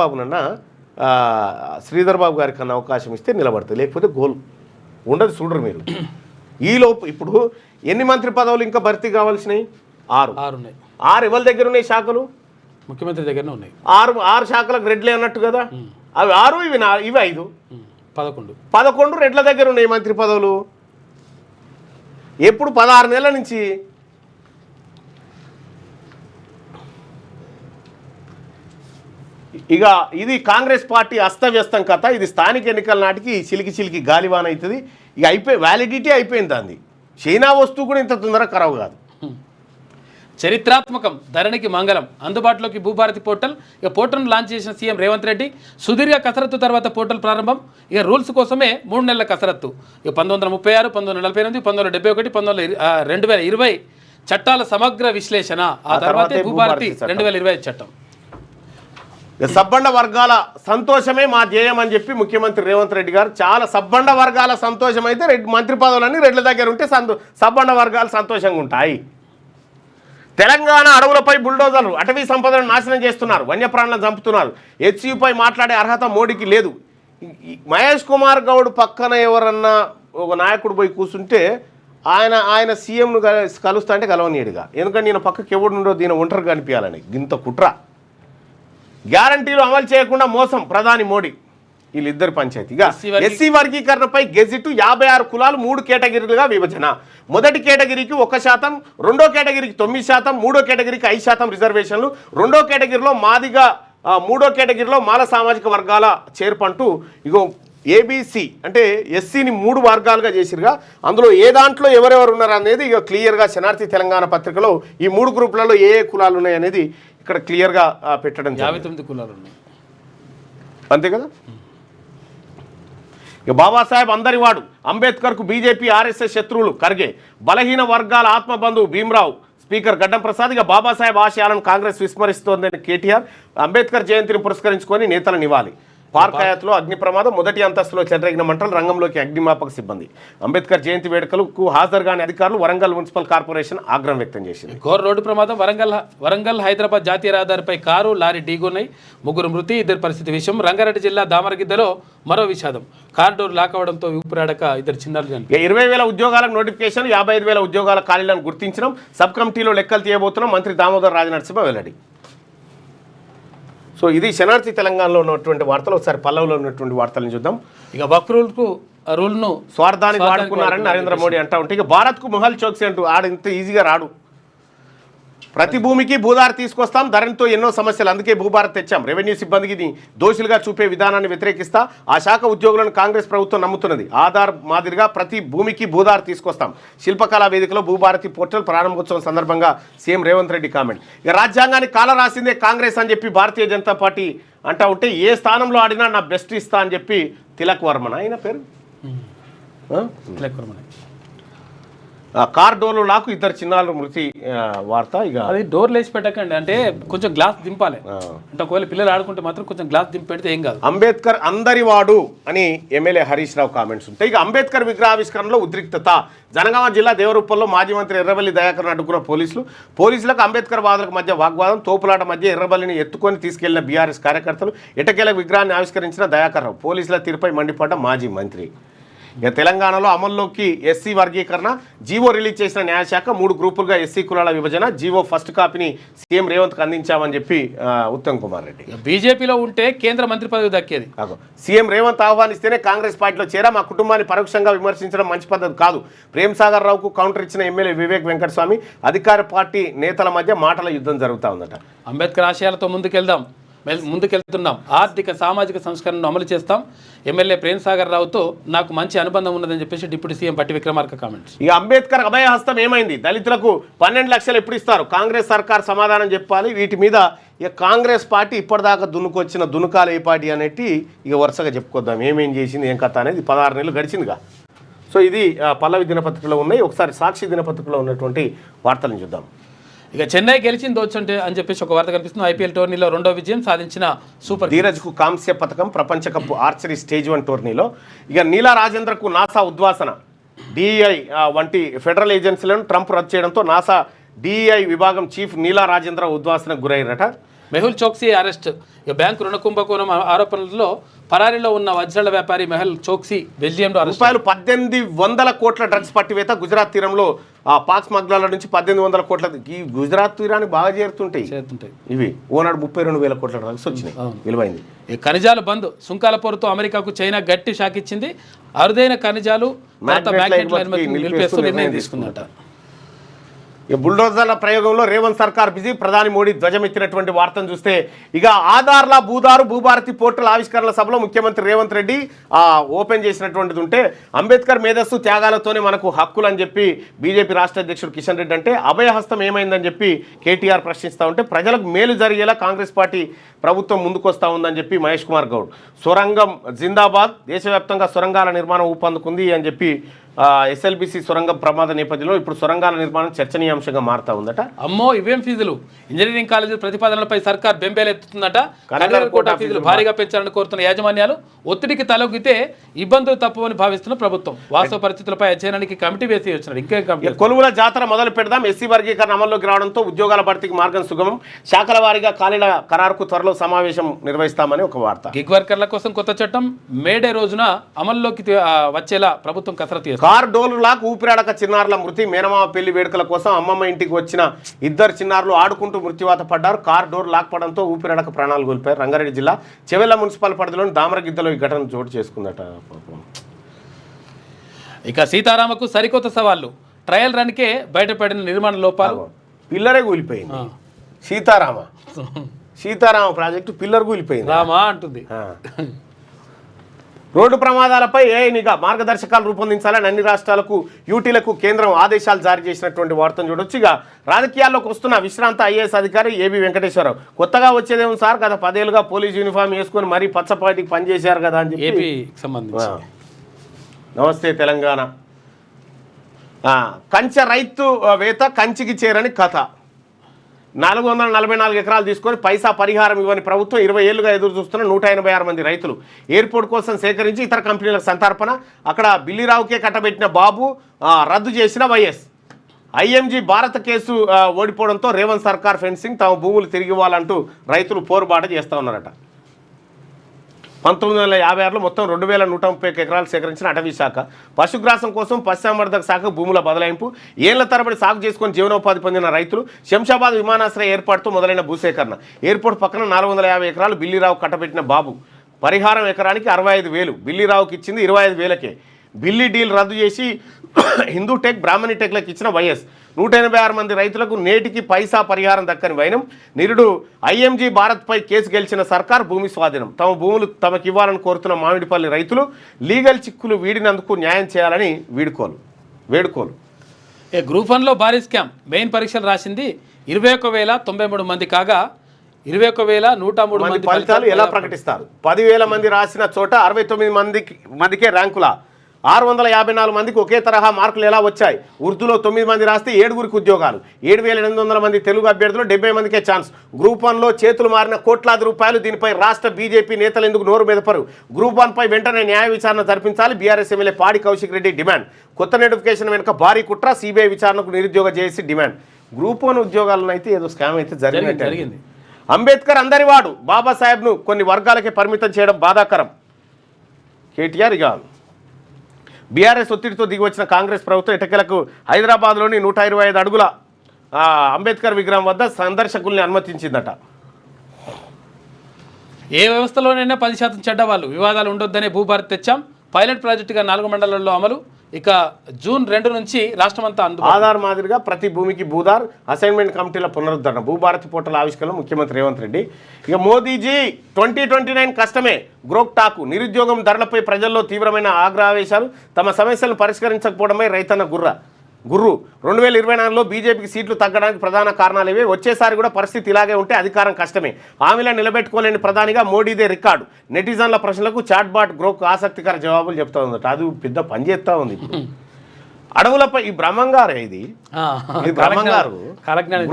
బాబు గారికి అన్న అవకాశం ఇస్తే నిలబడుతుంది. లేకపోతే గోల్ ఉండదు. చూడరు మీరు. ఈలోపు ఇప్పుడు ఎన్ని మంత్రి పదవులు ఇంకా భర్తీ కావాల్సినవి? 6 ఉన్నాయి. 6 ఎవరి దగ్గర ఉన్నాయి శాఖలు? ముఖ్యమంత్రి దగ్గరనే ఉన్నాయి. 6 శాఖలకు రెడ్లే అన్నట్టు కదా. అవి 6, ఇవి 5, 11 రెడ్ల దగ్గర ఉన్నాయి మంత్రి పదవులు. ఎప్పుడు 16 నెలల నుంచి. ఇక ఇది కాంగ్రెస్ పార్టీ అస్తవ్యస్తం కథ. ఇది స్థానిక ఎన్నికల నాటికి చిలికి గాలివాన అవుతుంది. ఇక వ్యాలిడిటీ అయిపోయింది. దాన్ని చైనా వస్తువు కూడా ఇంత తొందరగా ఖరాబు కాదు. చరిత్రాత్మకం, ధరణికి మంగళం. అందుబాటులోకి భూభారతి పోర్టల్. ఇక పోర్టల్ను లాంచ్ చేసిన సీఎం రేవంత్ రెడ్డి. సుదీర్ఘ కసరత్తు తర్వాత పోర్టల్ ప్రారంభం. ఇక రూల్స్ కోసమే 3 నెలల కసరత్తు. ఇక 1936, 1948, 1971, 2020 చట్టాల సమగ్ర విశ్లేషణ. ఆ తర్వాతే భూభారతి 2025 చట్టం. సబ్బండ వర్గాల సంతోషమే మా ధ్యేయం అని చెప్పి ముఖ్యమంత్రి రేవంత్ రెడ్డి గారు, చాలా సబ్బండ వర్గాల సంతోషం అయితే మంత్రి పదవులన్నీ రెడ్ల దగ్గర ఉంటే సబ్బండ వర్గాలు సంతోషంగా ఉంటాయి. తెలంగాణ అడవులపై బుల్డోజర్లు అటవీ సంపదను నాశనం చేస్తున్నారు, వన్యప్రాణులను చంపుతున్నారు. హెచ్సియుపై మాట్లాడే అర్హత మోడీకి లేదు. మహేష్ కుమార్ గౌడ్ పక్కన ఎవరన్నా ఒక నాయకుడు పోయి కూర్చుంటే ఆయన సీఎంను కలుస్తా అంటే కలవనీయుడిగా. ఎందుకంటే నేను పక్కకి ఎవడుండో దీని ఒంటరి కనిపించాలని గింత కుట్ర. గ్యారంటీలు అమలు చేయకుండా మోసం ప్రధాని మోడీ. వీళ్ళిద్దరు పంచాయతీగా. ఎస్సీ వర్గీకరణపై గెజిట్ 56 కులాలు 3 కేటగిరీలుగా విభజన. మొదటి కేటగిరీకి 1%, రెండో కేటగిరీకి 9%, మూడో కేటగిరీకి 5% రిజర్వేషన్లు. రెండో కేటగిరీలో మాదిగా మూడో కేటగిరీలో మాల సామాజిక వర్గాల చేర్పంటూ ఇగో ఏబీసీ అంటే ఎస్సీని 3 వర్గాలుగా చేసిరుగా, అందులో ఏ దాంట్లో ఎవరెవరు ఉన్నారు అనేది ఇక క్లియర్గా శనార్థి తెలంగాణ పత్రికలో ఈ 3 గ్రూపులలో ఏ కులాలు ఉన్నాయి అనేది ఇక్కడ క్లియర్గా పెట్టడం 59 కులాలు ఉన్నాయి అంతే కదా. ఇక బాబాసాహెబ్ అందరివాడు, అంబేద్కర్కు బీజేపీ ఆర్ఎస్ఎస్ శత్రువులు ఖర్గే, బలహీన వర్గాల ఆత్మబంధువు భీమ్రావు, స్పీకర్ గడ్డం ప్రసాద్. ఇక బాబాసాహెబ్ ఆశయాలను కాంగ్రెస్ విస్మరిస్తోందని కేటీఆర్, అంబేద్కర్ జయంతిని పురస్కరించుకొని నేతలను ఇవ్వాలి. పార్క్ హయాత్లో అగ్ని ప్రమాదం, మొదటి అంతస్తులో చెలరేగిన మంటలు, రంగంలోకి అగ్నిమాపక సిబ్బంది. అంబేద్కర్ జయంతి వేడుకలకు హాజరు కాని అధికారులు, వరంగల్ మున్సిపల్ కార్పొరేషన్ ఆగ్రహం వ్యక్తం చేసింది. ఘోర రోడ్డు ప్రమాదం, వరంగల్ హైదరాబాద్ జాతీయ రహదారిపై కారు లారీ ఢీగొన్నాయి, 3 మృతి, 2 పరిస్థితి విషయం. రంగారెడ్డి జిల్లా దామరగిద్దలో మరో విషాదం, కారిడోర్ లాక్ అవడంతో ఊపిరాడక 2 చిన్నారులు చనిపోయారు. 20,000 ఉద్యోగాలకు నోటిఫికేషన్, 55,000 ఉద్యోగాల ఖాళీలను గుర్తించడం, సబ్ కమిటీలో లెక్కలు తీయబోతున్నాం, మంత్రి దామోదర్ రాజనరసింహ వెల్లడి. సో ఇది శనార్థి తెలంగాణలో ఉన్నటువంటి వార్తలు. ఒకసారి పల్లవులో ఉన్నటువంటి వార్తలను చూద్దాం. ఇక వక్రూల్కు రూల్ను స్వార్థానికి వాడుకున్నారని నరేంద్ర మోడీ అంటా ఉంటే, ఇక భారత్కు మొహల్ చోక్సీ అంటూ ఆడ ఇంత ఈజీగా రాడు. ప్రతి భూమికి భూదారు తీసుకొస్తాం, ధరణితో ఎన్నో సమస్యలు, అందుకే భూభారత్ తెచ్చాం. రెవెన్యూ సిబ్బందికి దోషులుగా చూపే విధానాన్ని వ్యతిరేకిస్తా ఆ శాఖ ఉద్యోగులను కాంగ్రెస్ ప్రభుత్వం నమ్ముతున్నది. ఆధార్ మాదిరిగా ప్రతి భూమికి భూదారు తీసుకొస్తాం. శిల్పకళా వేదికలో భూభారతి పోర్టల్ ప్రారంభోత్సవం సందర్భంగా సీఎం రేవంత్ రెడ్డి కామెంట్. ఇక రాజ్యాంగానికి కాల రాసిందే కాంగ్రెస్ అని చెప్పి భారతీయ జనతా పార్టీ అంటా ఉంటే, ఏ స్థానంలో ఆడినా నా బెస్ట్ ఇస్తా అని చెప్పి తిలక్ వర్మన ఆయన పేరు తిలక్ వర్మన. కార్ డోర్లు లాకు 2 చిన్నారులు మృతి వార్త. ఇక అది డోర్లు వేసి పెట్టకండి, అంటే కొంచెం గ్లాస్ దింపాలి. అంటే ఒకవేళ పిల్లలు ఆడుకుంటే మాత్రం కొంచెం గ్లాస్ దింపి పెడితే ఏం కాదు. అంబేద్కర్ అందరివాడు అని ఎమ్మెల్యే హరీష్ రావు కామెంట్స్ ఉంటాయి. ఇక అంబేద్కర్ విగ్రహావిష్కరణలో ఉద్రిక్తత, జనగామ జిల్లా దేవరూపంలో మాజీ మంత్రి ఎర్రబెల్లి దయాకర్ను అడ్డుకున్న పోలీసులకు అంబేద్కర్ వాదులకు మధ్య వాగ్వాదం, తోపులాట మధ్య ఎర్రబెల్లిని ఎత్తుకొని తీసుకెళ్లిన బీఆర్ఎస్ కార్యకర్తలు, ఎటకేలకు విగ్రహాన్ని ఆవిష్కరించిన దయాకర్ రావు, పోలీసుల తీరుపై మండిపడ్డ మాజీ మంత్రి. ఇక తెలంగాణలో అమల్లోకి ఎస్సీ వర్గీకరణ, జీవో రిలీజ్ చేసిన న్యాయశాఖ, 3 గ్రూపులుగా ఎస్సీ కులాల విభజన, జీవో ఫస్ట్ కాపీని సీఎం రేవంత్కి అందించామని చెప్పి ఉత్తమ్ కుమార్ రెడ్డి. బీజేపీలో ఉంటే కేంద్ర మంత్రి పదవి దక్కేది. సీఎం రేవంత్ ఆహ్వానిస్తేనే కాంగ్రెస్ పార్టీలో చేరా, మా కుటుంబాన్ని పరోక్షంగా విమర్శించడం మంచి పద్ధతి కాదు. ప్రేమ్ సాగర్ రావుకు కౌంటర్ ఇచ్చిన ఎమ్మెల్యే వివేక్ వెంకటస్వామి, అధికార పార్టీ నేతల మధ్య మాటల యుద్ధం జరుగుతూ ఉందట. అంబేద్కర్ ఆశయాలతో ముందుకెళ్తున్నాం, ఆర్థిక సామాజిక సంస్కరణను అమలు చేస్తాం. ఎమ్మెల్యే ప్రేమ్ సాగర్ రావుతో నాకు మంచి అనుబంధం ఉన్నదని చెప్పేసి డిప్యూటీ సీఎం పట్టి విక్రమార్క కామెంట్స్. ఇక అంబేద్కర్ అభయహస్తం ఏమైంది, దళితులకు 12 లక్షలు ఎప్పుడు ఇస్తారు, కాంగ్రెస్ సర్కార్ సమాధానం చెప్పాలి. వీటి మీద ఇక కాంగ్రెస్ పార్టీ ఇప్పటిదాకా దున్నుకొచ్చిన దున్నుకాలు ఏ పార్టీ అనేటి ఇక వరుసగా చెప్పుకొద్దాం, ఏమేం చేసింది ఏం కథ అనేది. 16 నెలలు గడిచిందిగా. సో ఇది పల్లవి దినపత్రికలో ఉన్నాయి. ఒకసారి సాక్షి దినపత్రికలో ఉన్నటువంటి వార్తలను చూద్దాం. ఇక చెన్నై గెలిచింది వచ్చంటే అని చెప్పేసి ఒక వార్త కనిపిస్తుంది. ఐపీఎల్ టోర్నీలో 2వ విజయం సాధించిన సూపర్ ధీరజ్కు కాంస్య పథకం, ప్రపంచ కప్ ఆర్చరీ స్టేజ్ 1 టోర్నీలో. ఇక నీలా రాజేంద్రకు నాసా ఉద్వాసన, డిఈఐ వంటి ఫెడరల్ ఏజెన్సీలను ట్రంప్ రద్దు చేయడంతో నాసా డిఈఐ విభాగం చీఫ్ నీలా రాజేంద్ర ఉద్వాసనకు గురయ్యారట. మెహుల్ చోక్సీ అరెస్ట్. ఇక బ్యాంకు రుణ కుంభకోణం ఆరోపణలలో పరారీలో ఉన్న వజ్రాల వ్యాపారి మెహుల్ చోక్సీ బెల్జియంలో రూపాయలు 1800 కోట్ల డ్రగ్స్ పట్టివేత, గుజరాత్ తీరంలో పాక్ స్మగ్లర్ల నుంచి 1800 కోట్ల. ఈ గుజరాత్ తీరానికి బాగా చేరుతుంటాయి ఇవి. ఓనాడు 32,000 కోట్ల డ్రగ్స్ వచ్చినాయి విలువైంది. ఈ ఖనిజాలు బంద్, సుంకాల పోరుతో అమెరికాకు చైనా గట్టి షాక్ ఇచ్చింది. అరుదైన ఖనిజాలు నిలిపేస్తూ నిర్ణయం తీసుకుందట. ఇక బుల్డోజర్ల ప్రయోగంలో రేవంత్ సర్కార్ బిజీ, ప్రధాని మోడీ ధ్వజమెత్తినటువంటి వార్తను చూస్తే, ఇక ఆధార్ల భూభారతి పోర్టల్ ఆవిష్కరణ సభలో ముఖ్యమంత్రి రేవంత్ రెడ్డి ఓపెన్ చేసినటువంటిది ఉంటే, అంబేద్కర్ మేధస్సు త్యాగాలతోనే మనకు హక్కులు అని చెప్పి బీజేపీ రాష్ట్ర అధ్యక్షుడు కిషన్ రెడ్డి అంటే, అభయహస్తం ఏమైందని చెప్పి కేటీఆర్ ప్రశ్నిస్తూ ఉంటే, ప్రజలకు మేలు జరిగేలా కాంగ్రెస్ పార్టీ ప్రభుత్వం ముందుకొస్తా ఉందని చెప్పి మహేష్ కుమార్ గౌడ్, సొరంగం జిందాబాద్, దేశవ్యాప్తంగా సొరంగాల నిర్మాణం ఊపందుకుంది అని చెప్పి ఎస్ఎల్బిసి సొరంగం ప్రమాద నేపథ్యంలో ఇప్పుడు సొరంగాల నిర్మాణం చర్చనీయాంశంగా మారుతా ఉందట. అమ్మో ఇవేం ఫీజులు, ఇంజనీరింగ్ కాలేజీల ప్రతిపాదనలపై సర్కార్ బెంబేలెత్తుతుందట. కోటా ఫీజులు భారీగా పెంచాలని కోరుతున్న యాజమాన్యాలు ఒత్తిడికి తలొగ్గితే ఇబ్బందులు తప్పవని భావిస్తున్న ప్రభుత్వం. వాస్తవ పరిస్థితులపై అధ్యయనానికి కమిటీ వేసి వచ్చినారు. ఇంకే కొలువుల జాతర మొదలు పెడదాం, ఎస్సీ వర్గీకరణ అమల్లోకి రావడంతో ఉద్యోగాల భర్తీకి మార్గం సుగమం, శాఖల వారీగా ఖాళీల ఖరారుకు త్వరలో సమావేశం నిర్వహిస్తామని ఒక వార్త. గిగ్ వర్కర్ల కోసం కొత్త చట్టం మేడే రోజున అమల్లోకి వచ్చేలా ప్రభుత్వం కసరత్తు చేస్తుంది. కార్ డోర్లాకు ఊపిరాడక చిన్నారుల మృతి, మేనమామ పెళ్లి వేడుకల కోసం అమ్మమ్మ ఇంటికి వచ్చిన 2 చిన్నారులు ఆడుకుంటూ మృత్యువాత పడ్డారు. కార్ డోర్ లాక్ పడంతో ఊపిరాడక ప్రాణాలు కోల్పోయారు. రంగారెడ్డి జిల్లా చెవెళ్ల మున్సిపల్ పరిధిలోని దామరగిద్దలో ఈ ఘటన చోటు చేసుకుందట. ఇక సీతారామకు సరికొత్త సవాళ్లు, ట్రయల్ రన్కే బయటపడిన నిర్మాణ లోపాలు, పిల్లరే కూలిపోయింది సీతారామ. సీతారామ ప్రాజెక్టు పిల్లర్ కూలిపోయింది. రామా అంటుంది. రోడ్డు ప్రమాదాలపై ఏఐ నిఘా మార్గదర్శకాలు రూపొందించాలని అన్ని రాష్ట్రాలకు యూటీలకు కేంద్రం ఆదేశాలు జారీ చేసినటువంటి వార్తను చూడొచ్చు. ఇక రాజకీయాల్లోకి వస్తున్న విశ్రాంత ఐఏఎస్ అధికారి ఏబి వెంకటేశ్వరరావు కొత్తగా వచ్చేదేమో సార్, గత 10 ఏళ్ళుగా పోలీస్ యూనిఫామ్ వేసుకొని మరీ పచ్చపాటికి పనిచేశారు కదా అని చెప్పి ఏపీ సంబంధించి. నమస్తే తెలంగాణ. కంచె రైతు వేత కంచికి చేరని కథ. 444 ఎకరాలు తీసుకొని పైసా పరిహారం ఇవ్వని ప్రభుత్వం 20 ఏళ్లుగా ఎదురు చూస్తున్న 186 మంది రైతులు ఎయిర్పోర్ట్ కోసం సేకరించి ఇతర కంపెనీలకు సంతర్పణ. అక్కడ బిల్లిరావుకే కట్టబెట్టిన బాబు, రద్దు చేసిన వైఎస్. ఐఎంజీ భారత కేసు ఓడిపోవడంతో రేవంత్ సర్కార్ ఫెన్సింగ్, తమ భూములు తిరిగి ఇవ్వాలంటూ రైతులు పోరుబాట చేస్తూ ఉన్నారట. 1956లో మొత్తం 2130 ఎకరాలు సేకరించిన అటవీ శాఖ పశుగ్రాసం కోసం పశుసంవర్ధక శాఖ భూముల బదలాయింపు. ఏళ్ల తరబడి సాగు చేసుకొని జీవనోపాధి పొందిన రైతులు. శంషాబాద్ విమానాశ్రయ ఏర్పాటుతో మొదలైన భూసేకరణ. ఎయిర్పోర్ట్ పక్కన 450 ఎకరాలు బిల్లిరావు కట్టబెట్టిన బాబు. పరిహారం ఎకరానికి 65,000. బిల్లిరావుకి ఇచ్చింది 25,000కే. బిల్లి డీల్ రద్దు చేసి హిందూ టెక్, బ్రాహ్మణి టెక్లకు ఇచ్చిన వైఎస్. 186 మంది రైతులకు నేటికి పైసా పరిహారం దక్కని వైనం. నిరుడు ఐఎంజీ భారత్పై కేసు గెలిచిన సర్కార్ భూమి స్వాధీనం. తమ భూములు తమకు ఇవ్వాలని కోరుతున్న మామిడిపల్లి రైతులు లీగల్ చిక్కులు వీడినందుకు న్యాయం చేయాలని వేడుకోలు. గ్రూప్ 1లో భారీ స్కామ్. మెయిన్ పరీక్షలు రాసింది 21,093 మంది కాగా 21,103 మంది ఫలితాలు ఎలా ప్రకటిస్తారు? 10,000 మంది రాసిన చోట 69 మందికే ర్యాంకులా? 654 మందికి ఒకే తరహా మార్కులు ఎలా వచ్చాయి? ఉర్దూలో 9 మంది రాస్తే 7గురికి ఉద్యోగాలు. 7,800 మంది తెలుగు అభ్యర్థులు, 70 మందికే ఛాన్స్. గ్రూప్ 1లో చేతులు మారిన కోట్లాది రూపాయలు. దీనిపై రాష్ట్ర బీజేపీ నేతలు ఎందుకు నోరు మెదపరు? గ్రూప్ 1పై వెంటనే న్యాయ విచారణ జరిపించాలి. బీఆర్ఎస్ ఎమ్మెల్యే పాడి కౌశిక్ రెడ్డి డిమాండ్. కొత్త నోటిఫికేషన్ వెనుక భారీ కుట్ర, సిబిఐ విచారణకు నిరుద్యోగ జేఏసీ డిమాండ్. గ్రూప్ 1 ఉద్యోగాలను అయితే ఏదో స్కామ్ అయితే జరిగింది. అంబేద్కర్ అందరివాడు, బాబాసాహెబ్ను కొన్ని వర్గాలకే పరిమితం చేయడం బాధాకరం. కేటీఆర్. ఇక బీఆర్ఎస్ ఒత్తిడితో దిగివచ్చిన కాంగ్రెస్ ప్రభుత్వం ఎటకెలకు హైదరాబాద్లోని 125 అడుగుల అంబేద్కర్ విగ్రహం వద్ద సందర్శకుల్ని అనుమతించిందట. ఏ వ్యవస్థలోనైనా 10% చెడ్డవాళ్ళు, వివాదాలు ఉండొద్దనే భూభారత్ తెచ్చాం. పైలట్ ప్రాజెక్టుగా 4 మండలాల్లో అమలు. ఇక జూన్ 2 నుంచి రాష్ట్రమంతా ఆధార్ మాదిరిగా ప్రతి భూమికి భూధార్, అసైన్మెంట్ కమిటీల పునరుద్ధరణ. భూభారతి పోర్టల్ ఆవిష్కరణ ముఖ్యమంత్రి రేవంత్ రెడ్డి. ఇక మోదీజీ 2029 కష్టమే, గ్రోక్ టాకు. నిరుద్యోగం ధరలపై ప్రజల్లో తీవ్రమైన ఆగ్రహావేశాలు. తమ సమస్యలను పరిష్కరించకపోవడమే రైతన్న గుర్రు. 2024లో బీజేపీకి సీట్లు తగ్గడానికి ప్రధాన కారణాలు ఇవే. వచ్చేసారి కూడా పరిస్థితి ఇలాగే ఉంటే అధికారం కష్టమే. హామీలను నిలబెట్టుకోలేని ప్రధానిగా మోడీదే రికార్డు. నెటిజన్ల ప్రశ్నలకు చాట్బాట్ గ్రోక్ ఆసక్తికర జవాబులు చెప్తా ఉందట. అది పెద్ద పని చేస్తూ ఉంది. అడవులపై ఈ బ్రహ్మంగారు, ఇది బ్రహ్మంగారు,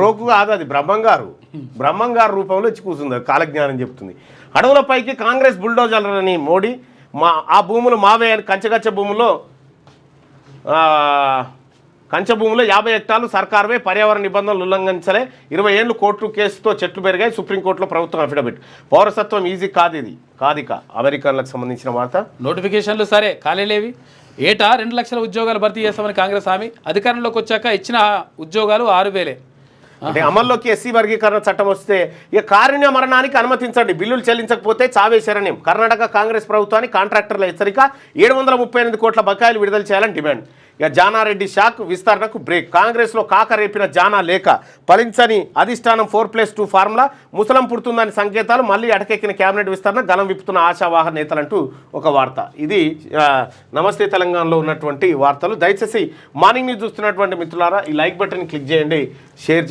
గ్రోకు కాదు, అది బ్రహ్మంగారు రూపంలో ఇచ్చి కూర్చుంది. కాలజ్ఞానం చెప్తుంది. అడవులపైకి కాంగ్రెస్ బుల్డోజర్లని మోడీ. ఆ భూములు మావే అని కంచె భూముల్లో 50 హెక్టార్లు సర్కారువే, పర్యావరణ నిబంధనలు ఉల్లంఘించలే. 20 ఏళ్ళు కోర్టు కేసుతో చెట్లు పెరిగాయి. సుప్రీంకోర్టులో ప్రభుత్వం అఫిడవిట్. పౌరసత్వం ఈజీ కాదిక. అమెరికన్లకు సంబంధించిన వార్త. నోటిఫికేషన్లు సరే, ఖాళీలేవి. ఏటా 2 లక్షల ఉద్యోగాలు భర్తీ చేస్తామని కాంగ్రెస్ హామీ. అధికారంలోకి వచ్చాక ఇచ్చిన ఉద్యోగాలు 6,000. అంటే అమల్లోకి ఎస్సీ వర్గీకరణ చట్టం వస్తే ఇక కారుణ్య మరణానికి అనుమతించండి, బిల్లులు చెల్లించకపోతే చావే శరణ్యం. కర్ణాటక కాంగ్రెస్ ప్రభుత్వానికి కాంట్రాక్టర్ల హెచ్చరిక. 738 కోట్ల బకాయిలు విడుదల చేయాలని డిమాండ్. ఇక జానారెడ్డి షాక్, విస్తరణకు బ్రేక్. కాంగ్రెస్లో కాక రేపిన జానా లేక ఫలించని అధిష్టానం 4+2 ఫార్ములా. ముసలం పుడుతుందని సంకేతాలు. మళ్ళీ అటకెక్కిన కేబినెట్ విస్తరణ. గలం విప్పుతున్న ఆశావాహ నేతలంటూ ఒక వార్త. ఇది నమస్తే తెలంగాణలో ఉన్నటువంటి వార్తలు. దయచేసి మార్నింగ్ న్యూస్ చూస్తున్నటువంటి మిత్రులారా ఈ లైక్ బటన్ క్లిక్ చేయండి, షేర్ చేయండి.